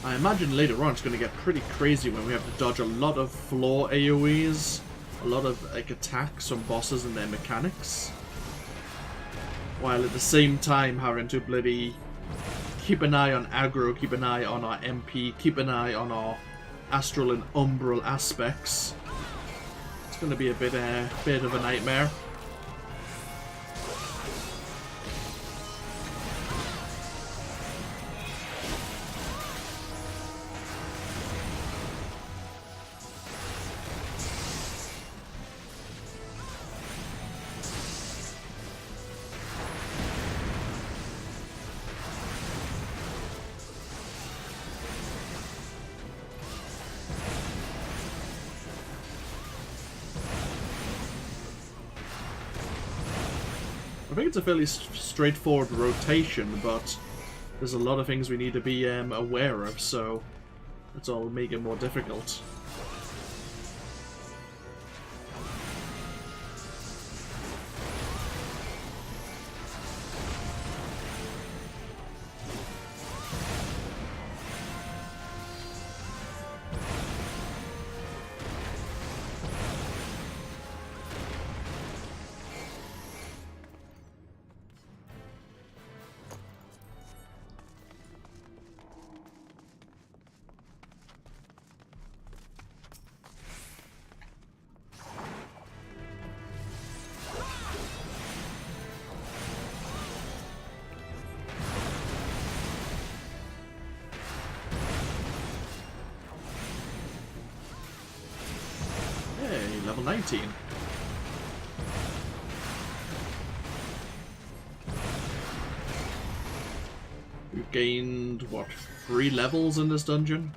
A: I imagine later on it's going to get pretty crazy when we have to dodge a lot of floor AoEs, a lot of like attacks from bosses and their mechanics, while at the same time having to bloody keep an eye on aggro, keep an eye on our MP, keep an eye on our astral and umbral aspects. It's going to be a bit of a nightmare. I think it's a fairly straightforward rotation, but there's a lot of things we need to be aware of, so that's all make it more difficult. Level 19. We've gained, what, 3 levels in this dungeon?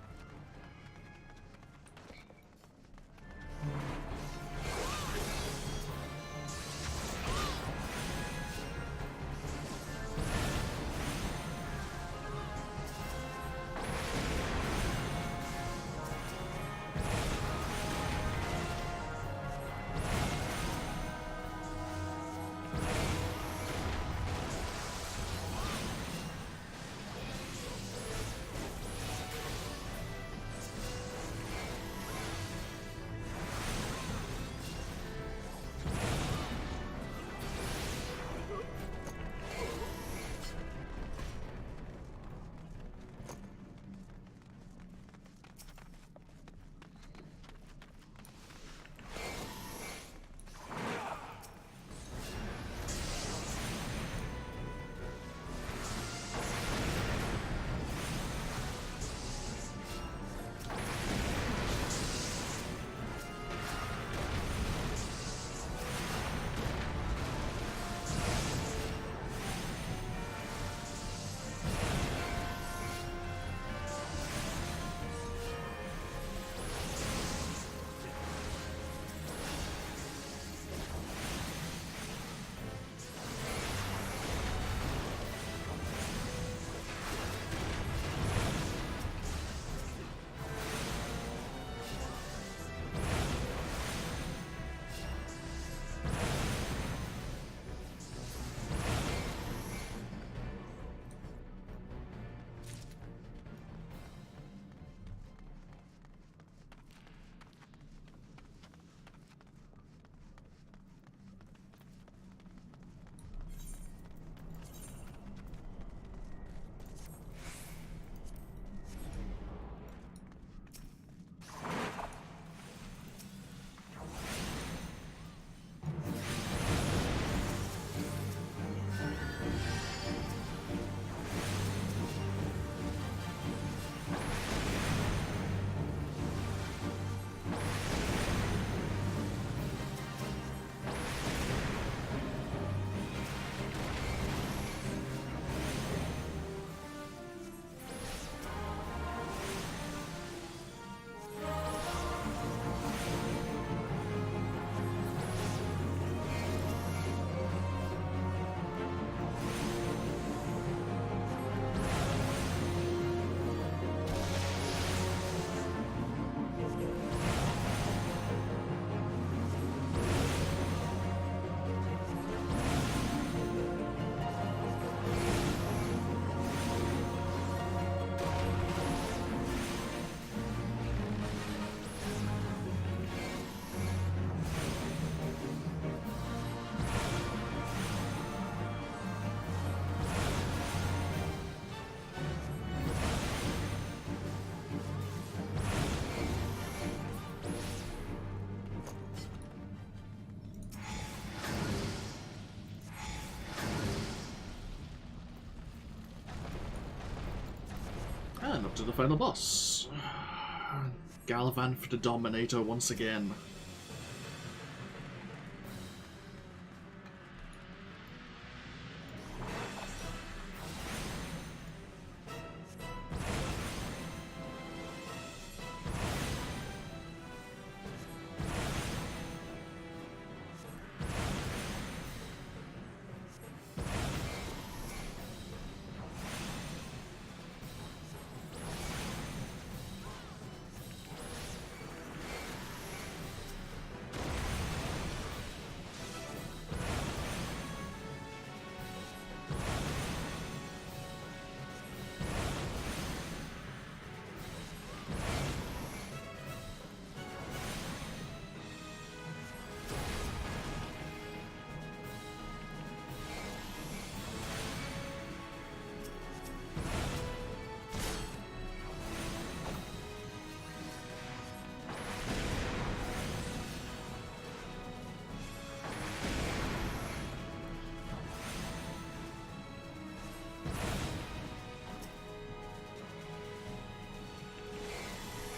A: to the final boss. Galvan for the Dominator once again.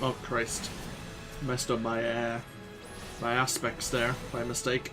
A: Oh Christ. Messed up my my aspects there by mistake.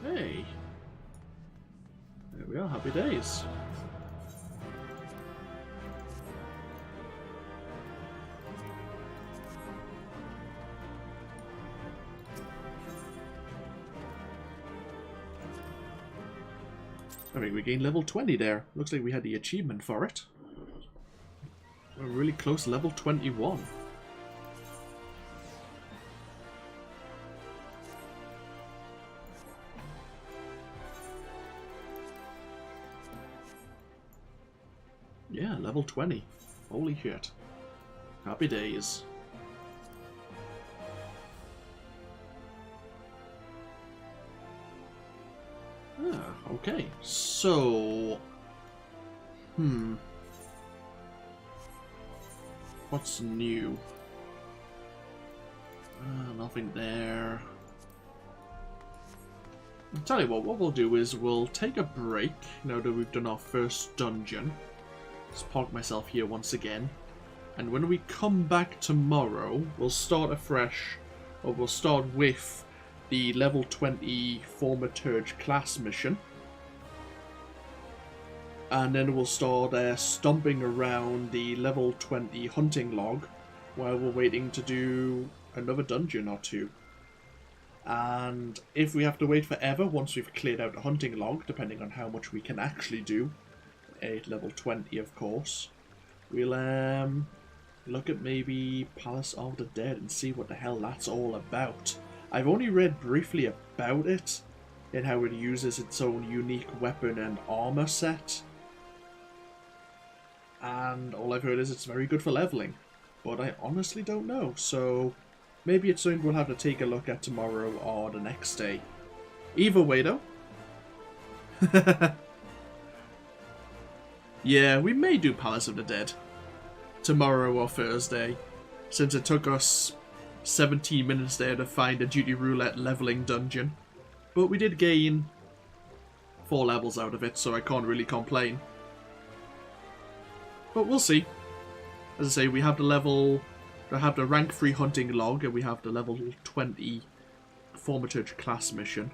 A: Hey. There we are, happy days. I mean, we gained level 20 there. Looks like we had the achievement for it. We're really close to level 21. Yeah, level 20. Holy shit. Happy days. Ah, okay. So... What's new? Nothing there. I'll tell you what we'll do is we'll take a break now that we've done our first dungeon. Just park myself here once again. And when we come back tomorrow, we'll start afresh, or we'll start with the level 20 Thaumaturgy class mission. And then we'll start stomping around the level 20 hunting log while we're waiting to do another dungeon or two. And if we have to wait forever, once we've cleared out the hunting log, depending on how much we can actually do, at level 20 of course, we'll look at maybe Palace of the Dead and see what the hell that's all about. I've only read briefly about it and how it uses its own unique weapon and armor set, and all I've heard is it's very good for leveling, but I honestly don't know, so maybe it's something we'll have to take a look at tomorrow or the next day. Either way though, yeah, we may do Palace of the Dead tomorrow or Thursday, since it took us 17 minutes there to find a duty roulette leveling dungeon. But we did gain 4 levels out of it, so I can't really complain. But we'll see. As I say, we have the I have the rank 3 hunting log, and we have the level 20 Thaumaturgy class mission.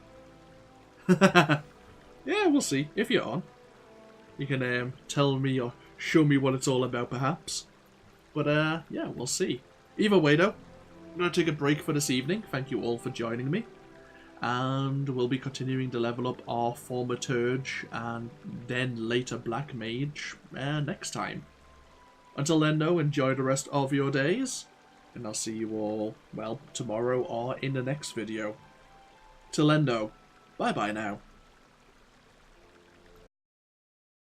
A: Yeah, we'll see. If you're on, you can tell me or show me what it's all about, perhaps. But yeah, we'll see. Either way, though, I'm going to take a break for this evening. Thank you all for joining me. And we'll be continuing to level up our Thaumaturgy and then later Black Mage next time. Until then, though, enjoy the rest of your days. And I'll see you all, well, tomorrow or in the next video. Till then, though, bye-bye now.